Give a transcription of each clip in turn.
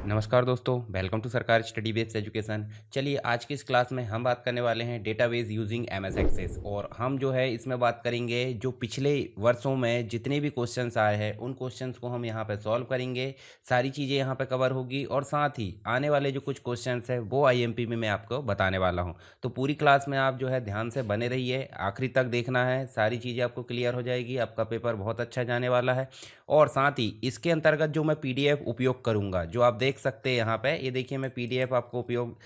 नमस्कार दोस्तों, welcome to सरकार स्टडी बेस्ड एजुकेशन। चलिए आज की इस क्लास में हम बात करने वाले हैं डेटाबेस यूजिंग एमएस एक्सेस। और हम जो है इसमें बात करेंगे जो पिछले वर्षों में जितने भी क्वेश्चंस आए हैं उन क्वेश्चंस को हम यहाँ पे सॉल्व करेंगे। सारी चीज़ें यहाँ पे कवर होगी और साथ ही आने वाले जो कुछ क्वेश्चंस हैं वो आईएमपी में मैं आपको बताने वाला हूँ। तो पूरी क्लास में आप जो है ध्यान से बने रहिए, आखिरी तक देखना है, सारी चीज़ें आपको क्लियर हो जाएगी, आपका पेपर बहुत अच्छा जाने वाला है। और साथ ही इसके अंतर्गत जो मैं पीडीएफ उपयोग करूंगा, जो आप देख सकते हैं यहाँ पे, ये देखिए मैं पीडीएफ आपको उपयोग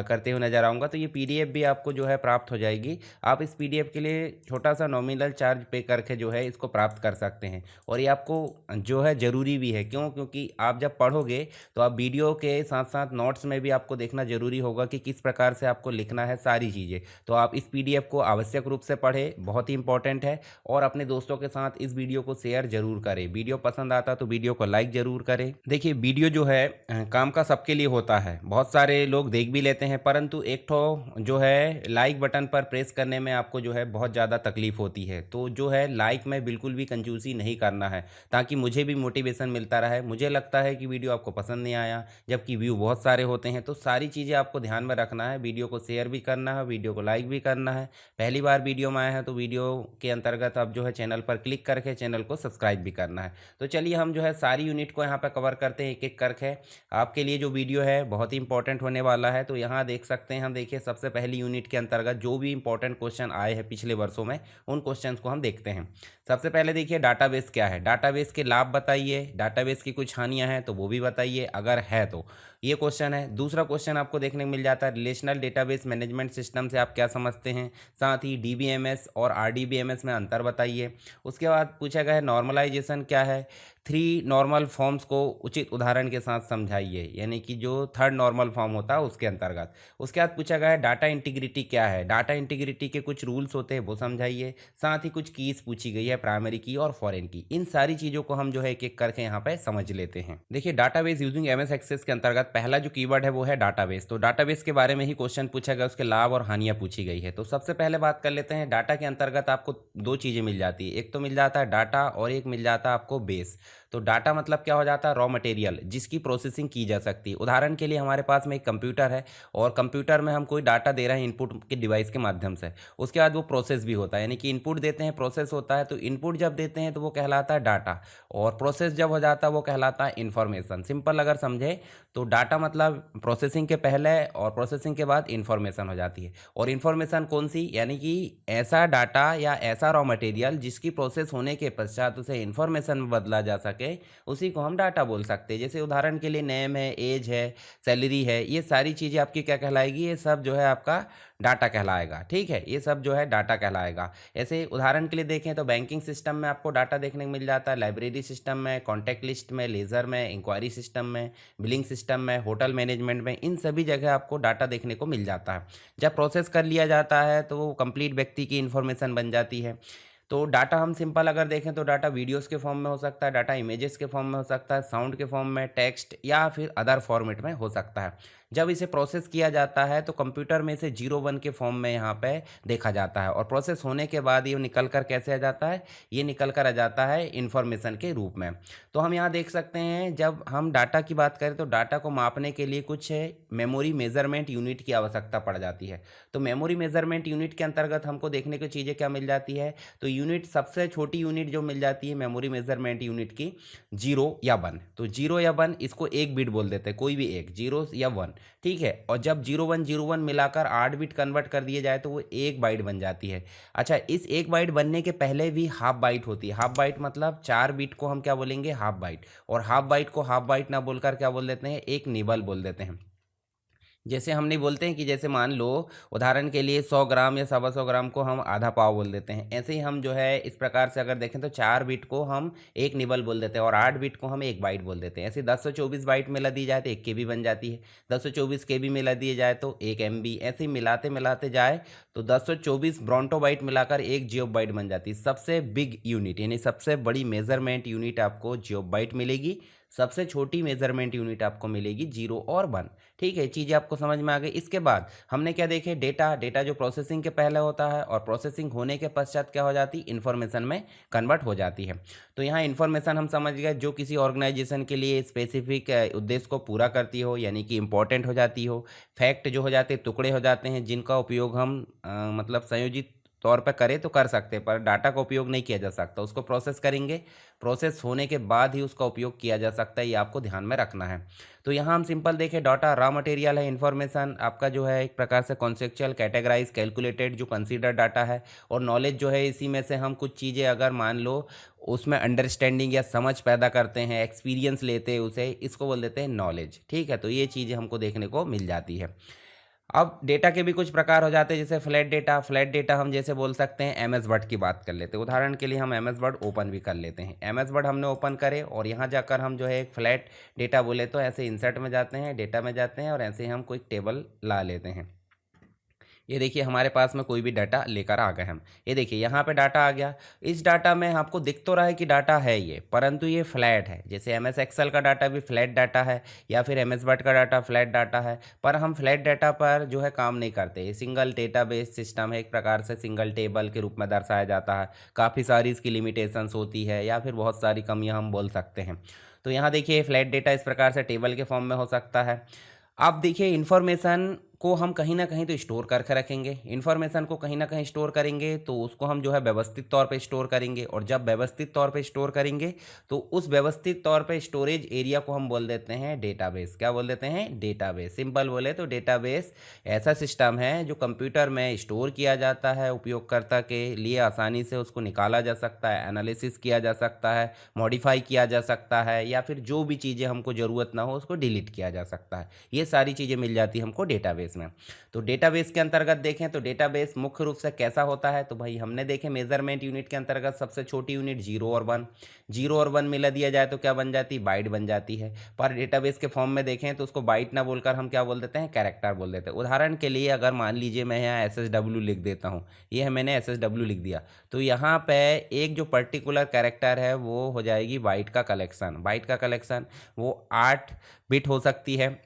करते हुए नजर आऊँगा। तो ये पीडीएफ भी आपको जो है प्राप्त हो जाएगी। आप इस पीडीएफ के लिए छोटा सा नॉमिनल चार्ज पे करके जो है इसको प्राप्त कर सकते हैं। और ये आपको जो है ज़रूरी भी है, क्योंकि आप जब पढ़ोगे तो आप वीडियो के साथ साथ नोट्स में भी आपको देखना ज़रूरी होगा कि किस प्रकार से आपको लिखना है सारी चीज़ें। तो आप इस पीडीएफ को आवश्यक रूप से पढ़ें, बहुत ही इंपॉर्टेंट है। और अपने दोस्तों के साथ इस वीडियो को शेयर जरूर करें। वीडियो पसंद आता तो वीडियो को लाइक जरूर करें। देखिए वीडियो जो है काम का सबके लिए होता है, बहुत सारे लोग देख भी लेते हैं, परंतु एक ठो जो है लाइक बटन पर प्रेस करने में आपको जो है बहुत ज़्यादा तकलीफ होती है। तो जो है लाइक में बिल्कुल भी कंजूसी नहीं करना है, ताकि मुझे भी मोटिवेशन मिलता रहे। मुझे लगता है कि वीडियो आपको पसंद नहीं आया, जबकि व्यू बहुत सारे होते हैं। तो सारी चीज़ें आपको ध्यान में रखना है, वीडियो को शेयर भी करना है, वीडियो को लाइक भी करना है। पहली बार वीडियो में आया है तो वीडियो के अंतर्गत आप जो है चैनल पर क्लिक करके चैनल को सब्सक्राइब भी करना है। तो चलिए हम जो है सारी यूनिट को यहाँ पर कवर करते हैं एक एक करके। आपके लिए जो वीडियो है बहुत ही इंपॉर्टेंट होने वाला है। तो यहाँ देख सकते हैं हम, देखिए सबसे पहली यूनिट के अंतर्गत जो भी इंपॉर्टेंट क्वेश्चन आए हैं पिछले वर्षों में उन क्वेश्चंस को हम देखते हैं। सबसे पहले देखिए डाटाबेस क्या है, डाटाबेस के लाभ बताइए, डाटाबेस की कुछ हानियां हैं तो वो भी बताइए अगर है तो। ये क्वेश्चन है। दूसरा क्वेश्चन आपको देखने को मिल जाता है रिलेशनल डेटाबेस मैनेजमेंट सिस्टम से आप क्या समझते हैं, साथ ही डीबीएमएस और आरडीबीएमएस में अंतर बताइए। उसके बाद पूछा गया है नॉर्मलाइजेशन क्या है, थ्री नॉर्मल फॉर्म्स को उचित उदाहरण के साथ समझाइए, यानी कि जो थर्ड नॉर्मल फॉर्म होता है उसके अंतर्गत। उसके बाद पूछा गया है डाटा इंटीग्रिटी क्या है, डाटा इंटीग्रिटी के कुछ रूल्स होते हैं वो समझाइए। साथ ही कुछ कीज पूछी गई है, प्राइमरी की और फॉरेन की। इन सारी चीज़ों को हम जो है एक एक करके यहाँ पे समझ लेते हैं। देखिए डाटाबेस यूजिंग एमएस एक्सेस के अंतर्गत पहला जो कीवर्ड है वो है डाटाबेस। तो डाटाबेस के बारे में ही क्वेश्चन पूछा गया, उसके लाभ और हानियां पूछी गई है। तो सबसे पहले बात कर लेते हैं, डाटा के अंतर्गत आपको दो चीज़ें मिल जाती है, एक तो मिल जाता है डाटा और एक मिल जाता है आपको बेस। तो डाटा मतलब क्या हो जाता है, रॉ मटेरियल जिसकी प्रोसेसिंग की जा सकती है। उदाहरण के लिए हमारे पास में एक कंप्यूटर है और कंप्यूटर में हम कोई डाटा दे रहे हैं इनपुट के डिवाइस के माध्यम से। उसके बाद वो प्रोसेस भी होता है, यानी कि इनपुट देते हैं, प्रोसेस होता है। तो इनपुट जब देते हैं तो वो कहलाता है डाटा, और प्रोसेस जब हो जाता है वो कहलाता है इन्फॉर्मेशन। सिंपल अगर समझे तो डाटा मतलब प्रोसेसिंग के पहले और प्रोसेसिंग के बाद इन्फॉर्मेशन हो जाती है। और इन्फॉर्मेशन कौन सी, यानी कि ऐसा डाटा या ऐसा रॉ मटेरियल जिसकी प्रोसेस होने के पश्चात उसे इन्फॉर्मेशन में बदला जा सके, उसी को हम डाटा बोल सकते हैं। जैसे उदाहरण के लिए नेम है, एज है, सैलरी है, ये सारी चीज़ें आपकी क्या कहलाएगी, ये सब जो है आपका डाटा कहलाएगा। ठीक है, ये सब जो है डाटा कहलाएगा। ऐसे उदाहरण के लिए देखें तो बैंकिंग सिस्टम में आपको डाटा देखने को मिल जाता है, लाइब्रेरी सिस्टम में, कॉन्टैक्ट लिस्ट में, लेज़र में, इंक्वायरी सिस्टम में, बिलिंग सिस्टम में, होटल मैनेजमेंट में, इन सभी जगह आपको डाटा देखने को मिल जाता है। जब प्रोसेस कर लिया जाता है तो वो कंप्लीट व्यक्ति की इन्फॉर्मेशन बन जाती है। तो डाटा हम सिंपल अगर देखें तो डाटा वीडियोस के फॉर्म में हो सकता है, डाटा इमेजेस के फॉर्म में हो सकता है, साउंड के फॉर्म में, टेक्स्ट या फिर अदर फॉर्मेट में हो सकता है। जब इसे प्रोसेस किया जाता है तो कंप्यूटर में इसे 0 1 के फॉर्म में यहाँ पे देखा जाता है, और प्रोसेस होने के बाद ये निकल कर कैसे आ जाता है, ये निकल कर आ जाता है इन्फॉर्मेशन के रूप में। तो हम यहाँ देख सकते हैं, जब हम डाटा की बात करें तो डाटा को मापने के लिए कुछ मेमोरी मेजरमेंट यूनिट की आवश्यकता पड़ जाती है। तो मेमोरी मेजरमेंट यूनिट के अंतर्गत हमको देखने को चीज़ें क्या मिल जाती है, तो यूनिट सबसे छोटी यूनिट जो मिल जाती है मेमोरी मेजरमेंट यूनिट की, 0 या 1। तो 0 या 1 इसको एक बिट बोल देते हैं, कोई भी एक, 0 या 1। ठीक है, और जब 0101 मिलाकर 8 बिट कन्वर्ट कर दिए जाए तो वो 1 बाइट बन जाती है। अच्छा, इस 1 बाइट बनने के पहले भी हाफ बाइट होती है। हाफ बाइट मतलब 4 बिट को हम क्या बोलेंगे, हाफ बाइट। और हाफ बाइट को हाफ बाइट ना बोलकर क्या बोल देते हैं, एक निबल बोल देते हैं। जैसे हम नहीं बोलते हैं कि जैसे मान लो उदाहरण के लिए 100 ग्राम या 125 ग्राम को हम आधा पाव बोल देते हैं, ऐसे ही हम जो है इस प्रकार से अगर देखें तो 4 बिट को हम एक निबल बोल देते हैं और 8 बिट को हम 1 बाइट बोल देते हैं। ऐसे 1024 बाइट में ला दी जाए तो 1 KB बन जाती है, 1024 KB में ला दिए जाए तो 1 MB, ऐसे ही मिलाते मिलाते जाए तो 1024 ब्रोंटो बाइट मिलाकर 1 जियोबाइट बन जाती है। सबसे बिग यूनिट यानी सबसे बड़ी मेजरमेंट यूनिट आपको जियोबाइट मिलेगी। सबसे छोटी मेजरमेंट यूनिट आपको मिलेगी 0 और 1। ठीक है, चीज़ें आपको समझ में आ गई। इसके बाद हमने क्या देखे, डेटा, डेटा जो प्रोसेसिंग के पहले होता है और प्रोसेसिंग होने के पश्चात क्या हो जाती है, इन्फॉर्मेशन में कन्वर्ट हो जाती है। तो यहाँ इन्फॉर्मेशन हम समझ गए जो किसी ऑर्गेनाइजेशन के लिए स्पेसिफिक उद्देश्य को पूरा करती हो, यानी कि इंपॉर्टेंट हो जाती हो। फैक्ट जो हो जाते हैं, टुकड़े हो जाते हैं जिनका उपयोग हम मतलब संयोजित तौर पे करें तो कर सकते हैं, पर डाटा का उपयोग नहीं किया जा सकता। उसको प्रोसेस करेंगे, प्रोसेस होने के बाद ही उसका उपयोग किया जा सकता है, ये आपको ध्यान में रखना है। तो यहाँ हम सिंपल देखें, डाटा रॉ मटेरियल है, इन्फॉर्मेशन आपका जो है एक प्रकार से कॉन्सेप्चुअल, कैटेगराइज, कैलकुलेटेड जो कंसीडर डाटा है। और नॉलेज जो है इसी में से हम कुछ चीज़ें अगर मान लो उसमें अंडरस्टैंडिंग या समझ पैदा करते हैं, एक्सपीरियंस लेते हैं उसे, इसको बोल देते हैं नॉलेज। ठीक है, तो ये चीज़ें हमको देखने को मिल जाती है। अब डेटा के भी कुछ प्रकार हो जाते हैं, जैसे फ्लैट डेटा। फ्लैट डेटा हम जैसे बोल सकते हैं एम एस वर्ड की बात कर लेते हैं। उदाहरण के लिए हम एम एस वर्ड ओपन भी कर लेते हैं। एम एस वर्ड हमने ओपन करे और यहाँ जाकर हम जो है एक फ्लैट डेटा बोले तो ऐसे इंसर्ट में जाते हैं, डेटा में जाते हैं और ऐसे हम कोई टेबल ला लेते हैं। ये देखिए हमारे पास में कोई भी डाटा लेकर आ गए हम। ये देखिए यहाँ पे डाटा आ गया। इस डाटा में आपको दिख तो रहा है कि डाटा है ये, परंतु ये फ्लैट है। जैसे एम एस एक्सेल का डाटा भी फ्लैट डाटा है या फिर एम एस वर्ड का डाटा फ्लैट डाटा है, पर हम फ्लैट डाटा पर जो है काम नहीं करते। ये सिंगल डेटाबेस सिस्टम है, एक प्रकार से सिंगल टेबल के रूप में दर्शाया जाता है। काफ़ी सारी इसकी लिमिटेशंस होती है या फिर बहुत सारी कमियाँ हम बोल सकते हैं। तो यहाँ देखिए फ्लैट डेटा इस प्रकार से टेबल के फॉर्म में हो सकता है। अब देखिए इन्फॉर्मेशन को हम कहीं ना कहीं तो स्टोर करके रखेंगे। इन्फॉर्मेशन को कहीं ना कहीं स्टोर करेंगे तो उसको हम जो है व्यवस्थित तौर पे स्टोर करेंगे, और जब व्यवस्थित तौर पे स्टोर करेंगे तो उस व्यवस्थित तौर पे स्टोरेज एरिया को हम बोल देते हैं डेटाबेस। क्या बोल देते हैं? डेटाबेस। सिंपल बोले तो डेटाबेस ऐसा सिस्टम है जो कंप्यूटर में स्टोर किया जाता है, उपयोगकर्ता के लिए आसानी से उसको निकाला जा सकता है, एनालिसिस किया जा सकता है, मॉडिफाई किया जा सकता है, या फिर जो भी चीज़ें हमको ज़रूरत ना हो उसको डिलीट किया जा सकता है। ये सारी चीज़ें मिल जाती है हमको डेटाबेस में। तो डेटाबेस के अंतर्गत देखें तो डेटाबेस मुख्य रूप से कैसा होता है, तो भाई हमने देखे मेजरमेंट यूनिट के अंतर्गत सबसे छोटी यूनिट 0 और 1। 0 और 1 मिला दिया जाए तो क्या बन जाती है? बाइट बन जाती है। पर डेटाबेस के फॉर्म में देखें तो उसको बाइट ना बोलकर हम क्या बोल देते हैं? कैरेक्टर बोल देते हैं। उदाहरण के लिए अगर मान लीजिए मैं यहाँ SSW लिख देता हूँ, ये है मैंने SSW लिख दिया, तो यहाँ पे एक जो पर्टिकुलर कैरेक्टर है वो हो जाएगी बाइट का कलेक्शन। बाइट का कलेक्शन वो 8 बिट हो सकती है।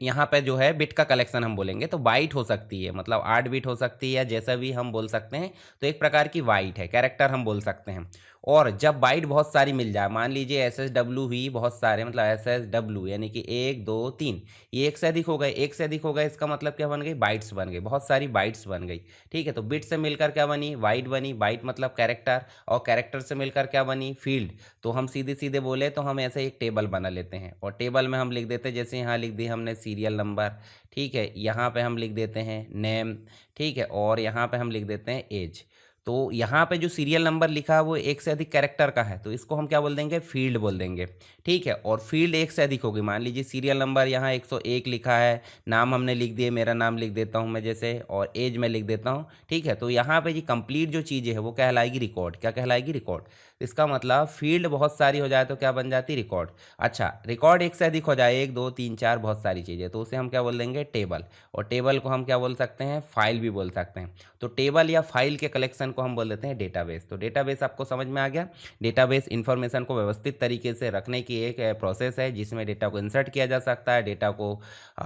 यहाँ पे जो है बिट का कलेक्शन हम बोलेंगे तो बाइट हो सकती है, मतलब 8 बिट हो सकती है या जैसा भी हम बोल सकते हैं। तो एक प्रकार की बाइट है, कैरेक्टर हम बोल सकते हैं। और जब बाइट बहुत सारी मिल जाए, मान लीजिए SSW ही बहुत सारे, मतलब SSW यानी कि 1 2 3, ये एक से अधिक हो गए। एक से अधिक हो गए इसका मतलब क्या बन गई? बाइट्स बन गई, बहुत सारी बाइट्स बन गई। ठीक है, तो बिट से मिलकर क्या बनी? बाइट बनी। बाइट मतलब कैरेक्टर, और कैरेक्टर से मिलकर क्या बनी? फील्ड। तो हम सीधे सीधे बोले तो हम ऐसे एक टेबल बना लेते हैं, और टेबल में हम लिख देते हैं, जैसे यहाँ लिख दी हमने सीरियल नंबर। ठीक है, यहाँ पे हम लिख देते हैं नेम। ठीक है, और यहाँ पे हम लिख देते हैं एज। तो यहाँ पे जो सीरियल नंबर लिखा है वो एक से अधिक कैरेक्टर का है, तो इसको हम क्या बोल देंगे? फील्ड बोल देंगे। ठीक है, और फील्ड एक से अधिक होगी। मान लीजिए सीरियल नंबर यहाँ 101 लिखा है, नाम हमने लिख दिए, मेरा नाम लिख देता हूँ मैं जैसे, और एज में लिख देता हूँ। ठीक है, तो यहाँ पे ये कंप्लीट जो चीज़ें है वो कहलाएगी रिकॉर्ड। क्या कहलाएगी? रिकॉर्ड। इसका मतलब फील्ड बहुत सारी हो जाए तो क्या बन जाती? रिकॉर्ड। अच्छा, रिकॉर्ड एक से अधिक हो जाए, 1 2 3 4 बहुत सारी चीज़ें, तो उसे हम क्या बोल देंगे? टेबल। और टेबल को हम क्या बोल सकते हैं? फाइल भी बोल सकते हैं। तो टेबल या फाइल के कलेक्शन को हम बोल देते हैं डेटाबेस। तो डेटाबेस आपको समझ में आ गया। डेटाबेस इंफॉर्मेशन को व्यवस्थित तरीके से रखने की एक प्रोसेस है जिसमें डेटा को इंसर्ट किया जा सकता है, डेटा को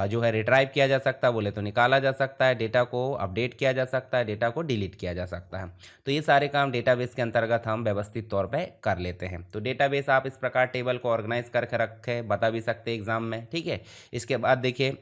जो है रिट्राइव किया जा सकता है, बोले तो निकाला जा सकता है, डेटा को अपडेट किया जा सकता है, डेटा को डिलीट किया जा सकता है। तो ये सारे काम डेटाबेस के अंतर्गत हम व्यवस्थित तौर पे कर लेते हैं। तो डेटाबेस आप इस प्रकार टेबल को ऑर्गेनाइज करके रखे बता भी सकते हैं एग्जाम में। ठीक है, इसके बाद देखिए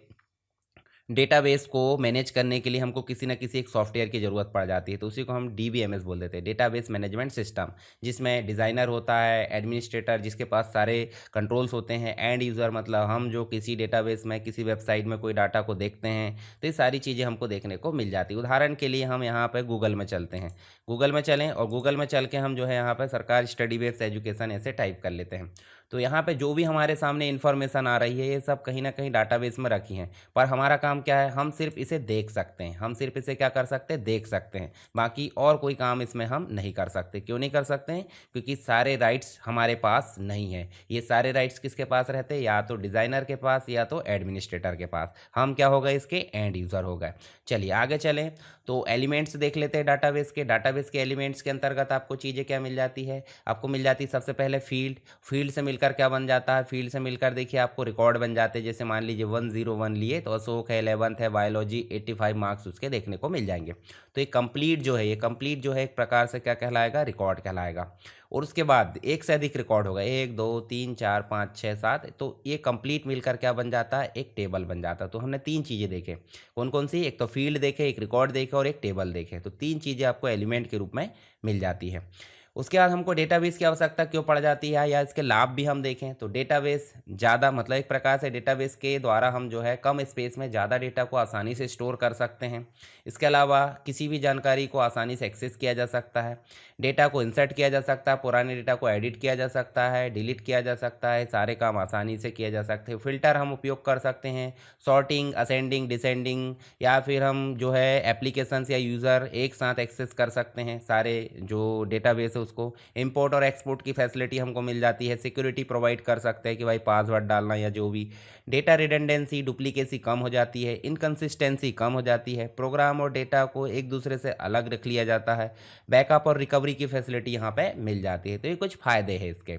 डेटाबेस को मैनेज करने के लिए हमको किसी न किसी एक सॉफ्टवेयर की ज़रूरत पड़ जाती है, तो उसी को हम DBMS बोल देते हैं, डेटाबेस मैनेजमेंट सिस्टम, जिसमें डिज़ाइनर होता है, एडमिनिस्ट्रेटर जिसके पास सारे कंट्रोल्स होते हैं, एंड यूज़र मतलब हम जो किसी डेटाबेस में किसी वेबसाइट में कोई डाटा को देखते हैं, तो ये सारी चीज़ें हमको देखने को मिल जाती है। उदाहरण के लिए हम यहाँ पर गूगल में चलते हैं, गूगल में चलें और गूगल में चल के हम जो है यहाँ पर सरकार स्टडी बेस्ड एजुकेशन ऐसे टाइप कर लेते हैं। तो यहाँ पे जो भी हमारे सामने इन्फॉर्मेशन आ रही है ये सब कहीं ना कहीं डाटाबेस में रखी हैं, पर हमारा काम क्या है? हम सिर्फ इसे देख सकते हैं। हम सिर्फ इसे क्या कर सकते हैं? देख सकते हैं। बाकी और कोई काम इसमें हम नहीं कर सकते। क्यों नहीं कर सकते हैं? क्योंकि सारे राइट्स हमारे पास नहीं है। ये सारे राइट्स किसके पास रहते हैं? या तो डिज़ाइनर के पास या तो एडमिनिस्ट्रेटर के पास। हम क्या हो गए? इसके एंड यूज़र हो गए। चलिए आगे चलें तो एलिमेंट्स देख लेते हैं डाटाबेस के। डाटाबेस के एलिमेंट्स के अंतर्गत आपको चीज़ें क्या मिल जाती है? आपको मिल जाती है सबसे पहले फील्ड। फील्ड से मिलकर मिलकर क्या बन जाता है, फील्ड से मिलकर देखिए आपको रिकॉर्ड बन जाते हैं। जैसे मान लीजिए 101 लिए तो अशोक है 11th है, बायोलॉजी 85 मार्क्स उसके देखने को मिल जाएंगे। तो ये कंप्लीट जो है, ये कंप्लीट जो है एक प्रकार से क्या कहलाएगा, रिकॉर्ड कहलाएगा। और उसके बाद एक से अधिक रिकॉर्ड होगा, 1 2 3 4 5 6 7, तो ये कंप्लीट मिलकर क्या बन जाता है, एक टेबल बन जाता है। तो हमने तीन चीज़ें देखे, कौन कौन सी, एक तो फील्ड देखे, एक रिकॉर्ड देखे और एक टेबल देखे। तो तीन चीज़ें आपको एलिमेंट के रूप में मिल जाती है। उसके बाद हमको डेटाबेस की आवश्यकता क्यों पड़ जाती है, या इसके लाभ भी हम देखें तो डेटाबेस ज़्यादा, मतलब एक प्रकार से डेटाबेस के द्वारा हम जो है कम स्पेस में ज़्यादा डेटा को आसानी से स्टोर कर सकते हैं। इसके अलावा किसी भी जानकारी को आसानी से एक्सेस किया जा सकता है, डेटा को इंसर्ट किया जा सकता है, पुराने डेटा को एडिट किया जा सकता है, डिलीट किया जा सकता है, सारे काम आसानी से किए जा सकते हैं। फिल्टर हम उपयोग कर सकते हैं, सॉर्टिंग, असेंडिंग, डिसेंडिंग, या फिर हम जो है एप्लीकेशंस या यूज़र एक साथ एक्सेस कर सकते हैं सारे जो डेटाबेस है उसको। इंपोर्ट और एक्सपोर्ट की फैसिलिटी हमको मिल जाती है, सिक्योरिटी प्रोवाइड कर सकते हैं कि भाई पासवर्ड डालना या जो भी। डेटा रिडंडेंसी, डुप्लीकेसी कम हो जाती है, इनकंसिस्टेंसी कम हो जाती है, प्रोग्राम और डेटा को एक दूसरे से अलग रख लिया जाता है, बैकअप और रिकवरी की फैसिलिटी यहाँ पे मिल जाती है। तो ये कुछ फ़ायदे हैं इसके।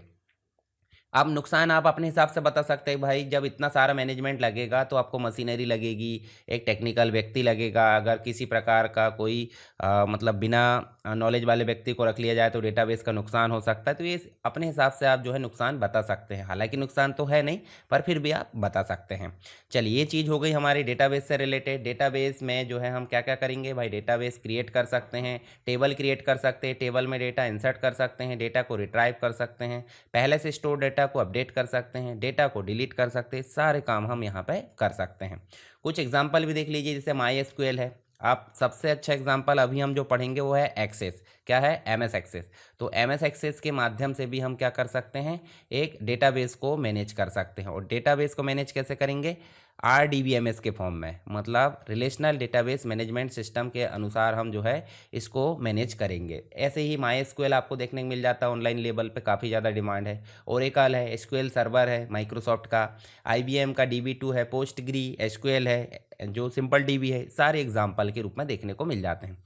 अब नुकसान आप अपने हिसाब से बता सकते हैं भाई, जब इतना सारा मैनेजमेंट लगेगा तो आपको मशीनरी लगेगी, एक टेक्निकल व्यक्ति लगेगा। अगर किसी प्रकार का कोई मतलब बिना नॉलेज वाले व्यक्ति को रख लिया जाए तो डेटाबेस का नुकसान हो सकता है। तो ये अपने हिसाब से आप जो है नुकसान बता सकते हैं, हालांकि नुकसान तो है नहीं पर फिर भी आप बता सकते हैं। चलिए, ये चीज़ हो गई हमारी डेटाबेस से रिलेटेड। डेटाबेस में जो है हम क्या क्या करेंगे भाई, डेटाबेस क्रिएट कर सकते हैं, टेबल क्रिएट कर सकते हैं, टेबल में डेटा इंसर्ट कर सकते हैं, डेटा को रिट्राइव कर सकते हैं, पहले से स्टोर डेटा को अपडेट कर सकते हैं, डेटा को डिलीट कर सकते हैं, सारे काम हम यहाँ पे कर सकते हैं। कुछ एग्जांपल भी देख लीजिए, जैसे माई एसक्यूएल है। आप सबसे अच्छा एग्जांपल अभी हम जो पढ़ेंगे वो है एक्सेस। क्या है, एमएस एक्सेस। तो एमएस एक्सेस के माध्यम से भी हम क्या कर सकते हैं, एक डेटाबेस को मैनेज कर सकते हैं। और डेटाबेस को मैनेज कैसे करेंगे, आरडीबीएमएस के फॉर्म में, मतलब रिलेशनल डेटाबेस मैनेजमेंट सिस्टम के अनुसार हम जो है इसको मैनेज करेंगे। ऐसे ही माई एसक्यूएल आपको देखने को मिल जाता है, ऑनलाइन लेवल पे काफ़ी ज़्यादा डिमांड है। ओरेकल है, एसक्यूएल सर्वर है माइक्रोसॉफ्ट का, आईबीएम का डीबी2 है, पोस्टग्री एसक्यूएल है, जो सिंपल डीबी है, सारे एग्जाम्पल के रूप में देखने को मिल जाते हैं।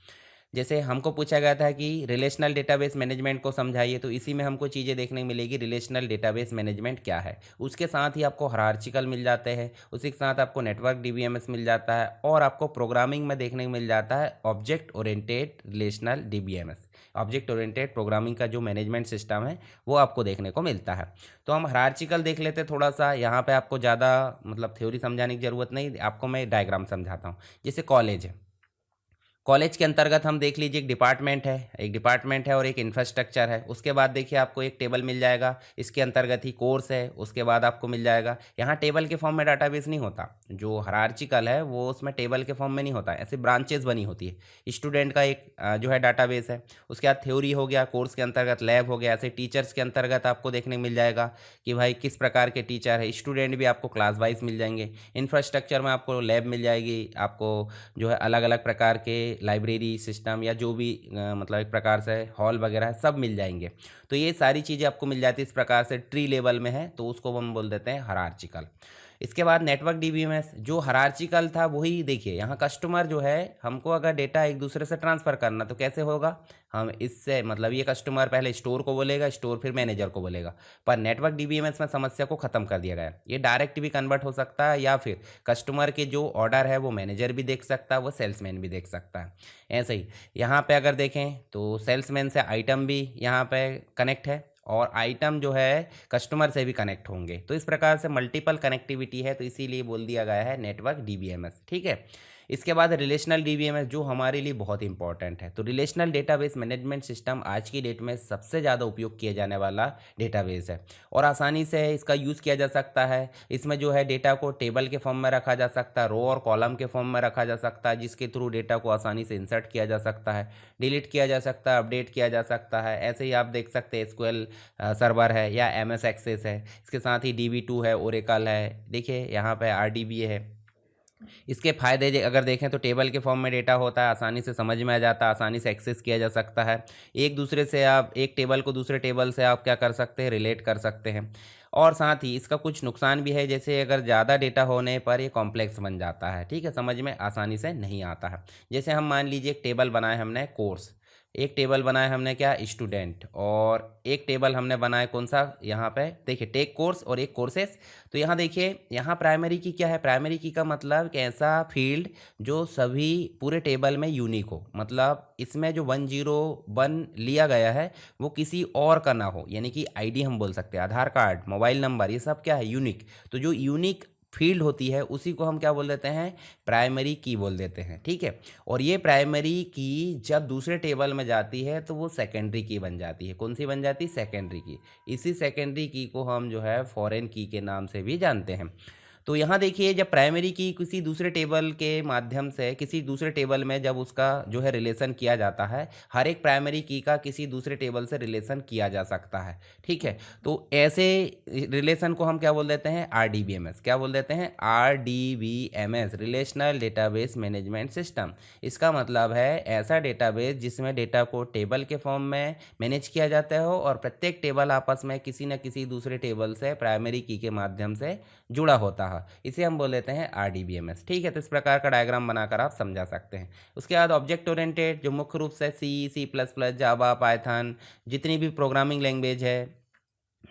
जैसे हमको पूछा गया था कि रिलेशनल डेटाबेस मैनेजमेंट को समझाइए, तो इसी में हमको चीज़ें देखने को मिलेगी, रिलेशनल डेटाबेस मैनेजमेंट क्या है। उसके साथ ही आपको हायरार्चिकल मिल जाते हैं, उसी के साथ आपको नेटवर्क डीबीएमएस मिल जाता है, और आपको प्रोग्रामिंग में देखने को मिल जाता है object oriented relational DBMS. Object oriented programming का जो मैनेजमेंट सिस्टम है वो आपको देखने को मिलता है। तो हम हायरार्चिकल देख लेते हैं थोड़ा सा। यहाँ पे आपको ज़्यादा मतलब थ्योरी समझाने की ज़रूरत नहीं, आपको मैं डायग्राम समझाता हूँ। जैसे कॉलेज है, कॉलेज के अंतर्गत हम देख लीजिए एक डिपार्टमेंट है, एक डिपार्टमेंट है और एक इंफ्रास्ट्रक्चर है। उसके बाद देखिए आपको एक टेबल मिल जाएगा, इसके अंतर्गत ही कोर्स है। उसके बाद आपको मिल जाएगा, यहाँ टेबल के फॉर्म में डाटाबेस नहीं होता, जो हायरार्चिकल है वो उसमें टेबल के फॉर्म में नहीं होता, ऐसे ब्रांचेस बनी होती है। स्टूडेंट का एक जो है डाटाबेस है, उसके बाद थ्योरी हो गया, कोर्स के अंतर्गत लैब हो गया। ऐसे टीचर्स के अंतर्गत आपको देखने को मिल जाएगा कि भाई किस प्रकार के टीचर है। स्टूडेंट भी आपको क्लास वाइज मिल जाएंगे। इंफ्रास्ट्रक्चर में आपको लैब मिल जाएगी, आपको जो है अलग अलग प्रकार के लाइब्रेरी सिस्टम या जो भी मतलब एक प्रकार से हॉल वगैरह सब मिल जाएंगे। तो ये सारी चीज़ें आपको मिल जाती है। इस प्रकार से ट्री लेवल में है तो उसको हम बोल देते हैं हायरार्चिकल। इसके बाद नेटवर्क डीबीएमएस, जो हायरार्चिकल था वही देखिए, यहाँ कस्टमर जो है, हमको अगर डेटा एक दूसरे से ट्रांसफ़र करना तो कैसे होगा, हम इससे मतलब ये कस्टमर पहले स्टोर को बोलेगा, स्टोर फिर मैनेजर को बोलेगा। पर नेटवर्क डीबीएमएस में समस्या को ख़त्म कर दिया गया है। ये डायरेक्ट भी कन्वर्ट हो सकता है, या फिर कस्टमर के जो ऑर्डर है वो मैनेजर भी देख सकता है, वो सेल्समैन भी देख सकता है। ऐसे ही यहाँ पे अगर देखें तो सेल्समैन से आइटम भी यहाँ पे कनेक्ट है, और आइटम जो है कस्टमर से भी कनेक्ट होंगे। तो इस प्रकार से मल्टीपल कनेक्टिविटी है, तो इसीलिए बोल दिया गया है नेटवर्क डीबीएमएस। ठीक है। इसके बाद रिलेशनल डीबीएमएस, जो हमारे लिए बहुत इंपॉर्टेंट है। तो रिलेशनल डेटाबेस मैनेजमेंट सिस्टम आज की डेट में सबसे ज़्यादा उपयोग किया जाने वाला डेटाबेस है, और आसानी से इसका यूज़ किया जा सकता है। इसमें जो है डेटा को टेबल के फॉर्म में रखा जा सकता है, रो और कॉलम के फॉर्म में रखा जा सकता है, जिसके थ्रू डेटा को आसानी से इंसर्ट किया जा सकता है, डिलीट किया जा सकता है, अपडेट किया जा सकता है। ऐसे ही आप देख सकते हैं एसक्यूएल सर्वर है या एमएस एक्सेस है, इसके साथ ही डीबी2 है, ओरेकल है, देखिए यहाँ पे आरडीबी है। इसके फ़ायदे अगर देखें तो टेबल के फॉर्म में डेटा होता है, आसानी से समझ में आ जाता है, आसानी से एक्सेस किया जा सकता है। एक दूसरे से आप एक टेबल को दूसरे टेबल से आप क्या कर सकते हैं, रिलेट कर सकते हैं। और साथ ही इसका कुछ नुकसान भी है, जैसे अगर ज़्यादा डेटा होने पर ये कॉम्प्लेक्स बन जाता है। ठीक है, समझ में आसानी से नहीं आता है। जैसे हम मान लीजिए एक टेबल बनाए हमने, कोर्स, एक टेबल बनाया हमने क्या, स्टूडेंट, और एक टेबल हमने बनाया कौन सा, यहाँ पे देखिए टेक कोर्स और एक कोर्सेस। तो यहाँ देखिए यहाँ प्राइमरी की क्या है, प्राइमरी की का मतलब कि ऐसा फील्ड जो सभी पूरे टेबल में यूनिक हो, मतलब इसमें जो 101 लिया गया है वो किसी और का ना हो, यानी कि आईडी हम बोल सकते हैं, आधार कार्ड, मोबाइल नंबर, ये सब क्या है, यूनिक। तो जो यूनिक फील्ड होती है उसी को हम क्या बोल देते हैं, प्राइमरी की बोल देते हैं, ठीक है। और ये प्राइमरी की जब दूसरे टेबल में जाती है तो वो सेकेंडरी की बन जाती है। कौन सी बन जाती है, सेकेंडरी की। इसी सेकेंडरी की को हम जो है फॉरेन की के नाम से भी जानते हैं। तो यहाँ देखिए जब प्राइमरी की किसी दूसरे टेबल के माध्यम से किसी दूसरे टेबल में जब उसका जो है रिलेशन किया जाता है, हर एक प्राइमरी की का किसी दूसरे टेबल से रिलेशन किया जा सकता है, ठीक है। तो ऐसे रिलेशन को हम क्या बोल देते हैं, RDBMS। क्या बोल देते हैं, RDBMS, relational database management system. इसका मतलब है ऐसा डेटाबेस जिसमें डेटा को टेबल के फॉर्म में मैनेज किया जाता हो और प्रत्येक टेबल आपस में किसी न किसी दूसरे टेबल से प्राइमरी की के माध्यम से जुड़ा होता है। इसे हम बोल देते हैं RDBMS, ठीक है। तो इस प्रकार का डायग्राम बनाकर आप समझा सकते हैं। उसके बाद ऑब्जेक्ट ओरिएंटेड, जो मुख्य रूप से C++, जावा, पाइथन, जितनी भी प्रोग्रामिंग लैंग्वेज है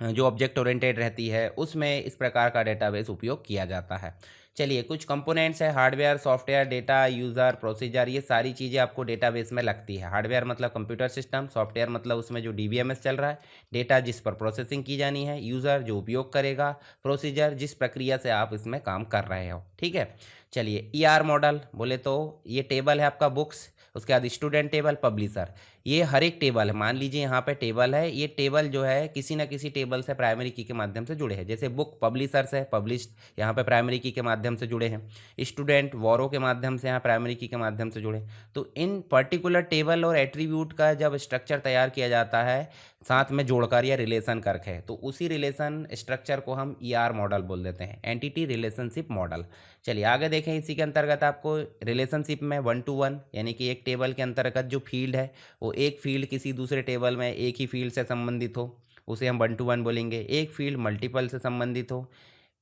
जो ऑब्जेक्ट ओरिएंटेड रहती है उसमें इस प्रकार का डेटाबेस उपयोग किया जाता है। चलिए कुछ कंपोनेंट्स है, hardware, software, data, user, procedure, ये सारी चीज़ें आपको डेटाबेस में लगती है। हार्डवेयर मतलब कंप्यूटर सिस्टम, सॉफ्टवेयर मतलब उसमें जो DBMS चल रहा है, डेटा जिस पर प्रोसेसिंग की जानी है, यूज़र जो उपयोग करेगा, प्रोसीजर जिस प्रक्रिया से आप इसमें काम कर रहे हो, ठीक है। चलिए ER मॉडल बोले तो ये टेबल है आपका बुक्स, उसके बाद स्टूडेंट टेबल, पब्लिशर, ये हर एक टेबल है। मान लीजिए यहाँ पे टेबल है, ये टेबल जो है किसी न किसी टेबल से प्राइमरी की के माध्यम से जुड़े हैं। जैसे बुक पब्लिशर से पब्लिश्ड यहाँ पे प्राइमरी की के माध्यम से जुड़े हैं, स्टूडेंट वॉरो के माध्यम से यहाँ प्राइमरी की के माध्यम से जुड़े। तो इन पर्टिकुलर टेबल और एट्रीब्यूट का जब स्ट्रक्चर तैयार किया जाता है साथ में जोड़कर या रिलेशन करके, तो उसी रिलेशन स्ट्रक्चर को हम ER मॉडल बोल देते हैं, एंटिटी रिलेशनशिप मॉडल। चलिए आगे देखें, इसी के अंतर्गत आपको रिलेशनशिप में 1 to 1 यानी कि एक टेबल के अंतर्गत जो फील्ड है वो एक फील्ड किसी दूसरे टेबल में एक ही फील्ड से संबंधित हो, उसे हम 1 to 1 बोलेंगे। एक फील्ड मल्टीपल से संबंधित हो,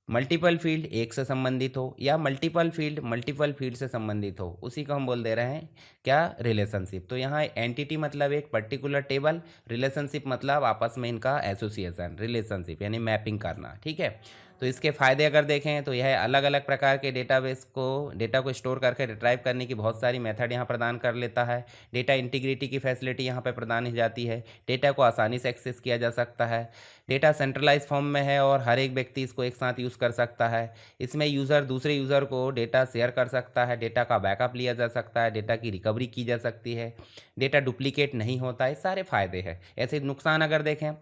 मल्टीपल फील्ड एक से संबंधित हो, या मल्टीपल फील्ड से संबंधित हो, उसी को हम बोल दे रहे हैं क्या, रिलेशनशिप। तो यहाँ एंटिटी मतलब एक पर्टिकुलर टेबल, रिलेशनशिप मतलब आपस में इनका एसोसिएशन, रिलेशनशिप यानी मैपिंग करना, ठीक है। तो इसके फ़ायदे अगर देखें तो यह अलग अलग प्रकार के डेटा को स्टोर करके रिट्राइव करने की बहुत सारी मेथड यहाँ प्रदान कर लेता है। डेटा इंटीग्रिटी की फैसिलिटी यहाँ पर प्रदान की जाती है। डेटा को आसानी से एक्सेस किया जा सकता है। डेटा सेंट्रलाइज फॉर्म में है और हर एक व्यक्ति इसको एक साथ यूज़ कर सकता है। इसमें यूज़र दूसरे यूज़र को डेटा शेयर कर सकता है, डेटा का बैकअप लिया जा सकता है, डेटा की रिकवरी की जा सकती है, डेटा डुप्लीकेट नहीं होता है। सारे फायदे हैं। ऐसे नुकसान अगर देखें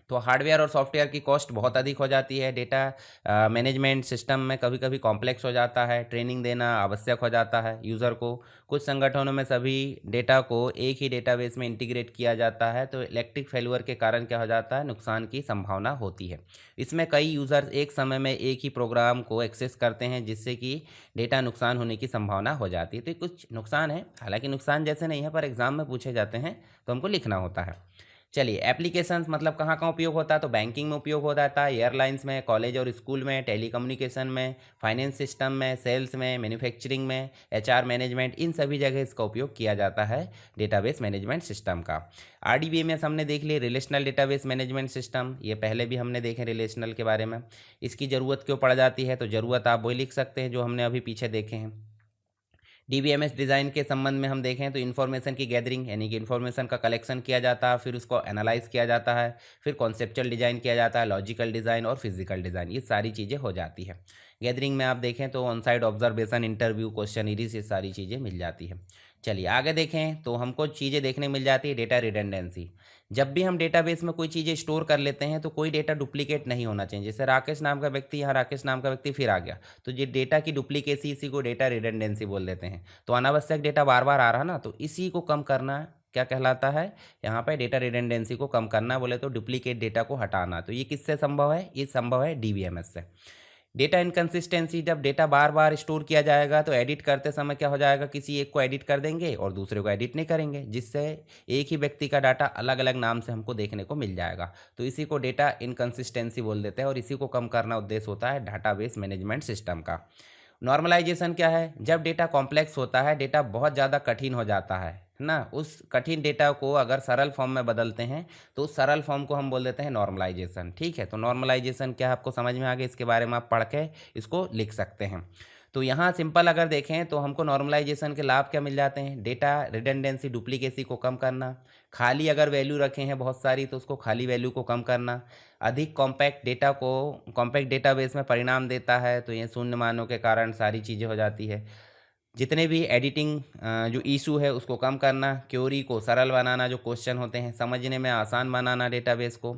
तो हार्डवेयर और सॉफ्टवेयर की कॉस्ट बहुत अधिक हो जाती है। डेटा मैनेजमेंट सिस्टम में कभी कभी कॉम्प्लेक्स हो जाता है। ट्रेनिंग देना आवश्यक हो जाता है यूज़र को। कुछ संगठनों में सभी डेटा को एक ही डेटाबेस में इंटीग्रेट किया जाता है, तो इलेक्ट्रिक फेल्यूर के कारण क्या हो जाता है, नुकसान की संभावना होती है। इसमें कई यूज़र्स एक समय में एक ही प्रोग्राम को एक्सेस करते हैं, जिससे कि डेटा नुकसान होने की संभावना हो जाती है। तो ये कुछ नुकसान है, हालांकि नुकसान जैसे नहीं है पर एग्जाम में पूछे जाते हैं तो हमको लिखना होता है। चलिए एप्लीकेशंस मतलब कहाँ कहाँ उपयोग होता है, तो बैंकिंग में उपयोग हो जाता है, एयरलाइंस में, कॉलेज और स्कूल में, टेलीकम्युनिकेशन में, फाइनेंस सिस्टम में, सेल्स में, मैन्युफैक्चरिंग में, HR मैनेजमेंट, इन सभी जगह इसका उपयोग किया जाता है डेटाबेस मैनेजमेंट सिस्टम का। RDBMS हमने देख लिया, रिलेशनल डेटाबेस मैनेजमेंट सिस्टम, ये पहले भी हमने देखे रिलेशनल के बारे में। इसकी ज़रूरत क्यों पड़ जाती है, तो ज़रूरत आप वही लिख सकते हैं जो हमने अभी पीछे देखे हैं। DBMS डिज़ाइन के संबंध में हम देखें तो इन्फॉर्मेशन की गैदरिंग यानी कि इन्फॉर्मेशन का कलेक्शन किया जाता है, फिर उसको एनालाइज किया जाता है, फिर कॉन्सेप्चुअल डिज़ाइन किया जाता है, लॉजिकल डिज़ाइन और फिजिकल डिज़ाइन, ये सारी चीज़ें हो जाती है। गैदरिंग में आप देखें तो on site observation, interview, questionnaires, ये सारी चीज़ें मिल जाती है। चलिए आगे देखें तो हमको चीज़ें देखने मिल जाती है, डेटा रिडंडेंसी। जब भी हम डेटाबेस में कोई चीज़ें स्टोर कर लेते हैं तो कोई डेटा डुप्लीकेट नहीं होना चाहिए। जैसे राकेश नाम का व्यक्ति, यहाँ राकेश नाम का व्यक्ति फिर आ गया, तो ये डेटा की डुप्लीकेसी, इसी को डेटा रिडंडेंसी बोल देते हैं। तो अनावश्यक डेटा बार बार आ रहा ना, तो इसी को कम करना क्या कहलाता है, यहाँ पे डेटा रिडंडेंसी को कम करना बोले तो डुप्लीकेट डेटा को हटाना। तो ये किससे संभव है, ये संभव है DBMS से। डेटा इनकन्सिस्टेंसी, जब डेटा बार बार स्टोर किया जाएगा तो एडिट करते समय क्या हो जाएगा, किसी एक को एडिट कर देंगे और दूसरे को एडिट नहीं करेंगे, जिससे एक ही व्यक्ति का डाटा अलग अलग नाम से हमको देखने को मिल जाएगा। तो इसी को डेटा इनकन्सिस्टेंसी बोल देते हैं और इसी को कम करना उद्देश्य होता है डाटाबेस मैनेजमेंट सिस्टम का। नॉर्मलाइजेशन क्या है, जब डेटा कॉम्प्लेक्स होता है, डेटा बहुत ज़्यादा कठिन हो जाता है, है ना, उस कठिन डेटा को अगर सरल फॉर्म में बदलते हैं तो उस सरल फॉर्म को हम बोल देते हैं नॉर्मलाइजेशन। ठीक है, तो नॉर्मलाइजेशन क्या है आपको समझ में आ गया, इसके बारे में आप पढ़ के इसको लिख सकते हैं। तो यहाँ सिंपल अगर देखें तो हमको नॉर्मलाइजेशन के लाभ क्या मिल जाते हैं, डेटा रिडंडेंसी डुप्लीकेसी को कम करना, खाली अगर वैल्यू रखे हैं बहुत सारी तो उसको खाली वैल्यू को कम करना, अधिक कॉम्पैक्ट डेटा को कॉम्पैक्ट डेटाबेस में परिणाम देता है, तो ये शून्य मानों के कारण सारी चीज़ें हो जाती है। जितने भी एडिटिंग जो इशू है उसको कम करना, क्वेरी को सरल बनाना, जो क्वेश्चन होते हैं समझने में आसान बनाना, डेटाबेस को,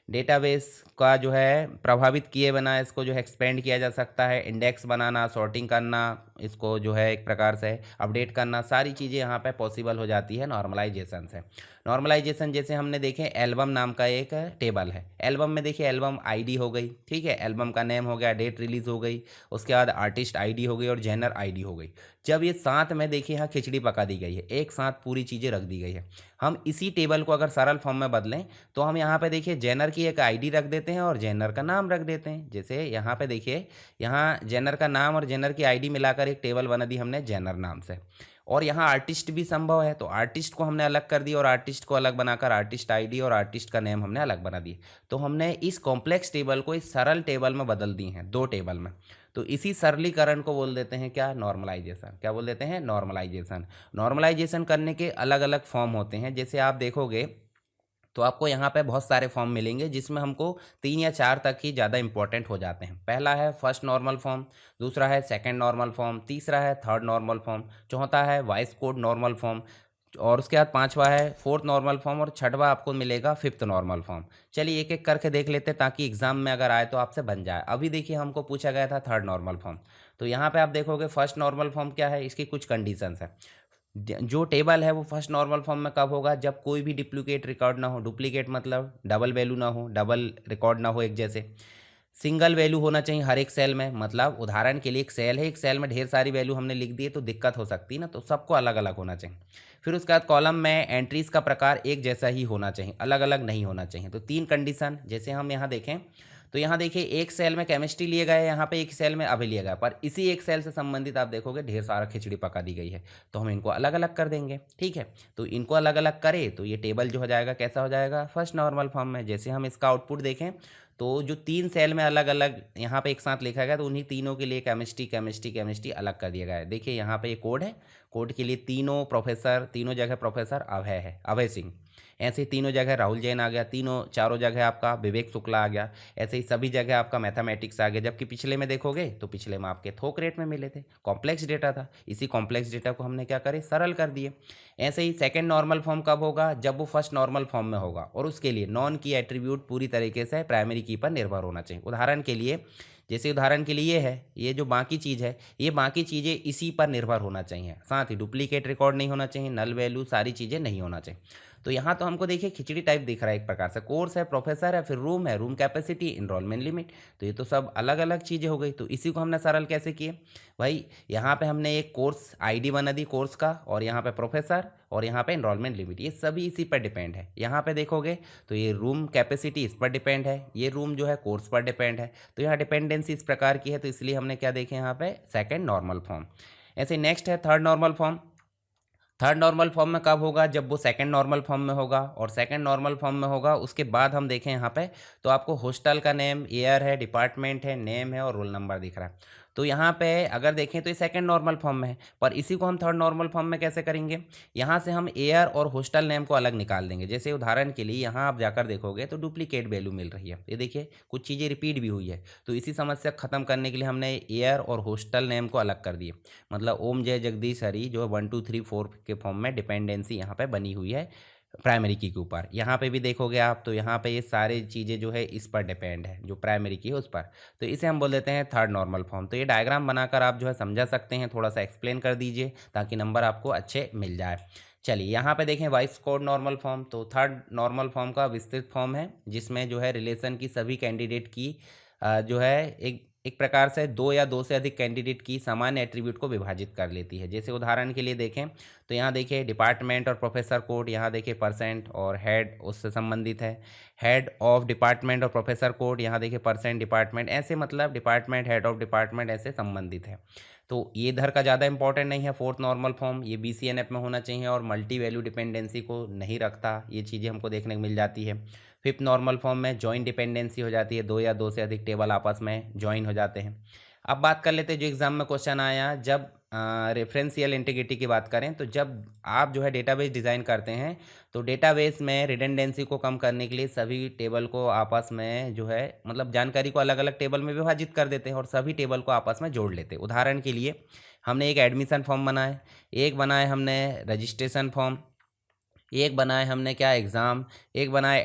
डेटाबेस का जो है प्रभावित किए बिना इसको जो है एक्सपेंड किया जा सकता है, इंडेक्स बनाना, सॉर्टिंग करना, इसको जो है एक प्रकार से अपडेट करना, सारी चीज़ें यहाँ पे पॉसिबल हो जाती है नॉर्मलाइजेशन से। नॉर्मलाइजेशन जैसे हमने देखे एल्बम नाम का एक टेबल है, एल्बम में देखिए एल्बम आईडी हो गई, ठीक है, एल्बम का नेम हो गया, डेट रिलीज हो गई, उसके बाद आर्टिस्ट आईडी हो गई और जेनर आईडी हो गई। जब ये साथ में देखिए यहाँ खिचड़ी पका दी गई है, एक साथ पूरी चीज़ें रख दी गई है। हम इसी टेबल को अगर सरल फॉर्म में बदलें तो हम यहाँ पे देखिए जेनर की एक आईडी रख देते हैं और जेनर का नाम रख देते हैं। जैसे यहाँ पे देखिए यहाँ जेनर का नाम और जेनर की आईडी मिलाकर एक टेबल बना दी हमने जेनर नाम से। और यहाँ आर्टिस्ट भी संभव है, तो आर्टिस्ट को हमने अलग कर दिया और आर्टिस्ट को अलग बनाकर आर्टिस्ट आईडी और आर्टिस्ट का नेम हमने अलग बना दिए। तो हमने इस कॉम्प्लेक्स टेबल को इस सरल टेबल में बदल दी हैं, दो टेबल में। तो इसी सरलीकरण को बोल देते हैं क्या, नॉर्मलाइजेशन। क्या बोल देते हैं, नॉर्मलाइजेशन। नॉर्मलाइजेशन करने के अलग अलग फॉर्म होते हैं, जैसे आप देखोगे तो आपको यहाँ पे बहुत सारे फॉर्म मिलेंगे जिसमें हमको 3 या 4 तक ही ज़्यादा इंपॉर्टेंट हो जाते हैं। पहला है फर्स्ट नॉर्मल फॉर्म, दूसरा है सेकंड नॉर्मल फॉर्म, तीसरा है थर्ड नॉर्मल फॉर्म, चौथा है वॉइस कोड नॉर्मल फॉर्म, और उसके बाद पांचवा है फोर्थ नॉर्मल फॉर्म, और छठवा आपको मिलेगा फिफ्थ नॉर्मल फॉर्म। चलिए एक एक करके देख लेते हैं ताकि एग्जाम में अगर आए तो आपसे बन जाए। अभी देखिए हमको पूछा गया था थर्ड नॉर्मल फॉर्म, तो यहाँ पे आप देखोगे फर्स्ट नॉर्मल फॉर्म क्या है, इसकी कुछ कंडीशंस है। जो टेबल है वो फर्स्ट नॉर्मल फॉर्म में कब होगा, जब कोई भी डुप्लीकेट रिकॉर्ड ना हो। डुप्लीकेट मतलब डबल वैल्यू ना हो, डबल रिकॉर्ड ना हो एक जैसे। सिंगल वैल्यू होना चाहिए हर एक सेल में, मतलब उदाहरण के लिए एक सेल है, एक सेल में ढेर सारी वैल्यू हमने लिख दी है तो दिक्कत हो सकती है ना, तो सबको अलग अलग होना चाहिए। फिर उसके बाद कॉलम में एंट्रीज का प्रकार एक जैसा ही होना चाहिए, अलग अलग नहीं होना चाहिए। तो 3 कंडीशन जैसे हम यहाँ देखें तो यहाँ देखिए एक सेल में केमिस्ट्री लिए गए, यहाँ पे एक सेल में अभी लिया गया, पर इसी एक सेल से संबंधित आप देखोगे ढेर सारा खिचड़ी पका दी गई है, तो हम इनको अलग अलग कर देंगे। ठीक है, तो इनको अलग अलग करें तो ये टेबल जो हो जाएगा कैसा हो जाएगा, फर्स्ट नॉर्मल फॉर्म में। जैसे हम इसका आउटपुट देखें तो जो 3 सेल में अलग अलग यहाँ पे एक साथ लिखा गया, तो उन्हीं तीनों के लिए केमिस्ट्री केमिस्ट्री केमिस्ट्री अलग कर दिया गया है। देखिए यहाँ पे ये कोड है, कोड के लिए तीनों प्रोफेसर, तीनों जगह प्रोफेसर अभय है, अभय सिंह। ऐसे ही तीनों जगह राहुल जैन आ गया, तीनों चारों जगह आपका विवेक शुक्ला आ गया। ऐसे ही सभी जगह आपका मैथमेटिक्स आ गया। जबकि पिछले में देखोगे तो पिछले में आपके थोक रेट में मिले थे, कॉम्प्लेक्स डेटा था, इसी कॉम्प्लेक्स डेटा को हमने क्या करे, सरल कर दिए। ऐसे ही सेकंड नॉर्मल फॉर्म कब होगा, जब वो फर्स्ट नॉर्मल फॉर्म में होगा, और उसके लिए नॉन की एट्रीब्यूट पूरी तरीके से प्राइमरी की पर निर्भर होना चाहिए। उदाहरण के लिए जैसे उदाहरण के लिए ये है, ये जो बाकी चीज़ है, ये बाकी चीज़ें इसी पर निर्भर होना चाहिए। साथ ही डुप्लीकेट रिकॉर्ड नहीं होना चाहिए, नल वैल्यू सारी चीज़ें नहीं होना चाहिए। तो यहाँ तो हमको देखिए खिचड़ी टाइप दिख रहा है एक प्रकार से, कोर्स है, प्रोफेसर है, फिर रूम है, रूम कैपेसिटी, इनरोलमेंट लिमिट, तो ये तो सब अलग अलग चीज़ें हो गई। तो इसी को हमने सरल कैसे किए भाई, यहाँ पे हमने एक कोर्स आईडी बना दी कोर्स का, और यहाँ पे प्रोफेसर, और यहाँ पे इनरोलमेंट लिमिट, ये सभी इसी पर डिपेंड है। यहाँ पे देखोगे तो ये रूम कैपेसिटी इस पर डिपेंड है, ये रूम जो है कोर्स पर डिपेंड है। तो यहाँ डिपेंडेंसी इस प्रकार की है, तो इसलिए हमने क्या देखे यहाँ पे, सेकेंड नॉर्मल फॉर्म। ऐसे नेक्स्ट है third normal form. Third normal form में कब होगा, जब वो सेकंड नॉर्मल फॉर्म में होगा, और सेकंड नॉर्मल फॉर्म में होगा उसके बाद हम देखें यहाँ पे तो आपको हॉस्टल का नेम, ईयर है, डिपार्टमेंट है, नेम है, और रोल नंबर दिख रहा है। तो यहाँ पे अगर देखें तो ये सेकंड नॉर्मल फॉर्म में है, पर इसी को हम थर्ड नॉर्मल फॉर्म में कैसे करेंगे, यहाँ से हम ईयर और हॉस्टल नेम को अलग निकाल देंगे। जैसे उदाहरण के लिए यहाँ आप जाकर देखोगे तो डुप्लीकेट वैल्यू मिल रही है, ये देखिए कुछ चीज़ें रिपीट भी हुई है। तो इसी समस्या खत्म करने के लिए हमने ईयर और हॉस्टल नेम को अलग कर दिए। मतलब ओम जय जगदीश हरी जो 1 2 3 4 के फॉर्म में डिपेंडेंसी यहाँ पे बनी हुई है प्राइमरी की के ऊपर। यहाँ पे भी देखोगे आप तो यहाँ पे ये सारी चीज़ें जो है इस पर डिपेंड है, जो प्राइमरी की है उस पर। तो इसे हम बोल देते हैं थर्ड नॉर्मल फॉर्म। तो ये डायग्राम बनाकर आप जो है समझा सकते हैं, थोड़ा सा एक्सप्लेन कर दीजिए ताकि नंबर आपको अच्छे मिल जाए। चलिए यहाँ पे देखें वॉइस कोड नॉर्मल फॉर्म। तो थर्ड नॉर्मल फॉर्म का विस्तृत फॉर्म है जिसमें जो है रिलेशन की सभी कैंडिडेट की जो है एक एक प्रकार से दो या दो से अधिक कैंडिडेट की सामान्य एट्रीब्यूट को विभाजित कर लेती है। जैसे उदाहरण के लिए देखें तो यहाँ देखिए डिपार्टमेंट और प्रोफेसर कोड, यहाँ देखिए परसेंट और हेड उससे संबंधित है। हेड ऑफ डिपार्टमेंट और प्रोफेसर कोड, यहाँ देखिए परसेंट डिपार्टमेंट, ऐसे मतलब डिपार्टमेंट हेड ऑफ डिपार्टमेंट ऐसे संबंधित है। तो ये इधर का ज़्यादा इंपॉर्टेंट नहीं है। फोर्थ नॉर्मल फॉर्म ये BCNF में होना चाहिए और मल्टी वैल्यू डिपेंडेंसी को नहीं रखता, ये चीज़ें हमको देखने को मिल जाती है। फिफ्थ नॉर्मल फॉर्म में जॉइंट डिपेंडेंसी हो जाती है, दो या दो से अधिक टेबल आपस में ज्वाइन हो जाते हैं। अब बात कर लेते हैं जो एग्जाम में क्वेश्चन आया, जब रेफरेंशियल इंटीग्रिटी की बात करें तो जब आप जो है डेटाबेस डिज़ाइन करते हैं तो डेटाबेस में रिडंडेंसी को कम करने के लिए सभी टेबल को आपस में जो है मतलब जानकारी को अलग अलग टेबल में विभाजित कर देते हैं और सभी टेबल को आपस में जोड़ लेते हैं। उदाहरण के लिए हमने एक एडमिशन फॉर्म बनाए, एक बनाए हमने रजिस्ट्रेशन फॉर्म, एक बनाए हमने क्या एग्ज़ाम, एक बनाए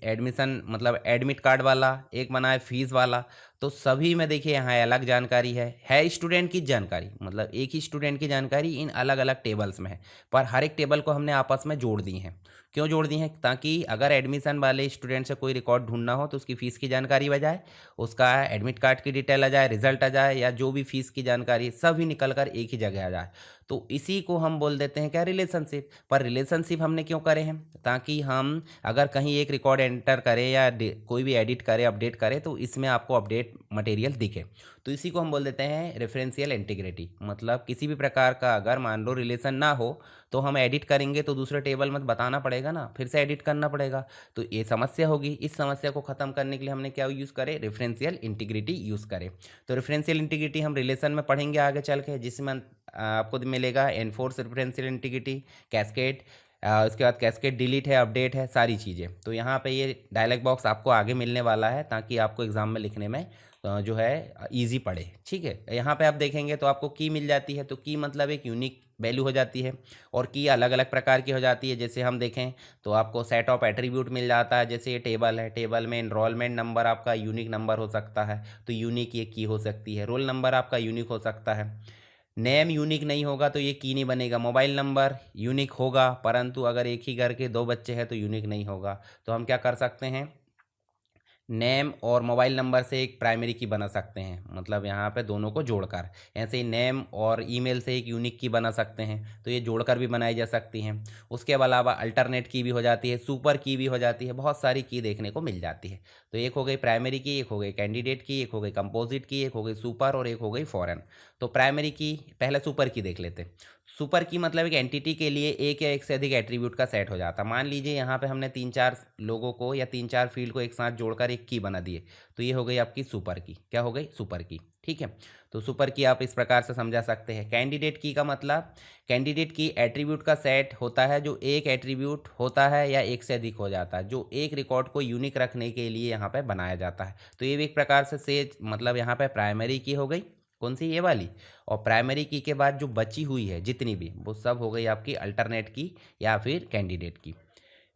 एडमिशन मतलब एडमिट कार्ड वाला, एक बनाए फीस वाला। तो सभी में देखिए यहाँ अलग जानकारी है स्टूडेंट की जानकारी, मतलब एक ही स्टूडेंट की जानकारी इन अलग अलग टेबल्स में है, पर हर एक टेबल को हमने आपस में जोड़ दी हैं। क्यों जोड़ दी हैं? ताकि अगर एडमिशन वाले स्टूडेंट से कोई रिकॉर्ड ढूंढना हो तो उसकी फ़ीस की जानकारी आ जाए, उसका एडमिट कार्ड की डिटेल आ जाए, रिजल्ट आ जाए, या जो भी फीस की जानकारी सभी निकल कर एक ही जगह आ जाए। तो इसी को हम बोल देते हैं क्या, रिलेशनशिप। पर रिलेशनशिप हमने क्यों करे हैं? ताकि हम अगर कहीं एक रिकॉर्ड एंटर करें या कोई भी एडिट करें, अपडेट करें, तो इसमें आपको अपडेट मटेरियल दिखे। तो इसी को हम बोल देते हैं रेफरेंशियल इंटीग्रिटी। मतलब किसी भी प्रकार का अगर मान लो रिलेशन ना हो तो हम एडिट करेंगे तो दूसरे टेबल में बताना पड़ेगा ना, फिर से एडिट करना पड़ेगा, तो ये समस्या होगी। इस समस्या को ख़त्म करने के लिए हमने क्या यूज़ करें, रेफरेंशियल इंटीग्रिटी यूज़ करें। तो रेफरेंशियल इंटीग्रिटी हम रिलेशन में पढ़ेंगे आगे चल के, जिसमें आपको मिलेगा एनफोर्स रेफरेंशियल इंटीग्रिटी, कैस्केड, उसके बाद कैस्केड डिलीट है, अपडेट है, सारी चीज़ें। तो यहाँ पे ये डायलॉग बॉक्स आपको आगे मिलने वाला है ताकि आपको एग्ज़ाम में लिखने में जो है इजी पड़े। ठीक है, यहाँ पे आप देखेंगे तो आपको की मिल जाती है। तो की मतलब एक यूनिक वैल्यू हो जाती है, और की अलग अलग प्रकार की हो जाती है। जैसे हम देखें तो आपको सेट ऑफ एट्रीब्यूट मिल जाता है। जैसे ये टेबल है, टेबल में इनरोलमेंट नंबर आपका यूनिक नंबर हो सकता है, तो यूनिक ये की हो सकती है। रोल नंबर आपका यूनिक हो सकता है। नेम यूनिक नहीं होगा तो ये की नहीं बनेगा। मोबाइल नंबर यूनिक होगा, परंतु अगर एक ही घर के दो बच्चे हैं तो यूनिक नहीं होगा। तो हम क्या कर सकते हैं, नेम और मोबाइल नंबर से एक प्राइमरी की बना सकते हैं, मतलब यहाँ पे दोनों को जोड़कर। ऐसे ही नेम और ईमेल से एक यूनिक की बना सकते हैं, तो ये जोड़कर भी बनाई जा सकती हैं। उसके अलावा अल्टरनेट की भी हो जाती है, सुपर की भी हो जाती है, बहुत सारी की देखने को मिल जाती है। तो एक हो गई प्राइमरी की, एक हो गई कैंडिडेट की, एक हो गई कंपोजिट की, एक हो गई सुपर और एक हो गई फॉरेन। तो प्राइमरी की पहले सुपर की देख लेते हैं। सुपर की मतलब एक एंटिटी के लिए एक या एक से अधिक एट्रीब्यूट का सेट हो जाता है। मान लीजिए यहाँ पे हमने तीन चार लोगों को या तीन चार फील्ड को एक साथ जोड़कर एक की बना दिए, तो ये हो गई आपकी सुपर की। क्या हो गई? सुपर की। ठीक है, तो सुपर की आप इस प्रकार से समझा सकते हैं। कैंडिडेट की का मतलब कैंडिडेट की एट्रीब्यूट का सेट होता है जो एक एट्रीब्यूट होता है या एक से अधिक हो जाता है, जो एक रिकॉर्ड को यूनिक रखने के लिए यहाँ पे बनाया जाता है। तो ये भी एक प्रकार से मतलब यहाँ पे प्राइमरी की हो गई, कौन सी, ये वाली। और प्राइमरी की के बाद जो बची हुई है जितनी भी, वो सब हो गई आपकी अल्टरनेट की या फिर कैंडिडेट की।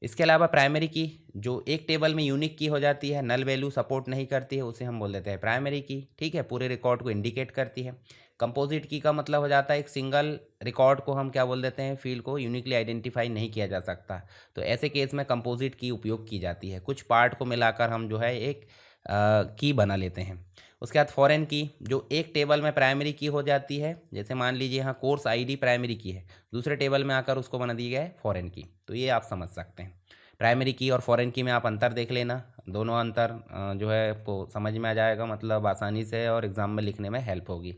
इसके अलावा प्राइमरी की जो एक टेबल में यूनिक की हो जाती है, नल वैल्यू सपोर्ट नहीं करती है, उसे हम बोल देते हैं प्राइमरी की। ठीक है, पूरे रिकॉर्ड को इंडिकेट करती है। कंपोजिट की का मतलब हो जाता है एक सिंगल रिकॉर्ड को हम क्या बोल देते हैं, फील्ड को यूनिकली आइडेंटिफाई नहीं किया जा सकता। तो ऐसे केस में कंपोजिट की उपयोग की जाती है। कुछ पार्ट को मिलाकर हम जो है एक की बना लेते हैं। उसके बाद फॉरेन की जो एक टेबल में प्राइमरी की हो जाती है, जैसे मान लीजिए यहाँ कोर्स आईडी प्राइमरी की है, दूसरे टेबल में आकर उसको बना दी गया है फॉरेन की। तो ये आप समझ सकते हैं। प्राइमरी की और फॉरेन की में आप अंतर देख लेना, दोनों अंतर जो है आपको समझ में आ जाएगा, मतलब आसानी से और एग्ज़ाम में लिखने में हेल्प होगी।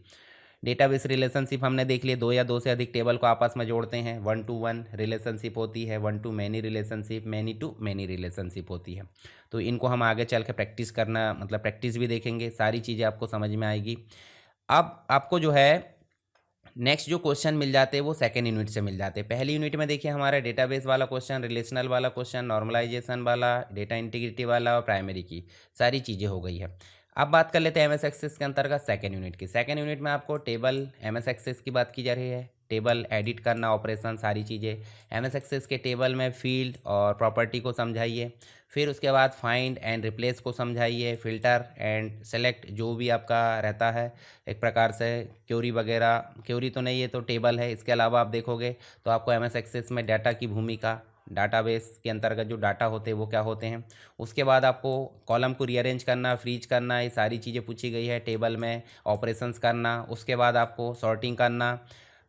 डेटाबेस रिलेशनशिप हमने देख लिया, दो या दो से अधिक टेबल को आपस में जोड़ते हैं। वन टू वन रिलेशनशिप होती है, one to many relationship, many to many relationship होती है। तो इनको हम आगे चल के प्रैक्टिस करना, मतलब प्रैक्टिस भी देखेंगे, सारी चीज़ें आपको समझ में आएगी। अब आपको जो है नेक्स्ट जो क्वेश्चन मिल जाते हैं वो सेकेंड यूनिट से मिल जाते हैं। पहली यूनिट में देखिए हमारा डेटाबेस वाला क्वेश्चन, रिलेशनल वाला क्वेश्चन, नॉर्मलाइजेशन वाला, डेटा इंटीग्रिटी वाला और प्राइमरी की सारी चीज़ें हो गई है। अब बात कर लेते हैं एमएस एक्सेस के अंतर्गत सेकेंड यूनिट की। सेकेंड यूनिट में आपको टेबल एमएस एक्सेस की बात की जा रही है, टेबल एडिट करना, ऑपरेशन, सारी चीज़ें। एमएस एक्सेस के टेबल में फील्ड और प्रॉपर्टी को समझाइए। फिर उसके बाद फाइंड एंड रिप्लेस को समझाइए, फिल्टर एंड सेलेक्ट जो भी आपका रहता है एक प्रकार से, क्वेरी वगैरह, क्वेरी तो नहीं, ये तो टेबल है। इसके अलावा आप देखोगे तो आपको एमएस एक्सेस में डाटा की भूमिका, डाटाबेस के अंतर्गत जो डाटा होते हैं वो क्या होते हैं। उसके बाद आपको कॉलम को रीअरेंज करना, फ्रीज करना, ये सारी चीज़ें पूछी गई है। टेबल में ऑपरेशंस करना, उसके बाद आपको सॉर्टिंग करना,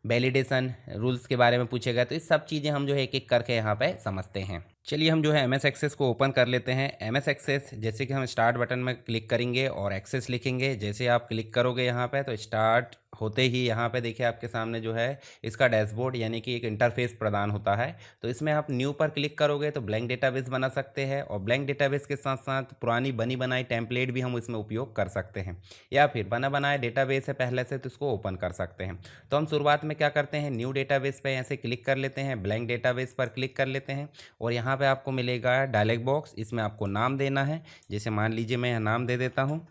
वैलिडेशन रूल्स के बारे में पूछे गए। तो ये सब चीज़ें हम जो है एक एक करके यहाँ पे समझते हैं। चलिए हम जो है एम एस एक्सेस को ओपन कर लेते हैं। एम एस एक्सेस जैसे कि हम स्टार्ट बटन में क्लिक करेंगे और एक्सेस लिखेंगे। जैसे आप क्लिक करोगे यहाँ पे तो स्टार्ट होते ही यहाँ पे देखिए आपके सामने जो है इसका डैशबोर्ड यानी कि एक इंटरफेस प्रदान होता है। तो इसमें आप न्यू पर क्लिक करोगे तो ब्लैंक डेटाबेस बना सकते हैं, और ब्लैंक डेटाबेस के साथ साथ पुरानी बनी बनाई टेम्पलेट भी हम इसमें उपयोग कर सकते हैं, या फिर बना बनाया डेटाबेस है पहले से तो इसको ओपन कर सकते हैं। तो हम शुरुआत में क्या करते हैं, न्यू डेटाबेस पे ऐसे क्लिक कर लेते हैं, ब्लैंक डेटाबेस पर क्लिक कर लेते हैं, और यहाँ पे आपको मिलेगा डायलॉग बॉक्स। इसमें आपको नाम देना है। जैसे मान लीजिए मैं यहाँ नाम दे देता हूँ,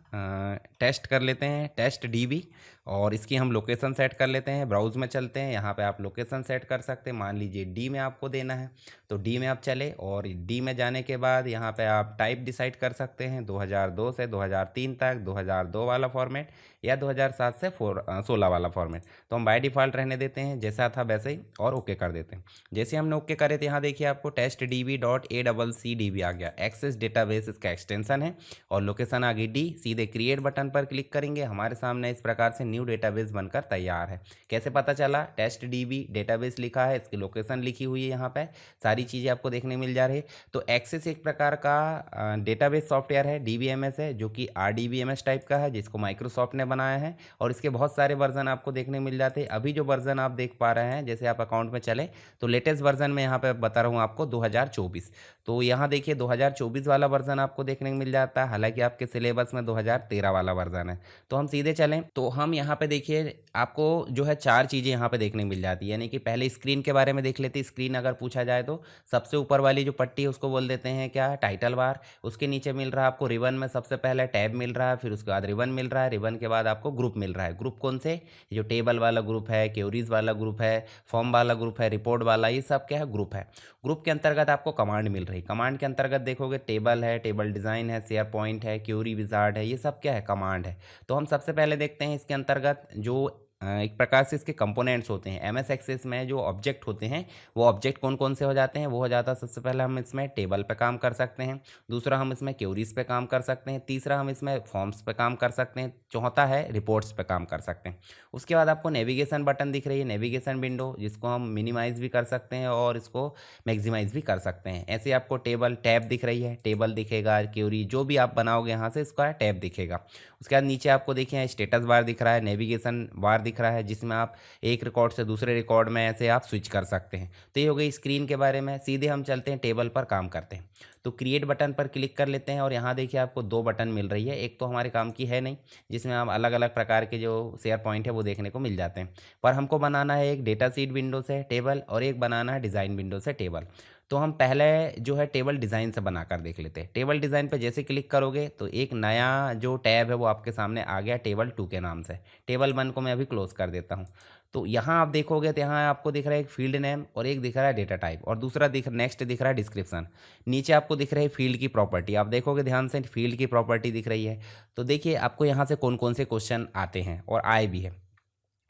टेस्ट कर लेते हैं, टेस्ट डीबी, और इसकी हम लोकेशन सेट कर लेते हैं। ब्राउज़ में चलते हैं, यहाँ पे आप लोकेशन सेट कर सकते हैं। मान लीजिए डी में आपको देना है तो डी में आप चले, और डी में जाने के बाद यहाँ पे आप टाइप डिसाइड कर सकते हैं 2002 से 2003 तक, 2002 वाला फॉर्मेट या 2007 से 16 वाला फॉर्मेट। तो हम बाय डिफ़ॉल्ट रहने देते हैं जैसा था वैसे ही, और ओके कर देते हैं। जैसे हमने ओके करे तो यहाँ देखिए आपको टेस्ट DB डॉट ACCDB आ गया। एक्सेस डेटाबेस इसका एक्सटेंशन है, और लोकेशन आ गई डी। सीधे क्रिएट बटन पर क्लिक करेंगे, हमारे सामने इस प्रकार से न्यू डेटाबेस बनकर तैयार है। कैसे पता चला, टेस्ट DB डेटाबेस लिखा है, इसकी लोकेशन लिखी हुई है, यहाँ पे सारी चीज़ें आपको देखने मिल जा रही है। तो एक्सेस एक प्रकार का डेटाबेस सॉफ्टवेयर है, DBMS है, जो कि RDBMS टाइप का है, जिसको माइक्रोसॉफ्ट ने बनाया है, और इसके बहुत सारे वर्जन आपको देखने मिल जाते हैं। अभी जो वर्जन आप देख पा रहे हैं, जैसे आप अकाउंट में चले तो लेटेस्ट वर्जन में यहाँ पे बता रहा हूँ आपको 2024। तो यहाँ देखिए 2024 वाला वर्जन आपको देखने को मिल जाता है, हालांकि आपके सिलेबस में 2013 वाला वर्जन है। तो हम सीधे चलें तो हम यहाँ पे देखिए आपको जो है चार चीज़ें यहाँ पे देखने मिल जाती है। यानी कि पहले स्क्रीन के बारे में देख लेते हैं। स्क्रीन अगर पूछा जाए तो सबसे ऊपर वाली जो पट्टी है उसको बोल देते हैं क्या, टाइटल बार। उसके नीचे मिल रहा है आपको रिबन में सबसे पहले टैब मिल रहा है, फिर उसके बाद रिबन मिल रहा है, रिबन के बाद आपको ग्रुप मिल रहा है। ग्रुप कौन से, जो टेबल वाला ग्रुप है, क्वेरीज वाला ग्रुप है, फॉर्म वाला ग्रुप है, रिपोर्ट वाला, ये सब क्या है, ग्रुप है। ग्रुप के अंतर्गत आपको कमांड मिल रही है। कमांड के अंतर्गत देखोगे टेबल है, टेबल डिज़ाइन है, शेयर पॉइंट है, क्यूरी विजार्ड है, ये सब क्या है, कमांड है। तो हम सबसे पहले देखते हैं इसके अंतर्गत जो एक प्रकार से इसके कंपोनेंट्स होते हैं। एमएस एक्सेस में जो ऑब्जेक्ट होते हैं वो ऑब्जेक्ट कौन कौन से हो जाते हैं, वो हो जाता है सबसे पहले हम इसमें टेबल पे काम कर सकते हैं, दूसरा हम इसमें क्यूरीज पे काम कर सकते हैं, तीसरा हम इसमें फॉर्म्स पे काम कर सकते हैं, चौथा है रिपोर्ट्स पे काम कर सकते हैं। उसके बाद आपको नेविगेशन बटन दिख रही है, नेविगेशन विंडो, जिसको हम मिनिमाइज भी कर सकते हैं और इसको मैक्सिमाइज भी कर सकते हैं। ऐसे आपको टेबल टैब दिख रही है, टेबल दिखेगा, क्यूरी जो भी आप बनाओगे यहाँ से इसका टैब दिखेगा। उसके बाद नीचे आपको देखिए स्टेटस बार दिख रहा है, नेविगेशन बार दिख रहा है, जिसमें आप एक रिकॉर्ड से दूसरे रिकॉर्ड में ऐसे आप स्विच कर सकते हैं। तो ये हो गई स्क्रीन के बारे में। सीधे हम चलते हैं टेबल पर काम करते हैं। तो क्रिएट बटन पर क्लिक कर लेते हैं, और यहाँ देखिए आपको दो बटन मिल रही है। एक तो हमारे काम की है नहीं, जिसमें आप अलग अलग प्रकार के जो शेयर पॉइंट है वो देखने को मिल जाते हैं, पर हमको बनाना है एक डेटा सीट विंडो से टेबल, और एक बनाना है डिज़ाइन विंडो से टेबल। तो हम पहले जो है टेबल डिज़ाइन से बनाकर देख लेते हैं। टेबल डिज़ाइन पर जैसे क्लिक करोगे तो एक नया जो टैब है वो आपके सामने आ गया, टेबल 2 के नाम से। टेबल 1 को मैं अभी क्लोज कर देता हूँ। तो यहाँ आप देखोगे तो यहाँ आपको दिख रहा है एक फील्ड नेम, और एक दिख रहा है डेटा टाइप, और दूसरा नेक्स्ट दिख रहा है डिस्क्रिप्शन। नीचे आपको दिख रही है फील्ड की प्रॉपर्टी। आप देखोगे ध्यान से, फील्ड की प्रॉपर्टी दिख रही है। तो देखिए आपको यहाँ से कौन कौन से क्वेश्चन आते हैं और आए भी है।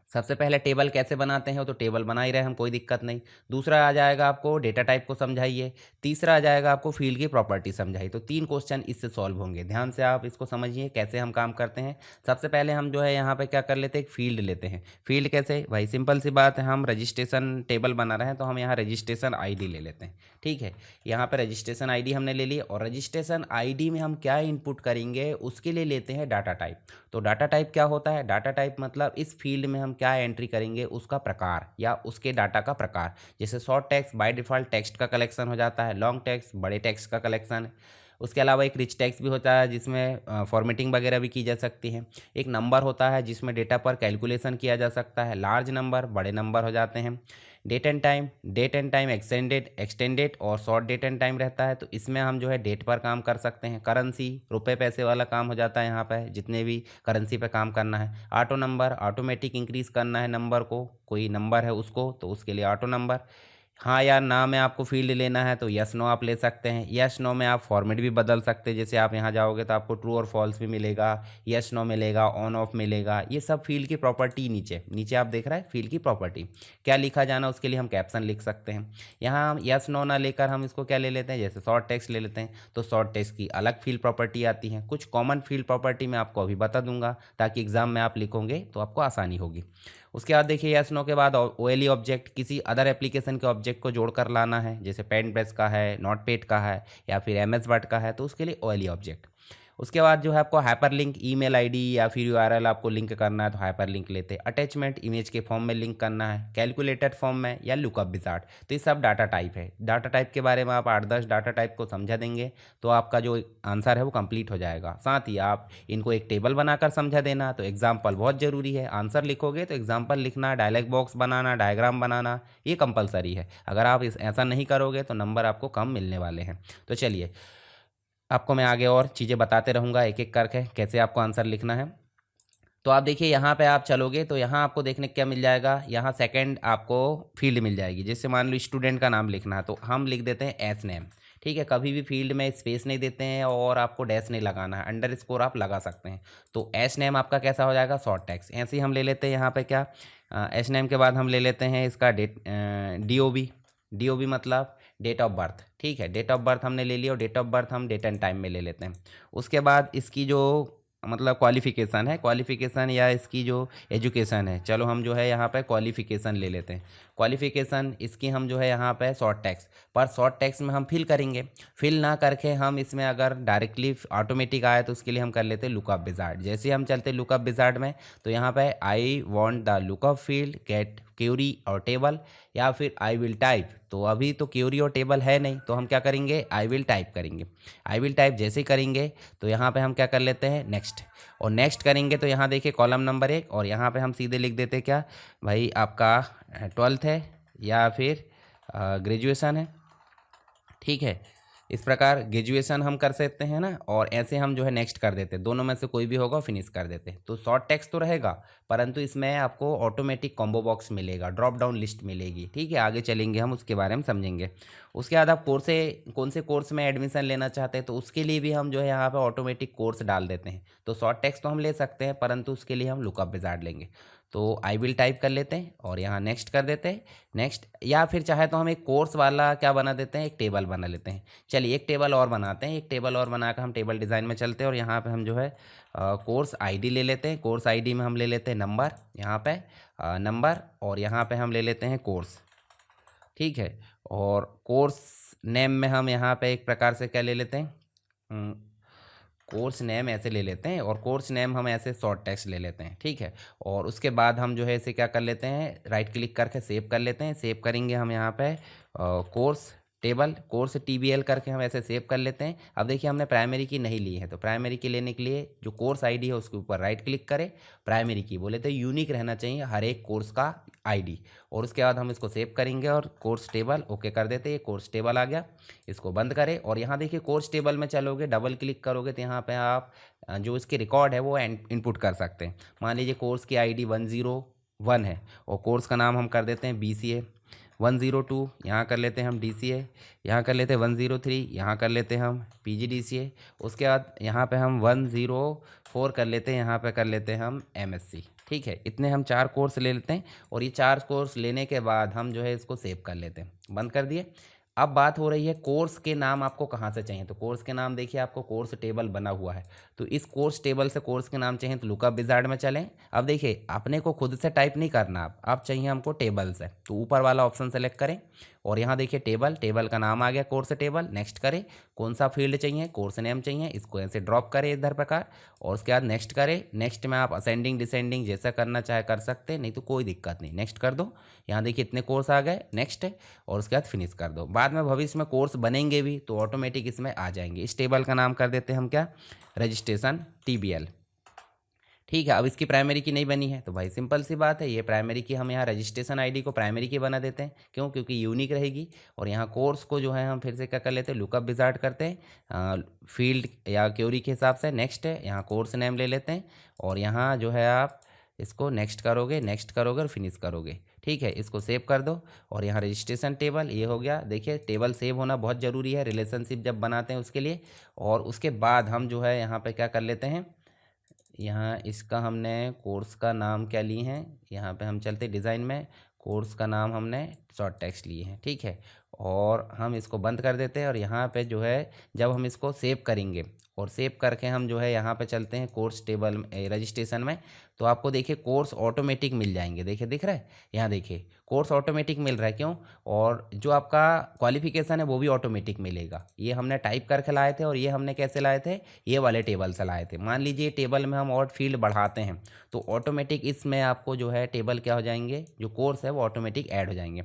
सबसे पहले टेबल कैसे बनाते हैं, तो टेबल बना ही रहे हम, कोई दिक्कत नहीं। दूसरा आ जाएगा आपको डेटा टाइप को समझाइए। तीसरा आ जाएगा आपको फील्ड की प्रॉपर्टी समझाइए। तो 3 क्वेश्चन इससे सॉल्व होंगे। ध्यान से आप इसको समझिए कैसे हम काम करते हैं। सबसे पहले हम जो है यहाँ पे क्या कर लेते हैं, एक फील्ड लेते हैं। फील्ड कैसे भाई, सिंपल सी बात है, हम रजिस्ट्रेशन टेबल बना रहे हैं तो हम यहाँ रजिस्ट्रेशन ID ले लेते हैं। ठीक है, यहाँ पर रजिस्ट्रेशन ID हमने ले ली, और रजिस्ट्रेशन ID में हम क्या इनपुट करेंगे उसके लिए लेते हैं डाटा टाइप। तो डाटा टाइप क्या होता है, डाटा टाइप मतलब इस फील्ड में हम क्या एंट्री करेंगे उसका प्रकार या उसके डाटा का प्रकार। जैसे short text by default text का कलेक्शन हो जाता है, लॉन्ग टेक्स्ट बड़े टेक्स्ट का कलेक्शन है। उसके अलावा एक रिच टेक्स्ट भी होता है जिसमें फॉर्मेटिंग वगैरह भी की जा सकती है। एक नंबर होता है जिसमें डेटा पर कैलकुलेशन किया जा सकता है। लार्ज नंबर बड़े नंबर हो जाते हैं। डेट एंड टाइम एक्सटेंडेड और शॉर्ट डेट एंड टाइम रहता है। तो इसमें हम जो है डेट पर काम कर सकते हैं। करेंसी रुपए पैसे वाला काम हो जाता है, यहाँ पे जितने भी करेंसी पे काम करना है। ऑटो नंबर ऑटोमेटिक इंक्रीज करना है नंबर को, कोई नंबर है उसको तो उसके लिए ऑटो नंबर। हाँ या ना में आपको फील्ड लेना है तो यस नो आप ले सकते हैं। यस नो में आप फॉर्मेट भी बदल सकते हैं, जैसे आप यहाँ जाओगे तो आपको ट्रू और फॉल्स भी मिलेगा, यस नो मिलेगा, ऑन ऑफ मिलेगा। ये सब फील्ड की प्रॉपर्टी नीचे नीचे आप देख रहे हैं फील्ड की प्रॉपर्टी। क्या लिखा जाना उसके लिए हम कैप्शन लिख सकते हैं। यहाँ हम यस नो ना लेकर हम इसको क्या ले लेते हैं, जैसे शॉर्ट टेक्स्ट ले लेते हैं, तो शॉर्ट टेक्स्ट की अलग फील्ड प्रॉपर्टी आती है। कुछ कॉमन फील्ड प्रॉपर्टी मैं आपको अभी बता दूंगा ताकि एग्जाम में आप लिखोगे तो आपको आसानी होगी। उसके बाद देखिए यस नो के बाद ओएलई ऑब्जेक्ट किसी अदर एप्लीकेशन के ऑब्जेक्ट को जोड़कर लाना है, जैसे पेंट ब्रश का है, नोटपैड का है या फिर एमएस वर्ड का है, तो उसके लिए ओएलई ऑब्जेक्ट। उसके बाद जो है आपको हाइपरलिंक ईमेल आईडी या फिर यूआरएल आपको लिंक करना है तो हाइपरलिंक लेते हैं। अटैचमेंट इमेज के फॉर्म में लिंक करना है, कैलकुलेटेड फॉर्म में या लुकअप विजार्ड। तो ये सब डाटा टाइप है। डाटा टाइप के बारे में आप 8-10 डाटा टाइप को समझा देंगे तो आपका जो आंसर है वो कंप्लीट हो जाएगा। साथ ही आप इनको एक टेबल बनाकर समझा देना। तो एग्जाम्पल बहुत ज़रूरी है, आंसर लिखोगे तो एग्जाम्पल लिखना, डायलॉग बॉक्स बनाना, डायग्राम बनाना, ये कंपलसरी है। अगर आप ऐसा नहीं करोगे तो नंबर आपको कम मिलने वाले हैं। तो चलिए आपको मैं आगे और चीज़ें बताते रहूँगा एक एक करके कैसे आपको आंसर लिखना है। तो आप देखिए यहाँ पे आप चलोगे तो यहाँ आपको देखने क्या मिल जाएगा, यहाँ सेकंड आपको फील्ड मिल जाएगी। जैसे मान लो स्टूडेंट का नाम लिखना है तो हम लिख देते हैं एस नेम। ठीक है, कभी भी फील्ड में स्पेस नहीं देते हैं और आपको डैश नहीं लगाना है, अंडर स्कोर आप लगा सकते हैं। तो एस नेम आपका कैसा हो जाएगा, शॉर्ट टेक्स्ट। ऐसे ही हम ले लेते हैं यहाँ पे क्या, एस नेम के बाद हम ले लेते हैं इसका डेट, DOB। DOB मतलब डेट ऑफ बर्थ। ठीक है, डेट ऑफ बर्थ हमने ले लिया और डेट ऑफ बर्थ हम डेट एंड टाइम में ले लेते हैं। उसके बाद इसकी जो मतलब क्वालिफ़िकेशन है, क्वालिफ़िकेशन या इसकी जो एजुकेशन है, चलो हम जो है यहाँ पे क्वालिफ़िकेशन ले लेते हैं। क्वालिफ़िकेशन इसकी हम जो है यहाँ पे शॉर्ट टेक्स्ट, पर शॉर्ट टेक्स्ट में हम फिल करेंगे। फिल ना करके हम इसमें अगर डायरेक्टली ऑटोमेटिक आए तो उसके लिए हम कर लेते हैं लुकअप विजार्ड। जैसे हम चलते हैं लुकअप विजार्ड में तो यहाँ पे I want the lookup field get query और टेबल, या फिर आई विल टाइप। तो अभी तो क्यूरी और टेबल है नहीं तो हम क्या करेंगे, आई विल टाइप करेंगे। आई विल टाइप जैसे ही करेंगे तो यहाँ पे हम क्या कर लेते हैं, नेक्स्ट। और नेक्स्ट करेंगे तो यहाँ देखिए कॉलम नंबर 1 और यहाँ पे हम सीधे लिख देते हैं क्या भाई, आपका 12th है या फिर ग्रेजुएशन है। ठीक है, इस प्रकार ग्रेजुएशन हम कर सकते हैं ना, और ऐसे हम जो है नेक्स्ट कर देते हैं। दोनों में से कोई भी होगा फिनिश कर देते हैं। तो शॉर्ट टेक्स्ट तो रहेगा परंतु इसमें आपको ऑटोमेटिक कॉम्बो बॉक्स मिलेगा, ड्रॉप डाउन लिस्ट मिलेगी। ठीक है, आगे चलेंगे हम उसके बारे में समझेंगे। उसके बाद आप कौन से कोर्स में एडमिशन लेना चाहते हैं तो उसके लिए भी हम जो है यहाँ पर ऑटोमेटिक कोर्स डाल देते हैं। तो शॉर्ट टेक्स्ट तो हम ले सकते हैं परंतु उसके लिए हम लुकअप विजार्ड लेंगे। तो आई विल टाइप कर लेते हैं और यहाँ नेक्स्ट कर देते हैं, नेक्स्ट। या फिर चाहे तो हम एक कोर्स वाला क्या बना देते हैं, एक टेबल बना लेते हैं। चलिए एक टेबल और बनाते हैं, एक टेबल और बनाकर हम टेबल डिज़ाइन में चलते हैं और यहाँ पे हम जो है कोर्स आईडी ले लेते हैं। कोर्स आईडी में हम ले लेते हैं नंबर, यहाँ पे नंबर, और यहाँ पे हम ले लेते हैं कोर्स। ठीक है, और कोर्स नेम में हम यहाँ पे एक प्रकार से क्या ले लेते हैं, कोर्स नेम ऐसे ले लेते हैं, और कोर्स नेम हम ऐसे शॉर्ट टेक्स्ट ले लेते हैं। ठीक है, और उसके बाद हम जो है इसे क्या कर लेते हैं, राइट क्लिक करके सेव कर लेते हैं। सेव करेंगे हम यहाँ पे कोर्स टेबल, कोर्स TBL करके हम ऐसे सेव कर लेते हैं। अब देखिए हमने प्राइमरी की नहीं ली है तो प्राइमरी की लेने के लिए जो कोर्स आईडी है उसके ऊपर राइट क्लिक करें, प्राइमरी की बोले तो यूनिक रहना चाहिए हर एक कोर्स का आईडी, और उसके बाद हम इसको सेव करेंगे और कोर्स टेबल ओके कर देते हैं। कोर्स टेबल आ गया, इसको बंद करें और यहाँ देखिए कोर्स टेबल में चलोगे, डबल क्लिक करोगे तो यहाँ पे आप जो इसके रिकॉर्ड है वो इनपुट कर सकते हैं। मान लीजिए कोर्स की ID 101 है और कोर्स का नाम हम कर देते हैं BCA। 102 यहाँ कर लेते हैं हम DCA, यहाँ कर लेते हैं 103, यहाँ कर लेते हैं हम PGDCA। उसके बाद यहाँ पे हम 104 कर लेते हैं, यहाँ पे कर लेते हैं हम MSc। ठीक है, इतने हम 4 कोर्स ले लेते हैं और ये 4 कोर्स लेने के बाद हम जो है इसको सेव कर लेते हैं। बंद कर दिए। अब बात हो रही है कोर्स के नाम आपको कहाँ से चाहिए, तो कोर्स के नाम देखिए आपको कोर्स टेबल बना हुआ है, तो इस कोर्स टेबल से कोर्स के नाम चाहिए तो लुकअप विजार्ड में चलें। अब देखिए अपने को खुद से टाइप नहीं करना, आप चाहिए हमको टेबल से, तो ऊपर वाला ऑप्शन सेलेक्ट करें और यहाँ देखिए टेबल, टेबल का नाम आ गया कोर्स टेबल। नेक्स्ट करें, कौन सा फील्ड चाहिए, कोर्स नेम चाहिए, इसको ऐसे ड्रॉप करें इधर प्रकार और उसके बाद नेक्स्ट करें। नेक्स्ट में आप असेंडिंग डिसेंडिंग जैसा करना चाहे कर सकते हैं, नहीं तो कोई दिक्कत नहीं, नेक्स्ट कर दो। यहाँ देखिए इतने कोर्स आ गए, नेक्स्ट, और उसके बाद फिनिश कर दो। बाद में भविष्य में कोर्स बनेंगे भी तो ऑटोमेटिक इसमें आ जाएंगे। इस टेबल का नाम कर देते हैं हम क्या, रजिस्ट्रेशन TBL। ठीक है, अब इसकी प्राइमरी की नहीं बनी है तो भाई सिंपल सी बात है, ये प्राइमरी की हम यहाँ रजिस्ट्रेशन आईडी को प्राइमरी की बना देते हैं। क्यों, क्योंकि यूनिक रहेगी। और यहाँ कोर्स को जो है हम फिर से क्या कर लेते हैं, लुकअप विजार्ड करते हैं फील्ड या क्यूरी के हिसाब से। नेक्स्ट है, यहाँ कोर्स नेम ले लेते हैं और यहाँ जो है आप इसको नेक्स्ट करोगे और फिनिश करोगे। ठीक है, इसको सेव कर दो और यहाँ रजिस्ट्रेशन टेबल ये हो गया। देखिए टेबल सेव होना बहुत ज़रूरी है रिलेशनशिप जब बनाते हैं उसके लिए। और उसके बाद हम जो है यहाँ पे क्या कर लेते हैं, यहाँ इसका हमने कोर्स का नाम क्या लिए हैं, यहाँ पे हम चलते डिज़ाइन में, कोर्स का नाम हमने शॉर्ट टेक्स्ट लिए हैं। ठीक है, और हम इसको बंद कर देते हैं और यहाँ पे जो है जब हम इसको सेव करेंगे और सेव करके हम जो है यहाँ पे चलते हैं कोर्स टेबल रजिस्ट्रेशन में, तो आपको देखिए कोर्स ऑटोमेटिक मिल जाएंगे। देखिए दिख रहा है, यहाँ देखिए कोर्स ऑटोमेटिक मिल रहा है। क्यों? और जो आपका क्वालिफिकेशन है वो भी ऑटोमेटिक मिलेगा। ये हमने टाइप करके लाए थे और ये हमने कैसे लाए थे, ये वाले टेबल से लाए थे। मान लीजिए टेबल में हम और फील्ड बढ़ाते हैं तो ऑटोमेटिक इसमें आपको जो है टेबल क्या हो जाएंगे, जो कोर्स है वो ऑटोमेटिक ऐड हो जाएंगे।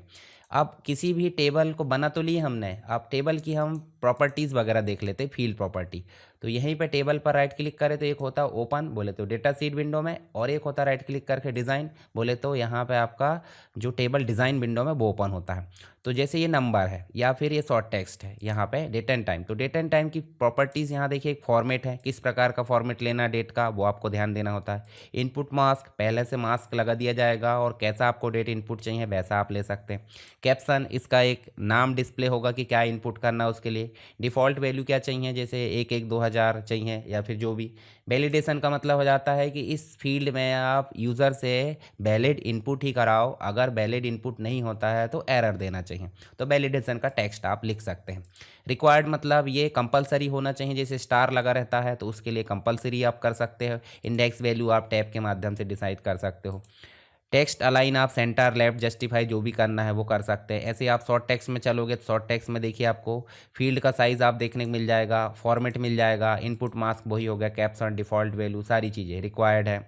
अब किसी भी टेबल को बना तो लिए हमने, अब टेबल की हम प्रॉपर्टीज़ वगैरह देख लेते हैं, फील्ड प्रॉपर्टी। तो यहीं पे टेबल पर राइट क्लिक करें तो एक होता है ओपन, बोले तो डेटा सीट विंडो में, और एक होता है राइट क्लिक करके डिज़ाइन, बोले तो यहाँ पे आपका जो टेबल डिज़ाइन विंडो में वो ओपन होता है। तो जैसे ये नंबर है या फिर ये शॉर्ट टेक्स्ट है, यहाँ पे डेट एंड टाइम, तो डेट एंड टाइम की प्रॉपर्टीज़ यहाँ देखिए, एक फॉर्मेट है, किस प्रकार का फॉर्मेट लेना डेट का वो आपको ध्यान देना होता है। इनपुट मास्क, पहले से मास्क लगा दिया जाएगा और कैसा आपको डेट इनपुट चाहिए वैसा आप ले सकते हैं। कैप्शन, इसका एक नाम डिस्प्ले होगा कि क्या इनपुट करना है उसके लिए। डिफ़ॉल्ट वैल्यू क्या चाहिए, जैसे 1 1 2000 चाहिए या फिर जो भी। वैलिडेशन का मतलब हो जाता है कि इस फील्ड में आप यूज़र से वैलिड इनपुट ही कराओ, अगर वैलिड इनपुट नहीं होता है तो एरर देना चाहिए, तो वैलिडेशन का टेक्स्ट आप लिख सकते हैं। रिक्वायर्ड मतलब ये कंपलसरी होना चाहिए, जैसे स्टार लगा रहता है तो उसके लिए कंपलसरी आप कर सकते हो। इंडेक्स वैल्यू आप टैब के माध्यम से डिसाइड कर सकते हो। टेक्स्ट अलाइन आप सेंटर लेफ्ट जस्टिफाई जो भी करना है वो कर सकते हैं। ऐसे आप शॉर्ट टेक्स्ट में चलोगे तो शॉर्ट टेक्स्ट में देखिए आपको फील्ड का साइज़ आप देखने को मिल जाएगा, फॉर्मेट मिल जाएगा, इनपुट मास्क वही हो गया, कैप्शन, डिफ़ॉल्ट वैल्यू, सारी चीज़ें रिक्वायर्ड है।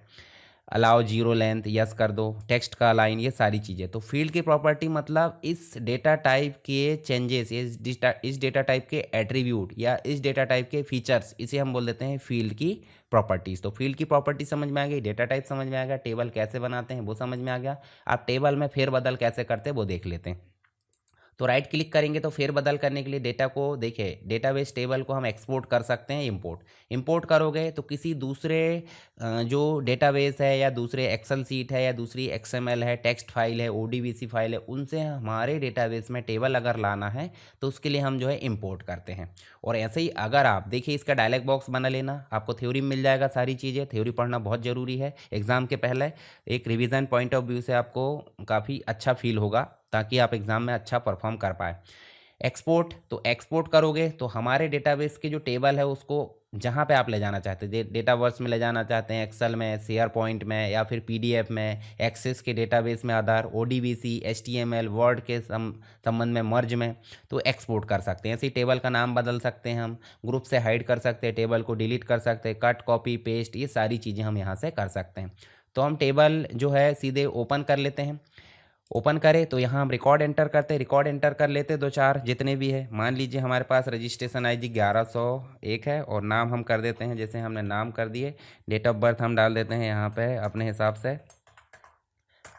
अलाउ जीरो लेंथ यस कर दो, टेक्स्ट का अलाइन, ये सारी चीज़ें। तो फील्ड की प्रॉपर्टी मतलब इस डेटा टाइप के चेंजेस, इस डेटा टाइप के एट्रीब्यूट या इस डेटा टाइप के फीचर्स, इसे हम बोल देते हैं फील्ड की प्रॉपर्टीज़। तो फील्ड की प्रॉपर्टी समझ में आ गई, डेटा टाइप समझ में आ गया, टेबल कैसे बनाते हैं वो समझ में आ गया। आप टेबल में फेरबदल कैसे करते हैं वो देख लेते हैं। तो राइट क्लिक करेंगे तो फेरबदल करने के लिए डेटा को देखिए, डेटाबेस टेबल को हम एक्सपोर्ट कर सकते हैं, इंपोर्ट करोगे तो किसी दूसरे जो डेटाबेस है या दूसरे एक्सेल सीट है या दूसरी एक्सएमएल है, टेक्स्ट फाइल है, ओडीबीसी फाइल है, उनसे हमारे डेटाबेस में टेबल अगर लाना है तो उसके लिए हम जो है इंपोर्ट करते हैं। और ऐसे ही अगर आप देखिए इसका डायलॉग बॉक्स बना लेना, आपको थ्योरी मिल जाएगा, सारी चीज़ें थ्योरी पढ़ना बहुत ज़रूरी है एग्ज़ाम के पहले। एक रिवीजन पॉइंट ऑफ व्यू से आपको काफ़ी अच्छा फील होगा ताकि आप एग्ज़ाम में अच्छा परफॉर्म कर पाए। एक्सपोर्ट, तो एक्सपोर्ट करोगे तो हमारे डेटाबेस की जो टेबल है उसको जहाँ पे आप ले जाना चाहते हैं, डेटावर्स में ले जाना चाहते हैं, एक्सेल में, शेयर पॉइंट में या फिर पीडीएफ में, एक्सेस के डेटाबेस में, अदर ओडीबीसी, एचटीएमएल, वर्ड के संबंध में, मर्ज में, तो एक्सपोर्ट कर सकते हैं। ऐसे ही टेबल का नाम बदल सकते हैं हम, ग्रुप से हाइड कर सकते हैं, टेबल को डिलीट कर सकते हैं, कट कॉपी पेस्ट, ये सारी चीज़ें हम यहाँ से कर सकते हैं। तो हम टेबल जो है सीधे ओपन कर लेते हैं। ओपन करें तो यहाँ हम रिकॉर्ड एंटर करते हैं, रिकॉर्ड एंटर कर लेते हैं, 2 4 जितने भी है। मान लीजिए हमारे पास रजिस्ट्रेशन आईडी 1101 है और नाम हम कर देते हैं, जैसे हमने नाम कर दिए। डेट ऑफ बर्थ हम डाल देते हैं यहाँ पे अपने हिसाब से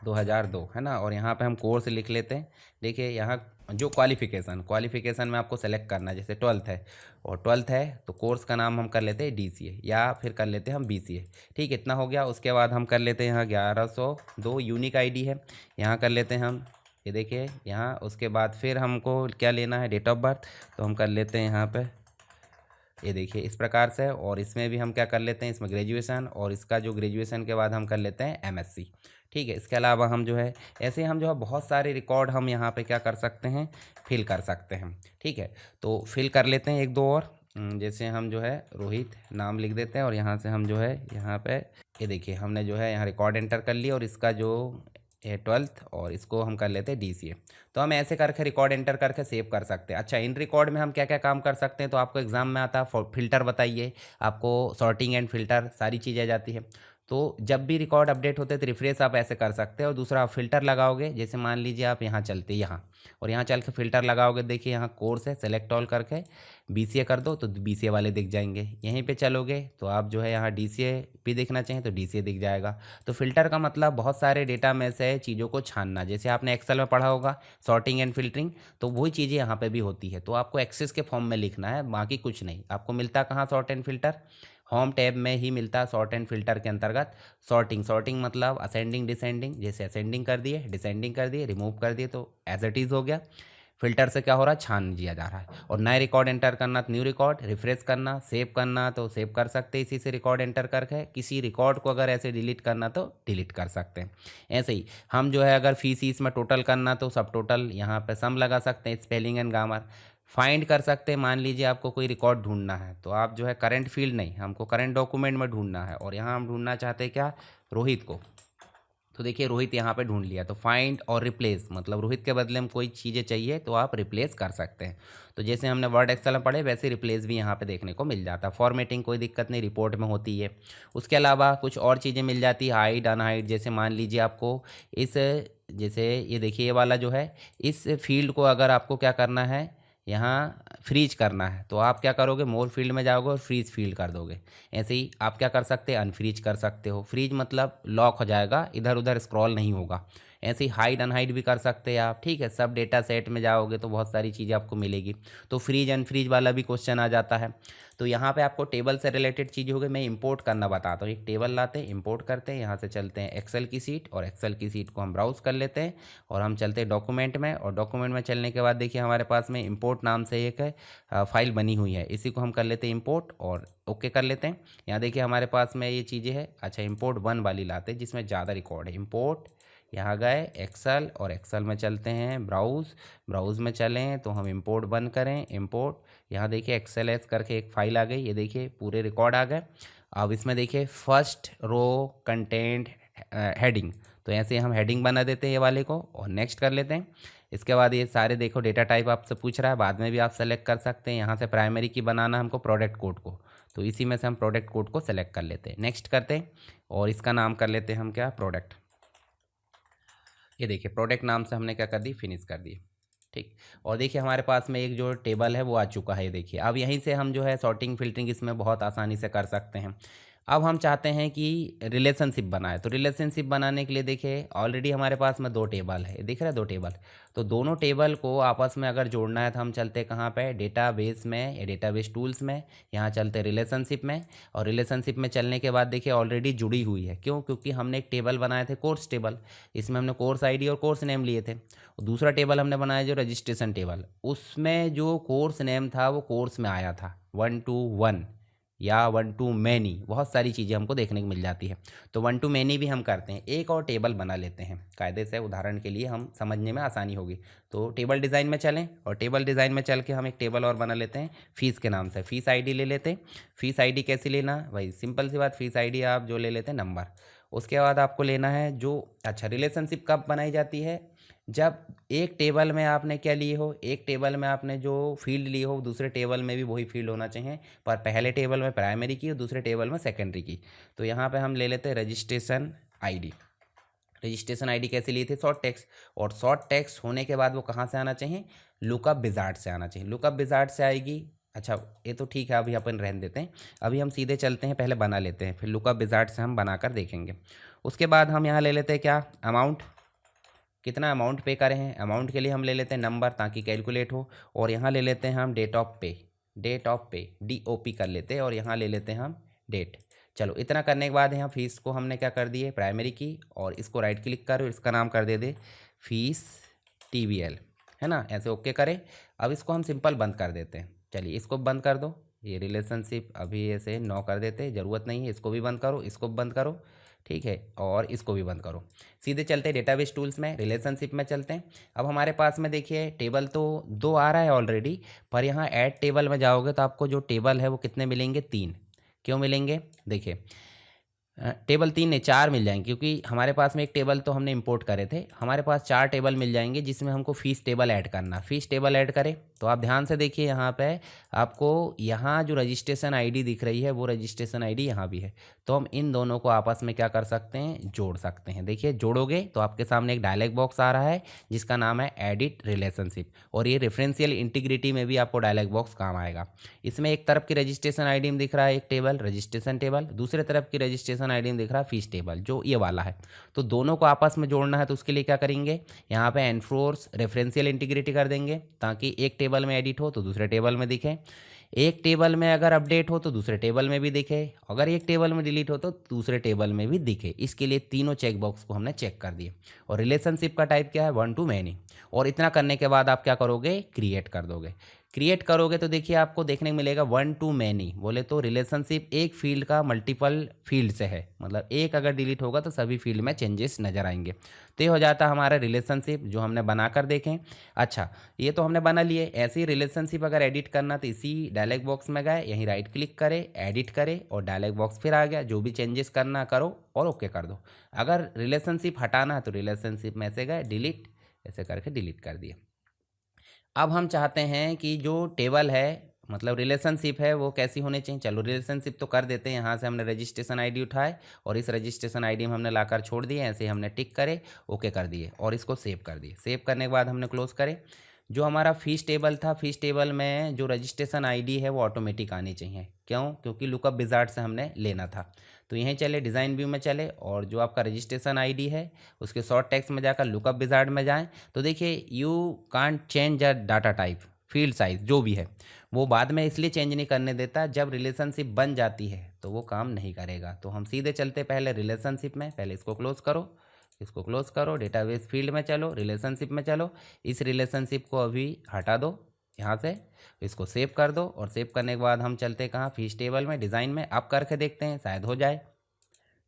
2002 है ना, और यहाँ पे हम कोर्स लिख लेते हैं। देखिए यहाँ जो क्वालिफिकेशन में आपको सेलेक्ट करना है, जैसे 12th है और 12th है तो कोर्स का नाम हम कर लेते हैं डीसीए या फिर कर लेते हैं हम बीसीए। ठीक, इतना हो गया। उसके बाद हम कर लेते हैं यहाँ 1102 यूनिक आईडी है, यहाँ कर लेते हैं हम, ये देखिए यहाँ। उसके बाद फिर हमको क्या लेना है, डेट ऑफ बर्थ, तो हम कर लेते हैं यहाँ पे, ये देखिए इस प्रकार से। और इसमें भी हम क्या कर लेते हैं, इसमें ग्रेजुएशन, और इसका जो ग्रेजुएशन के बाद हम कर लेते हैं एमएससी। ठीक है, इसके अलावा हम जो है ऐसे हम जो है बहुत सारे रिकॉर्ड हम यहाँ पे क्या कर सकते हैं, फिल कर सकते हैं। ठीक है, तो फिल कर लेते हैं 1 2 और। जैसे हम जो है रोहित नाम लिख देते हैं और यहाँ से हम जो है यहाँ पे, ये देखिए हमने जो है यहाँ रिकॉर्ड एंटर कर लिया और इसका जो 12th और इसको हम कर लेते हैं डीसीए। तो हम ऐसे करके रिकॉर्ड एंटर करके सेव कर सकते हैं। अच्छा, इन रिकॉर्ड में हम क्या क्या काम कर सकते हैं, तो आपको एग्जाम में आता है फिल्टर बताइए, आपको सॉर्टिंग एंड फिल्टर सारी चीज़ें आ जाती है। तो जब भी रिकॉर्ड अपडेट होते हैं तो रिफ्रेश आप ऐसे कर सकते हैं। और दूसरा आप फिल्टर लगाओगे, जैसे मान लीजिए आप यहाँ चलते यहाँ और यहाँ चल के फिल्टर लगाओगे, देखिए यहाँ कोर्स है, सेलेक्ट ऑल करके बीसीए कर दो तो बीसीए वाले दिख जाएंगे। यहीं पे चलोगे तो आप जो है यहाँ डीसीए भी देखना चाहिए तो डीसीए दिख जाएगा। तो फिल्टर का मतलब बहुत सारे डेटा में से चीज़ों को छानना, जैसे आपने एक्सेल में पढ़ा होगा सॉर्टिंग एंड फिल्टरिंग, तो वही चीज़ें यहाँ पे भी होती है। तो आपको एक्सेस के फॉर्म में लिखना है, बाकी कुछ नहीं। आपको मिलता कहाँ sort and filter, home tab में ही मिलता है सॉर्ट एंड फिल्टर के अंतर्गत। सॉर्टिंग मतलब असेंडिंग डिसेंडिंग, जैसे असेंडिंग कर दिए, डिसेंडिंग कर दिए, रिमूव कर दिए तो एज इट इज़ हो गया। फिल्टर से क्या हो रहा है, छान दिया जा रहा है। और नए रिकॉर्ड एंटर करना तो न्यू रिकॉर्ड, रिफ्रेश करना, सेव करना तो सेव कर सकते हैं इसी से रिकॉर्ड एंटर करके। किसी रिकॉर्ड को अगर ऐसे डिलीट करना तो डिलीट कर सकते हैं। ऐसे ही हम जो है अगर फीस इसमें टोटल करना तो सब टोटल यहाँ पे सम लगा सकते हैं, स्पेलिंग एंड ग्रामर फाइंड कर सकते हैं। मान लीजिए आपको कोई रिकॉर्ड ढूंढना है तो आप जो है करंट फील्ड नहीं, हमको करंट डॉक्यूमेंट में ढूंढना है और यहाँ हम ढूंढना चाहते हैं क्या, रोहित को। तो देखिए रोहित यहाँ पे ढूंढ लिया, तो फाइंड और रिप्लेस मतलब रोहित के बदले में कोई चीज़ें चाहिए तो आप रिप्लेस कर सकते हैं। तो जैसे हमने वर्ड एक्सेल में पढ़े वैसे रिप्लेस भी यहाँ पे देखने को मिल जाता है। फॉर्मेटिंग कोई दिक्कत नहीं, रिपोर्ट में होती है। उसके अलावा कुछ और चीज़ें मिल जाती है, हाइड अनहाइड। जैसे मान लीजिए आपको इस, जैसे ये देखिए ये वाला जो है, इस फील्ड को अगर आपको क्या करना है, यहाँ फ्रीज करना है तो आप क्या करोगे, मोर फील्ड में जाओगे और फ्रीज फील्ड कर दोगे। ऐसे ही आप क्या कर सकते हैं, अनफ्रीज कर सकते हो। फ्रीज मतलब लॉक हो जाएगा, इधर उधर स्क्रॉल नहीं होगा। ऐसे ही हाइड अनहाइड भी कर सकते हैं आप, ठीक है। सब डेटा सेट में जाओगे तो बहुत सारी चीज़ें आपको मिलेगी। तो फ्रीज अनफ्रीज वाला भी क्वेश्चन आ जाता है। तो यहाँ पे आपको टेबल से रिलेटेड चीज़ होगी, मैं इंपोर्ट करना बताता हूँ। एक टेबल लाते हैं, इंपोर्ट करते हैं, यहाँ से चलते हैं एक्सेल की सीट और एक्सेल की सीट को हम ब्राउज़ कर लेते हैं और हम चलते हैं डॉक्यूमेंट में। और डॉक्यूमेंट में चलने के बाद देखिए हमारे पास में इंपोर्ट नाम से एक फाइल बनी हुई है, इसी को हम कर लेते हैं इंपोर्ट और ओके कर लेते हैं। यहाँ देखिए हमारे पास में ये चीज़ें हैं। अच्छा इंपोर्ट 1 वाली लाते हैं जिसमें ज़्यादा रिकॉर्ड है। इंपोर्ट, यहाँ गए एक्सेल और एक्सेल में चलते हैं ब्राउज़ में चलें तो हम इंपोर्ट 1 करें। इंपोर्ट, यहाँ देखिए एक्सेल एस करके एक फ़ाइल आ गई, ये देखिए पूरे रिकॉर्ड आ गए। अब इसमें देखिए फर्स्ट रो कंटेंट हेडिंग, तो ऐसे हम हेडिंग बना देते हैं ये वाले को और नेक्स्ट कर लेते हैं। इसके बाद ये सारे देखो डेटा टाइप आपसे पूछ रहा है, बाद में भी आप सेलेक्ट कर सकते हैं। यहाँ से प्राइमरी की बनाना हमको प्रोडक्ट कोड को, तो इसी में से हम प्रोडक्ट कोड को सेलेक्ट कर लेते हैं, नेक्स्ट करते हैं और इसका नाम कर लेते हैं हम क्या, प्रोडक्ट। ये देखिए प्रोडक्ट नाम से हमने क्या कर दी, फिनिश कर दी, ठीक। और देखिए हमारे पास में एक जो टेबल है वो आ चुका है। देखिए अब यहीं से हम जो है सॉर्टिंग फिल्टरिंग इसमें बहुत आसानी से कर सकते हैं। अब हम चाहते हैं कि रिलेशनशिप बनाए, तो रिलेशनशिप बनाने के लिए देखिए ऑलरेडी हमारे पास में 2 टेबल है, दिख रहा है 2 टेबल। तो दोनों टेबल को आपस में अगर जोड़ना है तो हम चलते हैं कहाँ पे, डेटाबेस में या डेटाबेस टूल्स में, यहाँ चलते हैं रिलेशनशिप में। और रिलेशनशिप में चलने के बाद देखिए ऑलरेडी जुड़ी हुई है, क्यों, क्योंकि हमने एक टेबल बनाए थे कोर्स टेबल, इसमें हमने कोर्स आईडी और कोर्स नेम लिए थे। और दूसरा टेबल हमने बनाया जो रजिस्ट्रेशन टेबल, उसमें जो कोर्स नेम था वो कोर्स में आया था 1 to 1 या 1 to मैनी, बहुत सारी चीज़ें हमको देखने को मिल जाती है। तो 1 to मैनी भी हम करते हैं। एक और टेबल बना लेते हैं कायदे से, उदाहरण के लिए हम समझने में आसानी होगी। तो टेबल डिज़ाइन में चलें और टेबल डिज़ाइन में चल के हम एक टेबल और बना लेते हैं फीस के नाम से। फीस आईडी ले लेते हैं। फीस आईडी कैसे लेना, भाई सिंपल सी बात, फीस आईडी आप जो ले लेते हैं नंबर। उसके बाद आपको लेना है जो, अच्छा रिलेशनशिप कब बनाई जाती है, जब एक टेबल में आपने क्या लिए हो, एक टेबल में आपने जो फील्ड लिए हो दूसरे टेबल में भी वही फील्ड होना चाहिए, पर पहले टेबल में प्राइमरी की और दूसरे टेबल में सेकेंडरी की। तो यहाँ पे हम ले लेते हैं रजिस्ट्रेशन आईडी। रजिस्ट्रेशन आईडी कैसे लिए थे, शॉर्ट टेक्स्ट। और शॉर्ट टेक्स्ट होने के बाद वो कहाँ से आना चाहिए, लुकअप विजार्ड से आना चाहिए। लुकअप विजार्ड से आएगी, अच्छा ये तो ठीक है, अभी अपन रहने देते हैं। अभी हम सीधे चलते हैं, पहले बना लेते हैं, फिर लुकअप विजार्ड से हम बनाकर देखेंगे। उसके बाद हम यहाँ ले लेते हैं क्या, अमाउंट, कितना अमाउंट पे करे हैं। अमाउंट के लिए हम ले लेते हैं नंबर ताकि कैलकुलेट हो। और यहाँ ले लेते हैं हम डेट ऑफ पे, डेट ऑफ पे DOP कर लेते हैं और यहाँ ले लेते हैं हम डेट। चलो इतना करने के बाद यहाँ फीस को हमने क्या कर दिए, प्राइमरी की, और इसको राइट क्लिक करो, इसका नाम कर दे फीस TBL, है ना, ऐसे ओके करें। अब इसको हम सिंपल बंद कर देते हैं। चलिए इसको बंद कर दो, ये रिलेशनशिप अभी ऐसे 9 कर देते हैं, ज़रूरत नहीं है। इसको भी बंद करो, इसको बंद करो, ठीक है, और इसको भी बंद करो। सीधे चलते हैं डेटाबेस टूल्स में, रिलेशनशिप में चलते हैं। अब हमारे पास में देखिए टेबल तो 2 आ रहा है ऑलरेडी, पर यहाँ ऐड टेबल में जाओगे तो आपको जो टेबल है वो कितने मिलेंगे, 3। क्यों मिलेंगे, देखिए टेबल 3 नहीं 4 मिल जाएंगे, क्योंकि हमारे पास में एक टेबल तो हमने इंपोर्ट करे थे, हमारे पास 4 टेबल मिल जाएंगे जिसमें हमको फीस टेबल ऐड करना। फीस टेबल ऐड करें तो आप ध्यान से देखिए, यहाँ पे आपको यहाँ जो रजिस्ट्रेशन आईडी दिख रही है वो रजिस्ट्रेशन आईडी यहाँ भी है। तो हम इन दोनों को आपस में क्या कर सकते हैं, जोड़ सकते हैं। देखिए जोड़ोगे तो आपके सामने एक डायलॉग बॉक्स आ रहा है जिसका नाम है एडिट रिलेशनशिप, और ये रेफरेंशियल इंटीग्रिटी में भी आपको डायलॉग बॉक्स काम आएगा। इसमें एक तरफ की रजिस्ट्रेशन आईडी में दिख रहा है एक टेबल, रजिस्ट्रेशन टेबल, दूसरे तरफ की रजिस्ट्रेशन आईडी में दिख रहा है फीस टेबल, जो ये वाला है। तो दोनों को आपस में जोड़ना है तो उसके लिए क्या करेंगे, यहाँ पे एनफोर्स रेफरेंशियल इंटीग्रिटी कर देंगे ताकि एक टेबल में एडिट हो तो दूसरे टेबल में दिखे। एक टेबल में अगर अपडेट हो तो दूसरे टेबल में भी दिखे, अगर एक टेबल में डिलीट हो तो दूसरे टेबल में भी दिखे। इसके लिए तीनों चेक बॉक्स को हमने चेक कर दिए। और रिलेशनशिप का टाइप क्या है, वन टू मैनी। और इतना करने के बाद आप क्या करोगे, क्रिएट कर दोगे। क्रिएट करोगे तो देखिए आपको देखने को मिलेगा वन टू मैनी। बोले तो रिलेशनशिप एक फील्ड का मल्टीपल फील्ड से है, मतलब एक अगर डिलीट होगा तो सभी फील्ड में चेंजेस नज़र आएंगे। तो ये हो जाता है हमारा रिलेशनशिप जो हमने बनाकर देखें। अच्छा, ये तो हमने बना लिए। ऐसे ही रिलेशनशिप अगर एडिट करना तो इसी डायलॉग बॉक्स में गए, यहीं राइट क्लिक करें, एडिट करें और डायलॉग बॉक्स फिर आ गया। जो भी चेंजेस करना करो और ओके कर दो। अगर रिलेशनशिप हटाना है तो रिलेशनशिप में से गए, डिलीट, ऐसे करके डिलीट कर दिए। अब हम चाहते हैं कि जो टेबल है मतलब रिलेशनशिप है वो कैसी होनी चाहिए। चलो रिलेशनशिप तो कर देते हैं। यहाँ से हमने रजिस्ट्रेशन आईडी उठाए और इस रजिस्ट्रेशन आईडी में हमने लाकर छोड़ दिए। ऐसे हमने टिक करे, ओके कर दिए और इसको सेव कर दिए। सेव करने के बाद हमने क्लोज करे। जो हमारा फीस टेबल था, फीस टेबल में जो रजिस्ट्रेशन आईडी है वो ऑटोमेटिक आनी चाहिए। क्यों? क्योंकि लुकअप विजार्ड से हमने लेना था। तो यहीं चले, डिज़ाइन व्यू में चले और जो आपका रजिस्ट्रेशन आईडी है उसके शॉर्ट टेक्स्ट में जाकर लुकअप विजार्ड में जाएं। तो देखिए you can't change a data type, field size जो भी है वो बाद में इसलिए चेंज नहीं करने देता, जब रिलेशनशिप बन जाती है तो वो काम नहीं करेगा। तो हम सीधे चलते पहले रिलेशनशिप में। पहले इसको क्लोज करो, इसको क्लोज करो, डेटाबेस फील्ड में चलो, रिलेशनशिप में चलो। इस रिलेशनशिप को अभी हटा दो यहाँ से, इसको सेव कर दो। और सेव करने के बाद हम चलते कहाँ, फीस टेबल में, डिज़ाइन में। अब करके देखते हैं शायद हो जाए।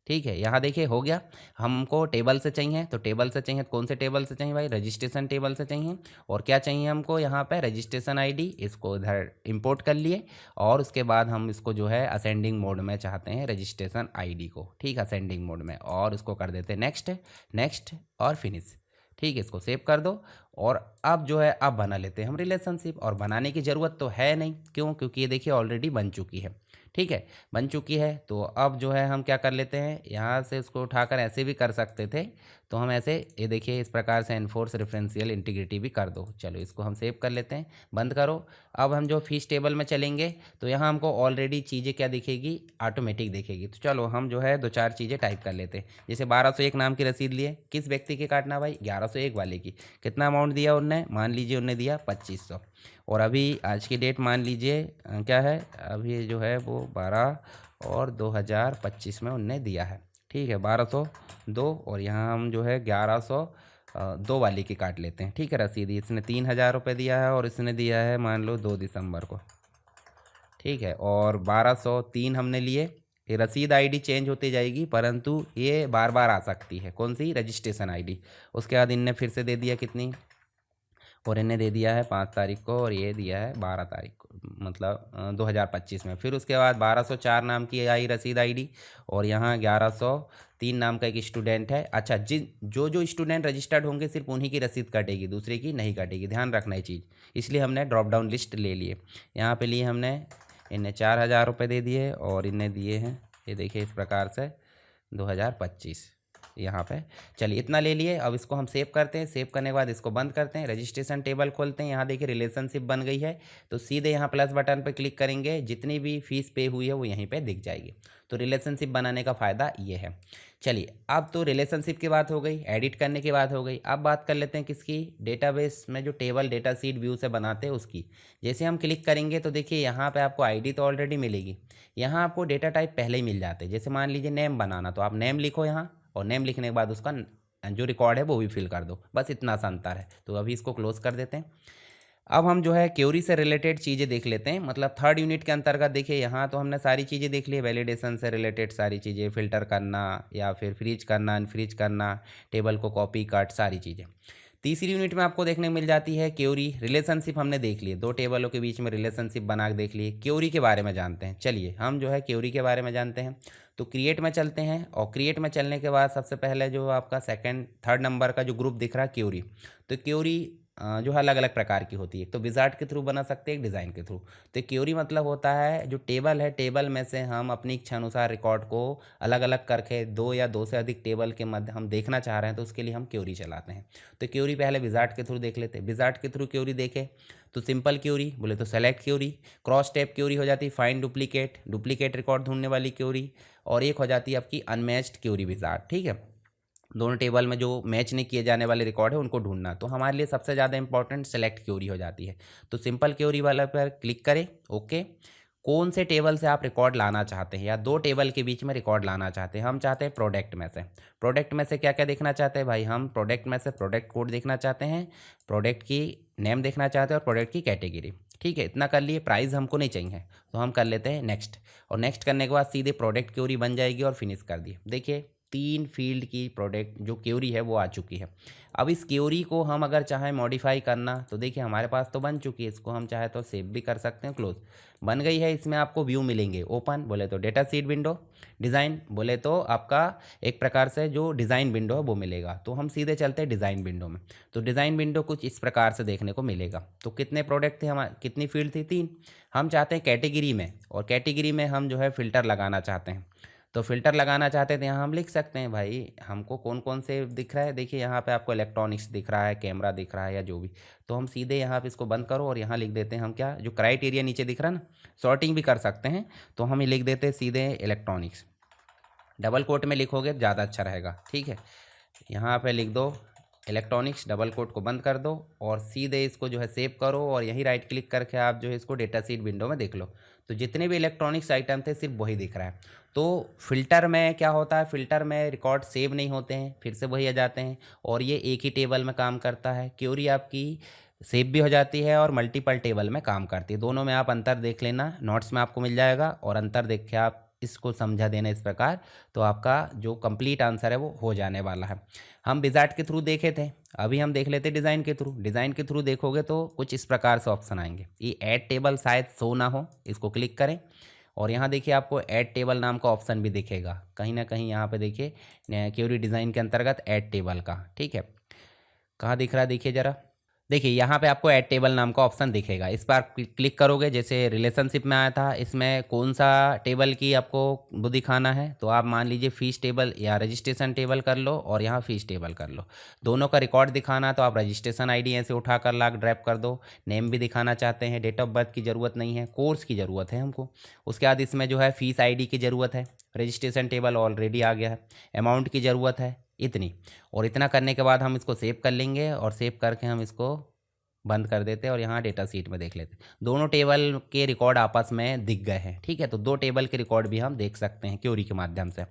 ठीक है, यहाँ देखिए हो गया। हमको टेबल से चाहिए तो टेबल से चाहिए, तो कौन से टेबल से चाहिए भाई, रजिस्ट्रेशन टेबल से चाहिए। और क्या चाहिए हमको यहाँ पे, रजिस्ट्रेशन आईडी। इसको इधर इंपोर्ट कर लिए और उसके बाद हम इसको जो है असेंडिंग मोड में चाहते हैं रजिस्ट्रेशन आईडी को। ठीक है, असेंडिंग मोड में। और इसको कर देते हैं नेक्स्ट, नेक्स्ट और फिनिश। ठीक है, इसको सेव कर दो। और अब जो है अब बना लेते हैं हम रिलेशनशिप। और बनाने की ज़रूरत तो है नहीं, क्यों? क्योंकि ये देखिए ऑलरेडी बन चुकी है। ठीक है, बन चुकी है। तो अब जो है हम क्या कर लेते हैं, यहाँ से इसको उठाकर ऐसे भी कर सकते थे। तो हम ऐसे, ये देखिए इस प्रकार से एनफोर्स रेफरेंशियल इंटीग्रिटी भी कर दो। चलो इसको हम सेव कर लेते हैं, बंद करो। अब हम जो फीस टेबल में चलेंगे तो यहाँ हमको ऑलरेडी चीज़ें क्या दिखेगी, ऑटोमेटिक दिखेगी। तो चलो हम जो है दो चार चीज़ें टाइप कर लेते हैं। जैसे 1201 नाम की रसीद लिए, किस व्यक्ति की काटना भाई, 1101 वाले की। कितना अमाउंट दिया उनने, मान लीजिए उनने दिया 2500। और अभी आज की डेट मान लीजिए क्या है, अभी जो है वो 12 और 2025 में उनने दिया है। ठीक है, 1202 और यहाँ हम जो है 1102 वाली की काट लेते हैं। ठीक है, रसीद इसने 3000 रुपये दिया है और इसने दिया है मान लो 2 दिसंबर को। ठीक है, और 1203 हमने लिए। ये रसीद आईडी चेंज होती जाएगी परंतु ये बार बार आ सकती है। कौन सी, रजिस्ट्रेशन आईडी। उसके बाद इनने फिर से दे दिया कितनी, और इन्हें दे दिया है 5 तारीख को और ये दिया है 12 तारीख को, मतलब 2025 में। फिर उसके बाद 1204 नाम की आई रसीद आईडी और यहाँ 1103 नाम का एक स्टूडेंट है। अच्छा, जो स्टूडेंट रजिस्टर्ड होंगे सिर्फ उन्हीं की रसीद कटेगी, दूसरे की नहीं कटेगी, ध्यान रखना ये चीज़। इसलिए हमने ड्रॉप डाउन लिस्ट ले लिए। यहाँ पे लिए हमने, इन्हें 4000 रुपये दे दिए और इन्हें दिए हैं ये देखिए इस प्रकार से 2025 यहाँ पे। चलिए इतना ले लिए। अब इसको हम सेव करते हैं। सेव करने के बाद इसको बंद करते हैं, रजिस्ट्रेशन टेबल खोलते हैं। यहाँ देखिए रिलेशनशिप बन गई है। तो सीधे यहाँ प्लस बटन पर क्लिक करेंगे, जितनी भी फीस पे हुई है वो यहीं पे दिख जाएगी। तो रिलेशनशिप बनाने का फ़ायदा ये है। चलिए अब तो रिलेशनशिप की बात हो गई, एडिट करने की बात हो गई। अब बात कर लेते हैं किसकी, डेटाबेस में जो टेबल डेटा सीट व्यू से बनाते हैं उसकी। जैसे हम क्लिक करेंगे तो देखिए यहाँ पे आपको आईडी तो ऑलरेडी मिलेगी। यहाँ आपको डेटा टाइप पहले ही मिल जाते हैं। जैसे मान लीजिए नेम बनाना, तो आप नेम लिखो यहाँ, और नेम लिखने के बाद उसका जो रिकॉर्ड है वो भी फिल कर दो। बस इतना सा अंतर है। तो अभी इसको क्लोज कर देते हैं। अब हम जो है क्यूरी से रिलेटेड चीज़ें देख लेते हैं। मतलब थर्ड यूनिट के अंतर्गत देखिए यहाँ तो हमने सारी चीज़ें देख ली, वैलिडेशन से रिलेटेड सारी चीज़ें, फिल्टर करना या फिर फ्रीज करना, अनफ्रीज करना, टेबल को कॉपी कट, सारी चीज़ें। तीसरी यूनिट में आपको देखने को मिल जाती है क्यूरी। रिलेशनशिप हमने देख लिए, दो टेबलों के बीच में रिलेशनशिप बना के देख लिए। क्यूरी के बारे में जानते हैं। चलिए हम जो है क्यूरी के बारे में जानते हैं। तो क्रिएट में चलते हैं और क्रिएट में चलने के बाद सबसे पहले जो आपका थर्ड नंबर का जो ग्रुप दिख रहा है क्यूरी। तो क्यूरी जो है अलग अलग प्रकार की होती है। तो विजार्ड के थ्रू बना सकते हैं, एक डिज़ाइन के थ्रू। तो क्यूरी मतलब होता है जो टेबल है, टेबल में से हम अपनी इच्छा अनुसार रिकॉर्ड को अलग अलग करके दो या दो से अधिक टेबल के मध्य हम देखना चाह रहे हैं, तो उसके लिए हम क्यूरी चलाते हैं। तो क्यूरी पहले विजार्ड के थ्रू देख लेते हैं। विजार्ड के थ्रू क्यूरी देखे तो सिंपल क्यूरी, बोले तो select query. Cross tab query हो जाती है फाइंड डुप्लीकेट, डुप्लीकेट रिकॉर्ड ढूंढने वाली क्यूरी। और एक हो जाती है आपकी अनमैच्ड क्यूरी विजार्ड। ठीक है, दोनों टेबल में जो मैच नहीं किए जाने वाले रिकॉर्ड है उनको ढूंढना। तो हमारे लिए सबसे ज़्यादा इंपॉर्टेंट सेलेक्ट क्यूरी हो जाती है। तो सिंपल क्यूरी वाला पर क्लिक करें। ओके, कौन से टेबल से आप रिकॉर्ड लाना चाहते हैं या दो टेबल के बीच में रिकॉर्ड लाना चाहते हैं। हम चाहते हैं प्रोडक्ट में से। प्रोडक्ट में से क्या क्या देखना चाहते हैं भाई, हम प्रोडक्ट में से प्रोडक्ट कोड देखना चाहते हैं, प्रोडक्ट की नेम देखना चाहते हैं और प्रोडक्ट की कैटेगरी। ठीक है, इतना कर लिए। प्राइस हमको नहीं चाहिए, तो हम कर लेते हैं नेक्स्ट। और नेक्स्ट करने के बाद सीधे प्रोडक्ट क्यूरी बन जाएगी और फिनिश कर दिए। देखिए 3 फील्ड की प्रोडक्ट जो क्यूरी है वो आ चुकी है। अब इस क्यूरी को हम अगर चाहें मॉडिफाई करना तो देखिए हमारे पास तो बन चुकी है, इसको हम चाहे तो सेव भी कर सकते हैं, क्लोज। बन गई है। इसमें आपको व्यू मिलेंगे, ओपन बोले तो डेटा शीट विंडो, डिज़ाइन बोले तो आपका एक प्रकार से जो डिज़ाइन विंडो है वो मिलेगा। तो हम सीधे चलते हैं डिज़ाइन विंडो में। तो डिज़ाइन विंडो कुछ इस प्रकार से देखने को मिलेगा। तो कितने प्रोडक्ट थे हमारे, कितनी फील्ड थी, 3। हम चाहते हैं कैटेगरी में, और कैटेगरी में हम जो है फ़िल्टर लगाना चाहते हैं। तो फ़िल्टर लगाना चाहते थे, यहाँ हम लिख सकते हैं भाई हमको कौन कौन से दिख रहा है। देखिए यहाँ पे आपको इलेक्ट्रॉनिक्स दिख रहा है, कैमरा दिख रहा है या जो भी। तो हम सीधे यहाँ पे इसको बंद करो और यहाँ लिख देते हैं हम क्या, जो क्राइटेरिया नीचे दिख रहा है ना, सॉर्टिंग भी कर सकते हैं। तो हम ये लिख देते हैं सीधे इलेक्ट्रॉनिक्स। डबल कोट में लिखोगे ज़्यादा अच्छा रहेगा। ठीक है, यहाँ पे लिख दो इलेक्ट्रॉनिक्स, डबल कोट को बंद कर दो और सीधे इसको जो है सेव करो। और यहीं राइट क्लिक करके आप जो है इसको डेटा शीट विंडो में देख लो। तो जितने भी इलेक्ट्रॉनिक्स आइटम थे सिर्फ वही दिख रहा है। तो फ़िल्टर में क्या होता है, फ़िल्टर में रिकॉर्ड सेव नहीं होते हैं, फिर से वही आ जाते हैं और ये एक ही टेबल में काम करता है। क्यूरी आपकी सेव भी हो जाती है और मल्टीपल टेबल में काम करती है। दोनों में आप अंतर देख लेना, नोट्स में आपको मिल जाएगा। और अंतर देख के आप इसको समझा देना इस प्रकार, तो आपका जो कंप्लीट आंसर है वो हो जाने वाला है। हम विजार्ट के थ्रू देखे थे, अभी हम देख लेते डिज़ाइन के थ्रू। डिज़ाइन के थ्रू देखोगे तो कुछ इस प्रकार से ऑप्शन आएंगे। ये ऐड टेबल शायद शो ना हो, इसको क्लिक करें और यहाँ देखिए आपको ऐड टेबल नाम का ऑप्शन भी दिखेगा कहीं ना कहीं। यहाँ पे देखिए क्यूरी डिज़ाइन के अंतर्गत ऐड टेबल का। ठीक है, कहाँ दिख रहा है देखिए ज़रा। देखिए यहाँ पे आपको ऐड टेबल नाम का ऑप्शन दिखेगा, इस पर क्लिक करोगे। जैसे रिलेशनशिप में आया था, इसमें कौन सा टेबल की आपको वो दिखाना है, तो आप मान लीजिए फीस टेबल या रजिस्ट्रेशन टेबल कर लो और यहाँ फीस टेबल कर लो। दोनों का रिकॉर्ड दिखाना तो आप रजिस्ट्रेशन आईडी ऐसे उठा कर लाग ड्रैप कर दो। नेम भी दिखाना चाहते हैं, डेट ऑफ बर्थ की ज़रूरत नहीं है, कोर्स की ज़रूरत है हमको। उसके बाद इसमें जो है फीस आई की ज़रूरत है, रजिस्ट्रेशन टेबल ऑलरेडी आ गया है, अमाउंट की ज़रूरत है इतनी। और इतना करने के बाद हम इसको सेव कर लेंगे और सेव करके हम इसको बंद कर देते हैं और यहाँ डेटा शीट में देख लेते हैं। दोनों टेबल के रिकॉर्ड आपस में दिख गए हैं। ठीक है, तो 2 टेबल के रिकॉर्ड भी हम देख सकते हैं क्यूरी के माध्यम से।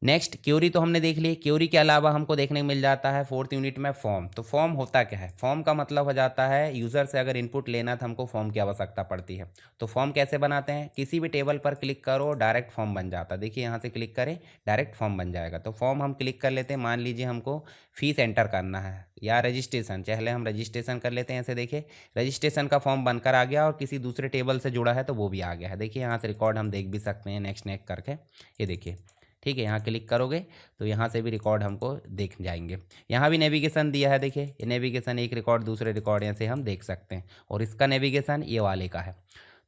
नेक्स्ट क्यूरी तो हमने देख ली। क्यूरी के अलावा हमको देखने को मिल जाता है 4th यूनिट में फॉर्म। तो फॉर्म होता क्या है, फॉर्म का मतलब हो जाता है यूज़र से अगर इनपुट लेना तो हमको फॉर्म की आवश्यकता पड़ती है। तो फॉर्म कैसे बनाते हैं, किसी भी टेबल पर क्लिक करो डायरेक्ट फॉर्म बन जाता है। देखिए यहाँ से क्लिक करें डायरेक्ट फॉर्म बन जाएगा। तो फॉर्म हम क्लिक कर लेते हैं, मान लीजिए हमको फीस एंटर करना है या रजिस्ट्रेशन, पहले हम रजिस्ट्रेशन कर लेते हैं। ऐसे देखिए रजिस्ट्रेशन का फॉर्म बनकर आ गया और किसी दूसरे टेबल से जुड़ा है तो वो भी आ गया है। देखिए यहाँ से रिकॉर्ड हम देख भी सकते हैं नेक्स्ट नेक्स्ट करके, ये देखिए। ठीक है, यहाँ क्लिक करोगे तो यहाँ से भी रिकॉर्ड हमको देख जाएंगे। यहाँ भी नेविगेशन दिया है, देखिए ये नेविगेशन एक रिकॉर्ड दूसरे रिकॉर्ड यहाँ से हम देख सकते हैं। और इसका नेविगेशन ये वाले का है।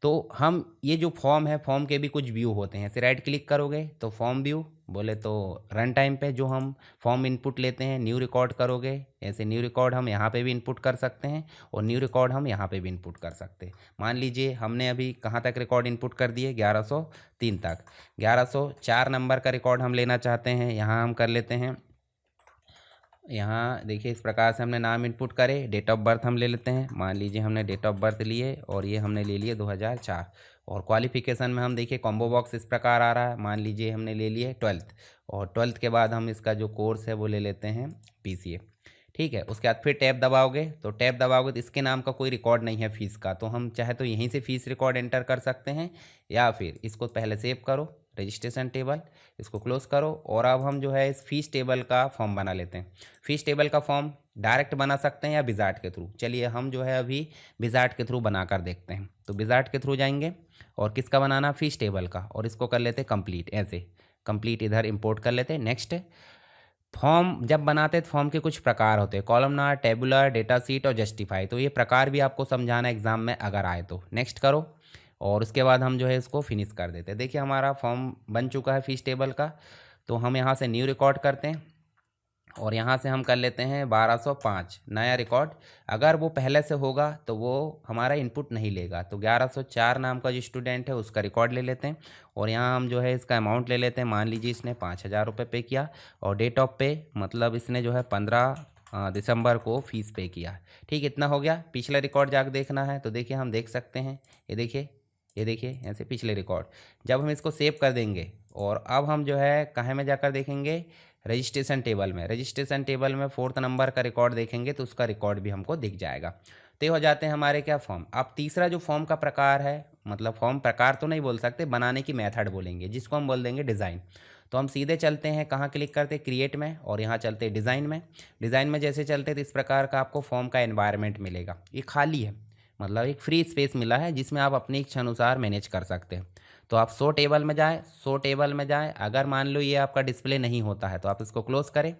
तो हम ये जो फॉर्म है, फॉर्म के भी कुछ व्यू होते हैं। ऐसे राइट क्लिक करोगे तो फॉर्म व्यू बोले तो रन टाइम पे जो हम फॉर्म इनपुट लेते हैं, न्यू रिकॉर्ड करोगे। ऐसे न्यू रिकॉर्ड हम यहाँ पे भी इनपुट कर सकते हैं और न्यू रिकॉर्ड हम यहाँ पे भी इनपुट कर सकते हैं। मान लीजिए हमने अभी कहाँ तक रिकॉर्ड इनपुट कर दिए, 1103 तक। 1104 नंबर का रिकॉर्ड हम लेना चाहते हैं, यहाँ हम कर लेते हैं। यहाँ देखिए इस प्रकार से हमने नाम इनपुट करे, डेट ऑफ बर्थ हम ले लेते हैं। मान लीजिए हमने डेट ऑफ बर्थ लिए और ये हमने ले लिए 2004। और क्वालिफ़िकेशन में हम देखिए कॉम्बो बॉक्स इस प्रकार आ रहा है। मान लीजिए हमने ले लिए 12th और 12th के बाद हम इसका जो कोर्स है वो ले लेते हैं PCA। ठीक है, उसके बाद फिर टैब दबाओगे तो टैब दबाओगे तो इसके नाम का कोई रिकॉर्ड नहीं है फ़ीस का। तो हम चाहे तो यहीं से फ़ीस रिकॉर्ड एंटर कर सकते हैं या फिर इसको पहले सेव करो रजिस्ट्रेशन टेबल, इसको क्लोज करो। और अब हम जो है इस फीस टेबल का फॉर्म बना लेते हैं। फीस टेबल का फॉर्म डायरेक्ट बना सकते हैं या विजार्ट के थ्रू। चलिए हम जो है अभी विजार्ट के थ्रू बनाकर देखते हैं। तो विजार्ट के थ्रू जाएंगे और किसका बनाना, फीस टेबल का, और इसको कर लेते हैं कंप्लीट। ऐसे कंप्लीट इधर इंपोर्ट कर लेते हैं। नेक्स्ट, फॉर्म जब बनाते हैं तो फॉर्म के कुछ प्रकार होते हैं, कॉलमनार, टेबुलर, डेटा सीट और जस्टिफाई। तो ये प्रकार भी आपको समझाना एग्जाम में अगर आए तो। नेक्स्ट करो और उसके बाद हम जो है इसको फिनिश कर देते हैं। देखिए हमारा फॉर्म बन चुका है फीस टेबल का। तो हम यहाँ से न्यू रिकॉर्ड करते हैं और यहाँ से हम कर लेते हैं 1205 नया रिकॉर्ड। अगर वो पहले से होगा तो वो हमारा इनपुट नहीं लेगा, तो 1104 नाम का जो स्टूडेंट है उसका रिकॉर्ड ले लेते हैं। और यहाँ हम जो है इसका अमाउंट ले लेते हैं। मान लीजिए इसने 5,000 रुपये पे किया, और डेट ऑफ पे मतलब इसने जो है 15 दिसंबर को फ़ीस पे किया। ठीक, इतना हो गया। पिछला रिकॉर्ड जाकर देखना है तो देखिए हम देख सकते हैं, ये देखिए, ये देखिए ऐसे पिछले रिकॉर्ड। जब हम इसको सेव कर देंगे और अब हम जो है कहाँ में जाकर देखेंगे, रजिस्ट्रेशन टेबल में। रजिस्ट्रेशन टेबल में 4th नंबर का रिकॉर्ड देखेंगे तो उसका रिकॉर्ड भी हमको दिख जाएगा। तो ये हो जाते हैं हमारे क्या, फॉर्म। अब तीसरा जो फॉर्म का प्रकार है, मतलब फॉर्म प्रकार तो नहीं बोल सकते, बनाने की मेथड बोलेंगे, जिसको हम बोल देंगे डिज़ाइन। तो हम सीधे चलते हैं, कहाँ क्लिक करते हैं, क्रिएट में, और यहाँ चलते हैं डिज़ाइन में। डिज़ाइन में जैसे चलते तो इस प्रकार का आपको फॉर्म का एनवायरनमेंट मिलेगा। ये खाली है, मतलब एक फ्री स्पेस मिला है जिसमें आप अपनी इच्छा अनुसार मैनेज कर सकते हैं। तो आप शो टेबल में जाएँ, शो टेबल में जाएँ। अगर मान लो ये आपका डिस्प्ले नहीं होता है तो आप इसको क्लोज़ करें।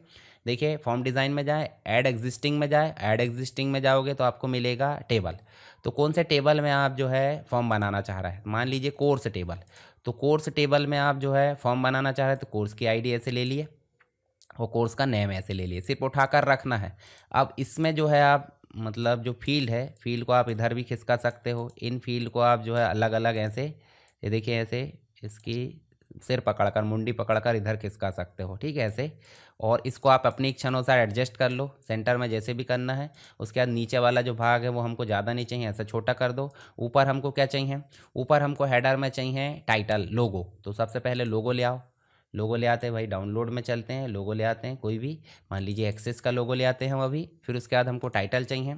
देखिए फॉर्म डिज़ाइन में जाएँ, ऐड एग्जिस्टिंग में जाएँ। ऐड एग्जिस्टिंग में जाओगे तो आपको मिलेगा टेबल। तो कौन से टेबल में आप जो है फॉर्म बनाना चाह रहे हैं, मान लीजिए कोर्स टेबल। तो कोर्स टेबल में आप जो है फॉर्म बनाना चाह रहे हैं तो कोर्स की आईडी ऐसे ले लिए और कोर्स का नेम ऐसे ले लिए, सिर्फ उठाकर रखना है। अब इसमें जो है आप मतलब जो फील्ड है, फील्ड को आप इधर भी खिसका सकते हो। इन फील्ड को आप जो है अलग अलग ऐसे, ये देखिए ऐसे इसकी सिर पकड़कर, मुंडी पकड़कर इधर खिसका सकते हो। ठीक है, ऐसे। और इसको आप अपनी इच्छा अनुसार एडजस्ट कर लो, सेंटर में जैसे भी करना है। उसके बाद नीचे वाला जो भाग है वो हमको ज़्यादा नहीं चाहिए, ऐसा छोटा कर दो। ऊपर हमको क्या चाहिए, ऊपर हमको हेडर में चाहिए टाइटल, लोगो। तो सबसे पहले लोगो ले आओ। लोगो ले आते हैं भाई, डाउनलोड में चलते हैं, लोगो ले आते हैं कोई भी, मान लीजिए एक्सेस का लोगो ले आते हैं हम अभी। फिर उसके बाद हमको टाइटल चाहिए,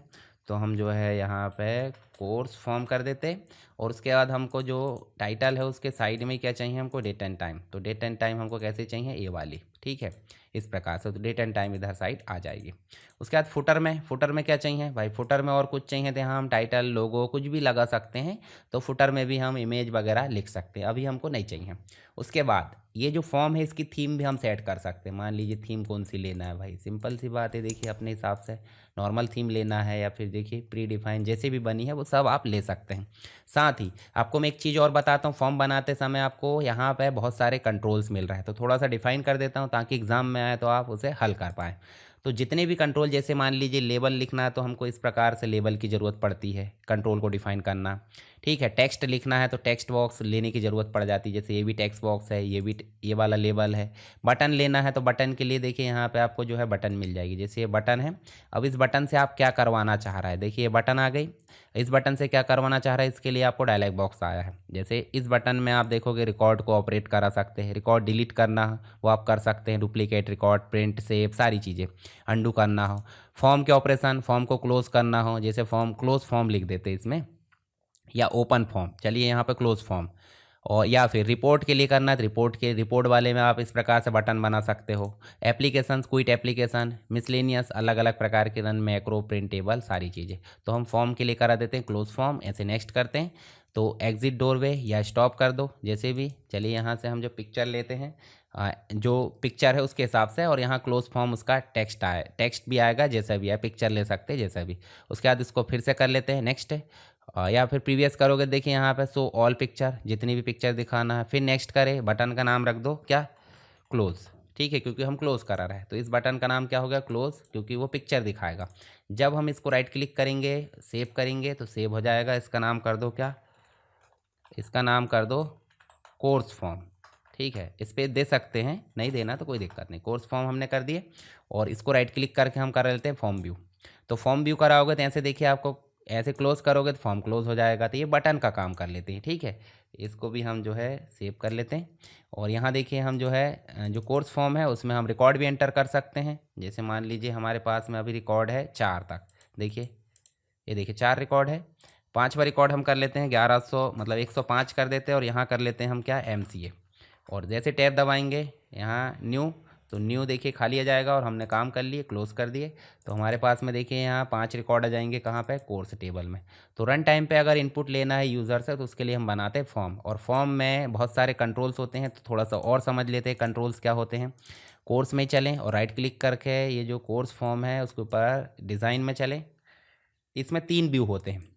तो हम जो है यहाँ पे कोर्स फॉर्म कर देते। और उसके बाद हमको जो टाइटल है उसके साइड में क्या चाहिए, हमको डेट एंड टाइम। तो डेट एंड टाइम हमको कैसे चाहिए, ये वाली। ठीक है, इस प्रकार से। तो डेट एंड टाइम इधर साइड आ जाएगी। उसके बाद फुटर में, फुटर में क्या चाहिए भाई, फुटर में और कुछ चाहिए तो यहाँ हम टाइटल, लोगो कुछ भी लगा सकते हैं। तो फुटर में भी हम इमेज वगैरह लिख सकते हैं, अभी हमको नहीं चाहिए। उसके बाद ये जो फॉर्म है इसकी थीम भी हम सेट कर सकते हैं। मान लीजिए थीम कौन सी लेना है भाई, सिंपल सी बात है, देखिए अपने हिसाब से नॉर्मल थीम लेना है या फिर देखिए प्री डिफाइन जैसे भी बनी है वो सब आप ले सकते हैं। साथ ही आपको मैं एक चीज़ और बताता हूँ, फॉर्म बनाते समय आपको यहाँ पे बहुत सारे कंट्रोल्स मिल रहे हैं, तो थोड़ा सा डिफाइन कर देता हूँ ताकि एग्ज़ाम में आए तो आप उसे हल कर पाएँ। तो जितने भी कंट्रोल, जैसे मान लीजिए लेबल लिखना है तो हमको इस प्रकार से लेबल की ज़रूरत पड़ती है, कंट्रोल को डिफाइन करना। ठीक है, टेक्स्ट लिखना है तो टेक्स्ट बॉक्स लेने की ज़रूरत पड़ जाती है, जैसे ये भी टेक्स्ट बॉक्स है, ये भी ये वाला लेबल है। बटन लेना है तो बटन के लिए देखिए यहाँ पे आपको जो है बटन मिल जाएगी, जैसे ये बटन है। अब इस बटन से आप क्या करवाना चाह रहा है, देखिए ये बटन आ गई। इस बटन से क्या करवाना चाह रहा है, इसके लिए आपको डायलॉग बॉक्स आया है। जैसे इस बटन में आप देखोगे रिकॉर्ड को ऑपरेट करा सकते हैं, रिकॉर्ड डिलीट करना हो वो आप कर सकते हैं, डुप्लीकेट रिकॉर्ड, प्रिंट, सेव, सारी चीज़ें। अंडू करना हो, फॉर्म के ऑपरेशन, फॉर्म को क्लोज करना हो, जैसे फॉर्म क्लोज फॉर्म लिख देते हैं इसमें, या ओपन फॉर्म, चलिए यहाँ पे क्लोज फॉर्म। और या फिर रिपोर्ट के लिए करना है तो रिपोर्ट के, रिपोर्ट वाले में आप इस प्रकार से बटन बना सकते हो। एप्लीकेशंस, क्विट एप्लीकेशन, मिसलेनियस, अलग अलग प्रकार के रन, मैक्रो, प्रिंटेबल, सारी चीज़ें। तो हम फॉर्म के लिए करा देते हैं क्लोज फॉर्म, ऐसे नेक्स्ट करते हैं। तो एग्जिट डोरवे या स्टॉप कर दो जैसे भी। चलिए यहाँ से हम जो पिक्चर लेते हैं, जो पिक्चर है उसके हिसाब से, और यहाँ क्लोज फॉर्म उसका टेक्स्ट आए, टेक्स्ट भी आएगा, जैसा भी है पिक्चर ले सकते हैं जैसा भी। उसके बाद इसको फिर से कर लेते हैं नेक्स्ट, या फिर प्रीवियस करोगे, देखिए यहाँ पे शो ऑल पिक्चर, जितनी भी पिक्चर दिखाना है। फिर नेक्स्ट करें, बटन का नाम रख दो क्या, क्लोज। ठीक है, क्योंकि हम क्लोज करा रहे हैं तो इस बटन का नाम क्या हो गया, क्लोज, क्योंकि वो पिक्चर दिखाएगा। जब हम इसको राइट क्लिक करेंगे, सेव करेंगे तो सेव हो जाएगा। इसका नाम कर दो क्या, इसका नाम कर दो कोर्स फॉर्म। ठीक है, इस पर दे सकते हैं, नहीं देना तो कोई दिक्कत नहीं। कोर्स फॉर्म हमने कर दिए, और इसको राइट क्लिक करके हम कर लेते हैं फॉर्म व्यू। तो फॉर्म व्यू कराओगे तो ऐसे देखिए, आपको ऐसे क्लोज करोगे तो फॉर्म क्लोज हो जाएगा। तो ये बटन का काम कर लेते हैं। ठीक है, इसको भी हम जो है सेव कर लेते हैं। और यहाँ देखिए हम जो है जो कोर्स फॉर्म है उसमें हम रिकॉर्ड भी एंटर कर सकते हैं। जैसे मान लीजिए हमारे पास में अभी रिकॉर्ड है 4 तक, देखिए ये देखिए 4 रिकॉर्ड है। 5वां रिकॉर्ड हम कर लेते हैं 1100, मतलब 105 कर देते हैं, और यहाँ कर लेते हैं हम क्या, MCA। और जैसे टैब दबाएंगे यहाँ न्यू, तो न्यू देखिए खाली आ जाएगा, और हमने काम कर लिए, क्लोज कर दिए। तो हमारे पास में देखिए यहाँ 5 रिकॉर्ड आ जाएंगे, कहाँ पे, कोर्स टेबल में। तो रन टाइम पे अगर इनपुट लेना है यूज़र से तो उसके लिए हम बनाते हैं फॉर्म, और फॉर्म में बहुत सारे कंट्रोल्स होते हैं, तो थोड़ा सा और समझ लेते हैं कंट्रोल्स क्या होते हैं। कोर्स में चलें और राइट क्लिक करके ये जो कोर्स फॉर्म है उसके ऊपर डिज़ाइन में चलें। इसमें 3 व्यू होते हैं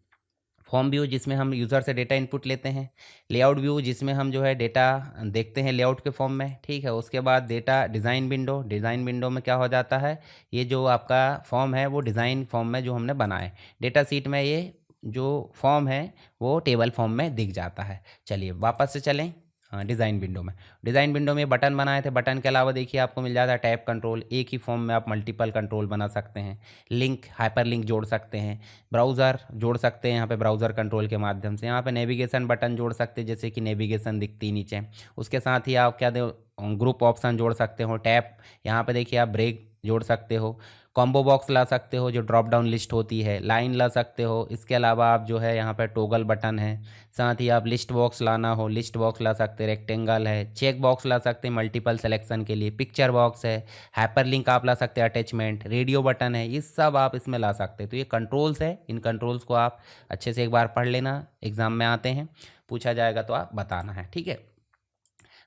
फॉर्म व्यू जिसमें हम यूज़र से डेटा इनपुट लेते हैं, लेआउट व्यू जिसमें हम जो है डेटा देखते हैं लेआउट के फॉर्म में, ठीक है। उसके बाद data design window, design window में क्या हो जाता है, ये जो आपका फॉर्म है वो डिज़ाइन फॉर्म में जो हमने बनाए, डेटा सीट में ये जो फॉर्म है वो टेबल फॉर्म में दिख जाता है। चलिए वापस से चलें डिज़ाइन विंडो में। डिज़ाइन विंडो में बटन बनाए थे, बटन के अलावा देखिए आपको मिल जाता है टैब कंट्रोल, एक ही फॉर्म में आप मल्टीपल कंट्रोल बना सकते हैं, लिंक हाइपर लिंक जोड़ सकते हैं, ब्राउज़र जोड़ सकते हैं यहाँ पे ब्राउज़र कंट्रोल के माध्यम से, यहाँ पे नेविगेशन बटन जोड़ सकते हैं जैसे कि नेविगेशन दिखती नीचे। उसके साथ ही आप क्या दे ग्रुप ऑप्शन जोड़ सकते हो, टैब यहाँ पे देखिए आप ब्रेक जोड़ सकते हो, कॉम्बो बॉक्स ला सकते हो जो ड्रॉप डाउन लिस्ट होती है, लाइन ला सकते हो। इसके अलावा आप जो है यहाँ पे टोगल बटन है, साथ ही आप लिस्ट बॉक्स लाना हो लिस्ट बॉक्स ला सकते हैं, रेक्टेंगल है, चेक बॉक्स ला सकते हैं मल्टीपल सिलेक्शन के लिए, पिक्चर बॉक्स है, हाइपर लिंक आप ला सकते हैं, अटैचमेंट, रेडियो बटन है, ये सब आप इसमें ला सकते हैं। तो ये कंट्रोल्स है, इन कंट्रोल्स को आप अच्छे से एक बार पढ़ लेना, एग्जाम में आते हैं, पूछा जाएगा तो आप बताना है, ठीक है।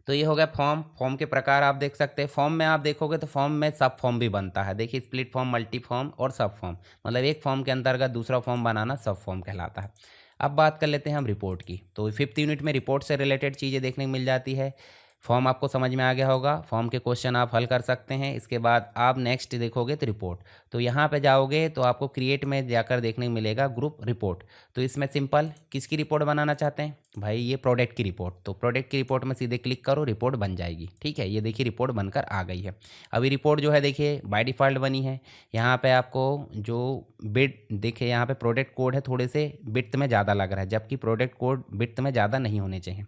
तो ये हो गया फॉर्म। फॉर्म के प्रकार आप देख सकते हैं, फॉर्म में आप देखोगे तो फॉर्म में सब फॉर्म भी बनता है, देखिए स्प्लिट फॉर्म, मल्टी फॉर्म और सब फॉर्म, मतलब एक फॉर्म के अंतर्गत दूसरा फॉर्म बनाना सब फॉर्म कहलाता है। अब बात कर लेते हैं हम रिपोर्ट की। तो 5th यूनिट में रिपोर्ट से रिलेटेड चीज़ें देखने को मिल जाती है। फॉर्म आपको समझ में आ गया होगा, फॉर्म के क्वेश्चन आप हल कर सकते हैं। इसके बाद आप नेक्स्ट देखोगे तो रिपोर्ट, तो यहाँ पे जाओगे तो आपको क्रिएट में जाकर देखने को मिलेगा ग्रुप रिपोर्ट। तो इसमें सिंपल किसकी रिपोर्ट बनाना चाहते हैं भाई, ये प्रोडक्ट की रिपोर्ट, तो प्रोडक्ट की रिपोर्ट में सीधे क्लिक करो, रिपोर्ट बन जाएगी, ठीक है। ये देखिए रिपोर्ट बनकर आ गई है। अभी रिपोर्ट जो है देखिए बाय डिफ़ॉल्ट बनी है। यहाँ पे आपको जो बिट देखिए, यहाँ पे प्रोडक्ट कोड है थोड़े से बिट में ज़्यादा लग रहा है, जबकि प्रोडक्ट कोड बिट में ज़्यादा नहीं होने चाहिए।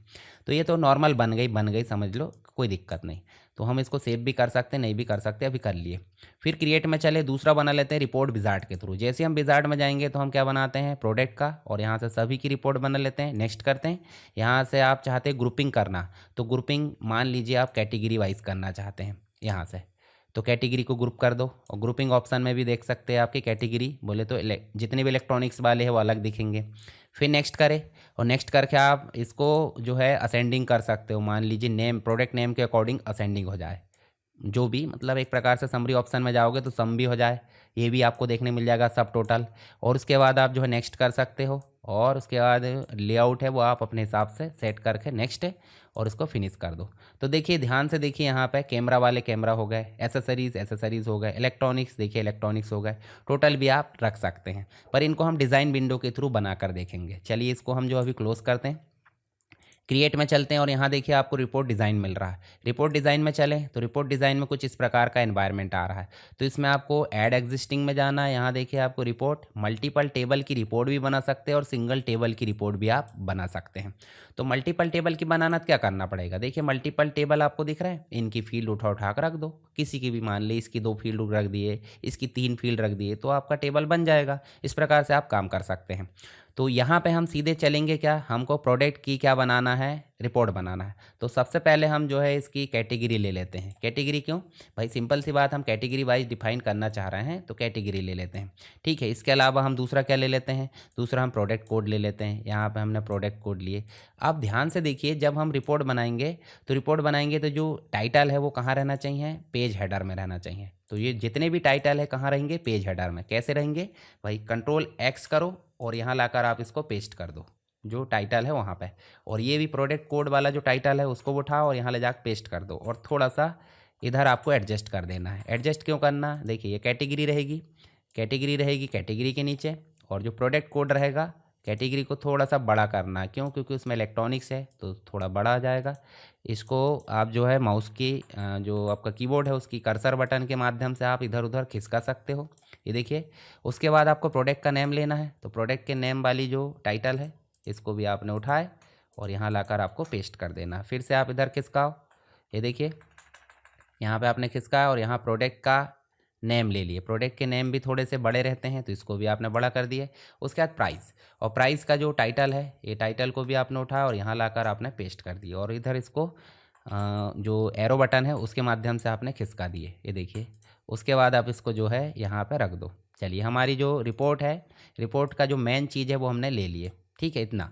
तो ये तो नॉर्मल बन गई समझ लो, कोई दिक्कत नहीं। तो हम इसको सेव भी कर सकते हैं, नहीं भी कर सकते, अभी कर लिए। फिर क्रिएट में चले, दूसरा बना लेते हैं रिपोर्ट विजार्ड के थ्रू। जैसे हम विजार्ड में जाएंगे तो हम क्या बनाते हैं, प्रोडक्ट का, और यहाँ से सभी की रिपोर्ट बना लेते हैं, नेक्स्ट करते हैं। यहाँ से आप चाहते हैं ग्रुपिंग करना, तो ग्रुपिंग मान लीजिए आप कैटेगरी वाइज करना चाहते हैं, यहाँ से तो कैटेगरी को ग्रुप कर दो, और ग्रुपिंग ऑप्शन में भी देख सकते हैं आपकी कैटेगरी बोले तो जितने भी इलेक्ट्रॉनिक्स वाले हैं वो अलग दिखेंगे। फिर नेक्स्ट करें, और नेक्स्ट करके आप इसको जो है असेंडिंग कर सकते हो, मान लीजिए नेम प्रोडक्ट नेम के अकॉर्डिंग असेंडिंग हो जाए, जो भी मतलब एक प्रकार से समरी ऑप्शन में जाओगे तो सम भी हो जाए, ये भी आपको देखने मिल जाएगा सब टोटल। और उसके बाद आप जो है नेक्स्ट कर सकते हो, और उसके बाद लेआउट है वो आप अपने हिसाब से सेट करके नेक्स्ट है और इसको फिनिश कर दो। तो देखिए ध्यान से देखिए, यहाँ पे कैमरा वाले कैमरा हो गए, एसेसरीज हो गए, इलेक्ट्रॉनिक्स देखिए इलेक्ट्रॉनिक्स हो गए, टोटल भी आप रख सकते हैं, पर इनको हम डिज़ाइन विंडो के थ्रू बनाकर देखेंगे। चलिए इसको हम जो अभी क्लोज करते हैं, क्रिएट में चलते हैं, और यहाँ देखिए आपको रिपोर्ट डिज़ाइन मिल रहा है। रिपोर्ट डिज़ाइन में चलें तो रिपोर्ट डिज़ाइन में कुछ इस प्रकार का एनवायरनमेंट आ रहा है। तो इसमें आपको ऐड एग्जिस्टिंग में जाना है, यहाँ देखिए आपको रिपोर्ट मल्टीपल टेबल की रिपोर्ट भी बना सकते हैं और सिंगल टेबल की रिपोर्ट भी आप बना सकते हैं। तो मल्टीपल टेबल की बनाना क्या करना पड़ेगा, देखिए मल्टीपल टेबल आपको दिख रहा है, इनकी फील्ड उठा उठा कर रख दो, किसी की भी मान ली इसकी 2 फील्ड रख दिए, इसकी 3 फील्ड रख दिए, तो आपका टेबल बन जाएगा। इस प्रकार से आप काम कर सकते हैं। तो यहाँ पे हम सीधे चलेंगे, क्या हमको प्रोडक्ट की क्या बनाना है, रिपोर्ट बनाना है। तो सबसे पहले हम जो है इसकी कैटेगरी ले लेते हैं। कैटेगरी क्यों भाई, सिंपल सी बात, हम कैटेगरी वाइज डिफाइन करना चाह रहे हैं तो कैटेगरी ले लेते हैं, ठीक है। इसके अलावा हम दूसरा क्या ले लेते हैं, दूसरा हम प्रोडक्ट कोड ले लेते हैं। यहाँ पे हमने प्रोडक्ट कोड लिए। आप ध्यान से देखिए, जब हम रिपोर्ट बनाएंगे तो जो टाइटल है वो कहाँ रहना चाहिए, पेज हेडर में रहना चाहिए। तो ये जितने भी टाइटल है कहाँ रहेंगे, पेज हेडर में। कैसे रहेंगे भाई, कंट्रोल एक्स करो और यहाँ लाकर आप इसको पेस्ट कर दो, जो टाइटल है वहाँ पे। और ये भी प्रोडक्ट कोड वाला जो टाइटल है उसको उठाओ और यहाँ ले जाकर पेस्ट कर दो, और थोड़ा सा इधर आपको एडजस्ट कर देना है। एडजस्ट क्यों करना, देखिए ये कैटेगरी रहेगी, कैटेगरी के नीचे, और जो प्रोडक्ट कोड रहेगा कैटेगरी को थोड़ा सा बड़ा करना है। क्यों, क्योंकि उसमें इलेक्ट्रॉनिक्स है तो थोड़ा बड़ा आ जाएगा। इसको आप जो है माउस की जो आपका कीबोर्ड है उसकी कर्सर बटन के माध्यम से आप इधर उधर खिसका सकते हो, ये देखिए। उसके बाद आपको प्रोडक्ट का नेम लेना है, तो प्रोडक्ट के नेम वाली जो टाइटल है इसको भी आपने उठाए और यहाँ लाकर आपको पेस्ट कर देना। फिर से आप इधर खिसकाओ, ये देखिए यहाँ पे आपने खिसकाया और यहाँ प्रोडक्ट का नेम ले लिए। प्रोडक्ट के नेम भी थोड़े से बड़े रहते हैं तो इसको भी आपने बड़ा कर दिए। उसके बाद प्राइस, और प्राइस का जो टाइटल है ये टाइटल को भी आपने उठाया और यहाँ लाकर आपने पेस्ट कर दिया, और इधर इसको जो एरो बटन है उसके माध्यम से आपने खिसका दिए, ये देखिए। उसके बाद आप इसको जो है यहाँ पे रख दो। चलिए हमारी जो रिपोर्ट है, रिपोर्ट का जो मेन चीज़ है वो हमने ले लिए, ठीक है, इतना।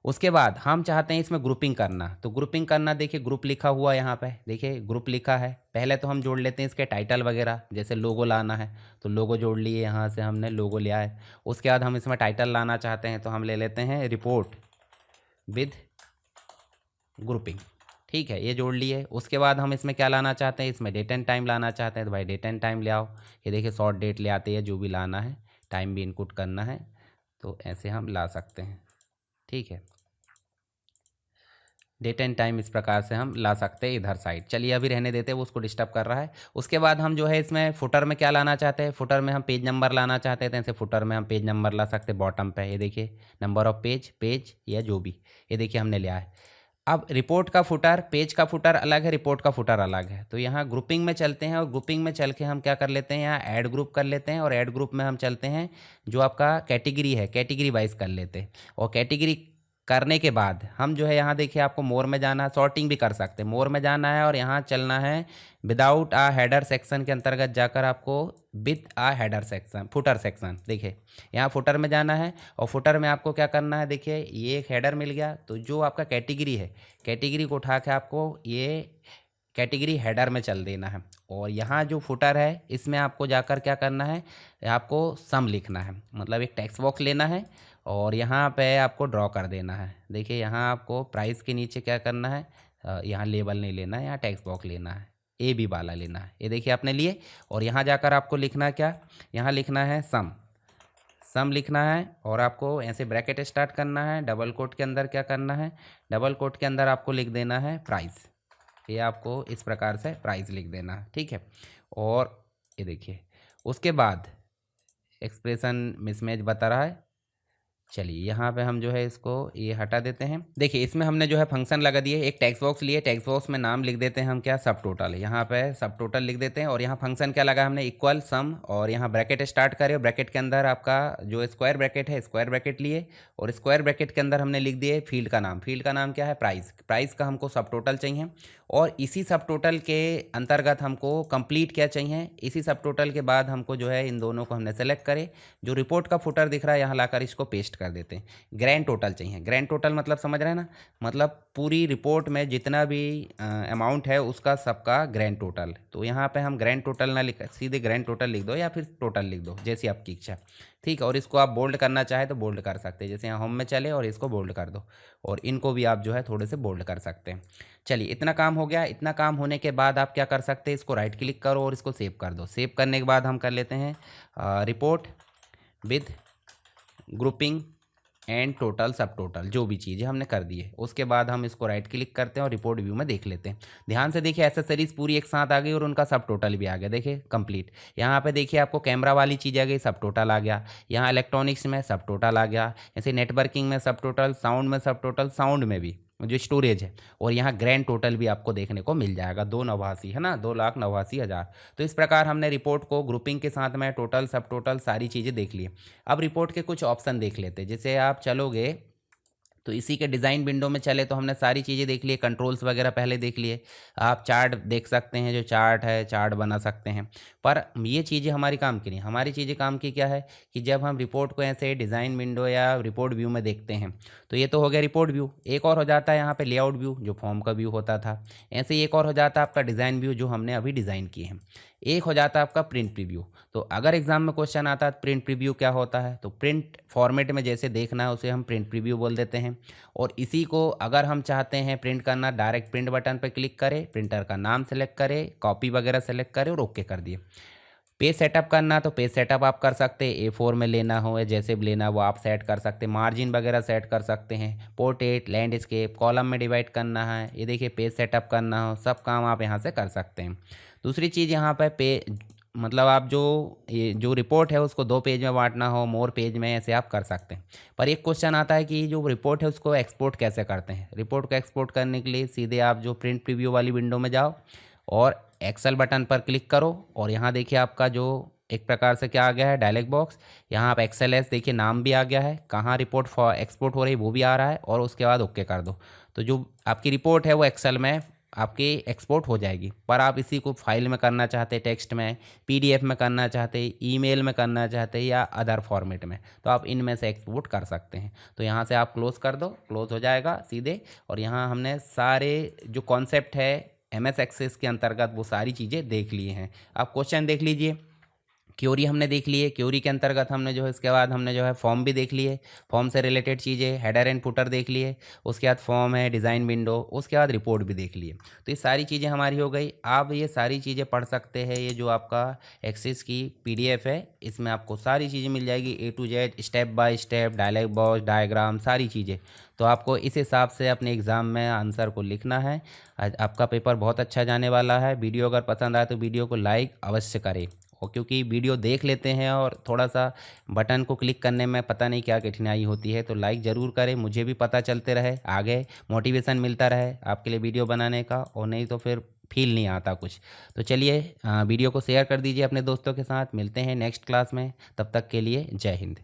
उसके बाद हम चाहते हैं इसमें ग्रुपिंग करना, तो ग्रुपिंग करना देखिए ग्रुप लिखा हुआ यहाँ पे, देखिए ग्रुप लिखा है। पहले तो हम जोड़ लेते हैं इसके टाइटल वगैरह, जैसे लोगो लाना है तो लोगो जोड़ लिए, यहाँ से हमने लोगो लिया है। उसके बाद हम इसमें टाइटल लाना चाहते हैं तो हम ले लेते हैं रिपोर्ट विद ग्रुपिंग, ठीक है, ये जोड़ लिए। उसके बाद हम इसमें क्या लाना चाहते हैं, इसमें डेट एंड टाइम लाना चाहते हैं तो भाई डेट एंड टाइम ले आओ। ये देखिए शॉर्ट डेट ले आते हैं, जो भी लाना है, टाइम भी इनपुट करना है, तो ऐसे हम ला सकते हैं, ठीक है। डेट एंड टाइम इस प्रकार से हम ला सकते हैं इधर साइड। चलिए अभी रहने देते हैं, वो उसको डिस्टर्ब कर रहा है। उसके बाद हम जो है इसमें फुटर में क्या लाना चाहते हैं, फुटर में हम पेज नंबर लाना चाहते हैं, तो ऐसे फुटर में हम पेज नंबर ला सकते हैं बॉटम पे। ये देखिए नंबर ऑफ पेज, पेज या जो भी, ये देखिए हमने लिया है। अब रिपोर्ट का फुटर, पेज का फुटर अलग है, रिपोर्ट का फुटर अलग है। तो यहाँ ग्रुपिंग में चलते हैं और ग्रुपिंग में चल के हम क्या कर लेते हैं, यहाँ ऐड ग्रुप कर लेते हैं और ऐड ग्रुप में हम चलते हैं जो आपका कैटेगरी है, कैटेगरी वाइज कर लेते हैं। और कैटेगरी करने के बाद हम जो है यहाँ देखिए आपको मोर में जाना है, सॉर्टिंग भी कर सकते हैं, मोर में जाना है और यहाँ चलना है विदाउट आ हेडर सेक्शन के अंतर्गत जाकर आपको with a header section, footer section, देखिए यहाँ फुटर में जाना है। और फुटर में आपको क्या करना है, देखिए ये एक हेडर मिल गया, तो जो आपका कैटेगरी है, कैटेगरी को उठा के आपको ये कैटेगरी हेडर में चल देना है। और यहाँ जो फुटर है इसमें आपको जाकर क्या करना है, आपको सम लिखना है, मतलब एक टेक्स्ट बॉक्स लेना है और यहाँ पे आपको ड्रॉ कर देना है। देखिए यहाँ आपको प्राइस के नीचे क्या करना है, यहाँ लेबल नहीं लेना है, यहाँ टेक्स्ट बॉक्स लेना है, ए बी वाला लेना है। ये देखिए आपने लिए और यहाँ जाकर आपको लिखना क्या, यहाँ लिखना है सम, सम लिखना है और आपको ऐसे ब्रैकेट स्टार्ट करना है। डबल कोट के अंदर क्या करना है, डबल कोट के अंदर आपको लिख देना है प्राइस, ये आपको इस प्रकार से प्राइस लिख देना है, ठीक है। और ये देखिए उसके बाद एक्सप्रेशन मिसमैच बता रहा है, चलिए यहाँ पे हम जो है इसको ये हटा देते हैं। देखिए इसमें हमने जो है फंक्शन लगा दिए, एक टेक्स्ट बॉक्स लिए, टेक्स्ट बॉक्स में नाम लिख देते हैं हम क्या, सब टोटल, यहाँ पे सब टोटल लिख देते हैं। और यहाँ फंक्शन क्या लगा हमने, इक्वल सम, और यहाँ ब्रैकेट स्टार्ट करे, ब्रैकेट के अंदर आपका जो स्क्वायर ब्रैकेट है, स्क्वायर ब्रैकेट लिए और स्क्वायर ब्रैकेट के अंदर हमने लिख दिए फील्ड का नाम, फील्ड का नाम क्या है, प्राइस, प्राइस का हमको सब टोटल चाहिए। और इसी सब टोटल के अंतर्गत हमको कंप्लीट क्या चाहिए, इसी सब टोटल के बाद हमको जो है इन दोनों को हमने सेलेक्ट करे, जो रिपोर्ट का फुटर दिख रहा है यहाँ लाकर इसको पेस्ट कर देते हैं। ग्रैंड टोटल चाहिए, ग्रैंड टोटल मतलब समझ रहे हैं ना, मतलब पूरी रिपोर्ट में जितना भी अमाउंट है उसका सबका ग्रैंड टोटल। तो यहाँ पे हम ग्रैंड टोटल ना लिख, सीधे ग्रैंड टोटल लिख दो या फिर टोटल लिख दो, जैसी आपकी इच्छा, ठीक है। और इसको आप बोल्ड करना चाहे तो बोल्ड कर सकते हैं, जैसे यहाँ होम में चले और इसको बोल्ड कर दो, और इनको भी आप जो है थोड़े से बोल्ड कर सकते हैं। चलिए इतना काम हो गया। इतना काम होने के बाद आप क्या कर सकते हैं, इसको राइट क्लिक करो और इसको सेव कर दो। सेव करने के बाद हम कर लेते हैं report with grouping and total सब टोटल, जो भी चीज़ें हमने कर दी है। उसके बाद हम इसको राइट क्लिक करते हैं और रिपोर्ट व्यू में देख लेते हैं। ध्यान से देखिए एसेसरीज पूरी एक साथ आ गई और उनका सब टोटल भी आ गया, देखिए कंप्लीट। यहाँ पे देखिए आपको कैमरा वाली चीज़ आ गई, सब टोटल आ गया। यहाँ इलेक्ट्रॉनिक्स में सब टोटल आ गया, ऐसे नेटवर्किंग में सब टोटल, साउंड में सब टोटल, साउंड में भी जो स्टोरेज है। और यहाँ ग्रैंड टोटल भी आपको देखने को मिल जाएगा, 289 है ना, 2,89,000। तो इस प्रकार हमने रिपोर्ट को ग्रुपिंग के साथ में टोटल सब टोटल सारी चीज़ें देख ली। अब रिपोर्ट के कुछ ऑप्शन देख लेते हैं। जैसे आप चलोगे तो इसी के डिज़ाइन विंडो में चले तो हमने सारी चीज़ें देख ली, कंट्रोल्स वगैरह पहले देख लिए। आप चार्ट देख सकते हैं, जो चार्ट है चार्ट बना सकते हैं। पर ये चीज़ें हमारी काम की नहीं, हमारी चीज़ें काम की क्या है कि जब हम रिपोर्ट को ऐसे डिज़ाइन विंडो या रिपोर्ट व्यू में देखते हैं, तो ये तो हो गया रिपोर्ट व्यू। एक और हो जाता है यहाँ पे लेआउट व्यू, जो फॉर्म का व्यू होता था। ऐसे ही एक और हो जाता है आपका डिज़ाइन व्यू, जो हमने अभी डिज़ाइन किए हैं। एक हो जाता है आपका प्रिंट प्रीव्यू। तो अगर एग्जाम में क्वेश्चन आता है प्रिंट प्रीव्यू क्या होता है, तो प्रिंट फॉर्मेट में जैसे देखना है उसे हम प्रिंट प्रीव्यू बोल देते हैं। और इसी को अगर हम चाहते हैं प्रिंट करना, डायरेक्ट प्रिंट बटन पर क्लिक करें, प्रिंटर का नाम सेलेक्ट करें, कॉपी वगैरह सेलेक्ट करें और ओके कर दिए। पेज सेटअप करना तो पेज सेटअप आप कर सकते हैं, A4 में लेना हो या जैसे भी लेना वो आप सेट कर सकते हैं, मार्जिन वगैरह सेट कर सकते हैं, पोर्ट्रेट, लैंडस्केप, कॉलम में डिवाइड करना है, ये देखिए पेज सेटअप करना हो, सब काम आप यहाँ से कर सकते हैं। दूसरी चीज़ यहाँ पे मतलब आप ये जो रिपोर्ट है उसको 2 पेज में बांटना हो, मोर पेज में, ऐसे आप कर सकते हैं। पर एक क्वेश्चन आता है कि जो रिपोर्ट है उसको एक्सपोर्ट कैसे करते हैं। रिपोर्ट को एक्सपोर्ट करने के लिए सीधे आप जो प्रिंट प्रीव्यू वाली विंडो में जाओ और एक्सेल बटन पर क्लिक करो और यहाँ देखिए आपका जो एक प्रकार से क्या आ गया है, डायलॉग बॉक्स। यहाँ आप XLS देखिए नाम भी आ गया है, कहाँ रिपोर्ट एक्सपोर्ट हो रही है वो भी आ रहा है, और उसके बाद ओके कर दो। तो जो आपकी रिपोर्ट है वो एक्सेल में आपके एक्सपोर्ट हो जाएगी। पर आप इसी को फाइल में करना चाहते, टेक्स्ट में, पीडीएफ में करना चाहते, ईमेल में करना चाहते या अदर फॉर्मेट में, तो आप इनमें से एक्सपोर्ट कर सकते हैं। तो यहाँ से आप क्लोज़ कर दो, क्लोज़ हो जाएगा सीधे। और यहाँ हमने सारे जो कॉन्सेप्ट है एमएस एक्सेस के अंतर्गत वो सारी चीज़ें देख लिए हैं। आप क्वेश्चन देख लीजिए। क्योरी हमने देख लिए, क्योरी के अंतर्गत हमने जो है इसके बाद हमने जो है फॉर्म भी देख लिए, फॉर्म से रिलेटेड चीज़ें, हेडर एंड फुटर देख लिए, उसके बाद फॉर्म है, डिज़ाइन विंडो, उसके बाद रिपोर्ट भी देख लिए। तो ये सारी चीज़ें हमारी हो गई। आप ये सारी चीज़ें पढ़ सकते हैं। ये जो आपका एक्सेस की पीडीएफ है, इसमें आपको सारी चीज़ें मिल जाएगी, A to Z, step by step, dialogue box, diagram, सारी चीज़ें। तो आपको इस हिसाब से अपने एग्ज़ाम में आंसर को लिखना है। आज आपका पेपर बहुत अच्छा जाने वाला है। वीडियो अगर पसंद आए तो वीडियो को लाइक अवश्य करें। और क्योंकि वीडियो देख लेते हैं और थोड़ा सा बटन को क्लिक करने में पता नहीं क्या कठिनाई होती है, तो लाइक ज़रूर करें, मुझे भी पता चलते रहे, आगे मोटिवेशन मिलता रहे आपके लिए वीडियो बनाने का। और नहीं तो फिर फील नहीं आता कुछ। तो चलिए वीडियो को शेयर कर दीजिए अपने दोस्तों के साथ। मिलते हैं नेक्स्ट क्लास में, तब तक के लिए जय हिंद।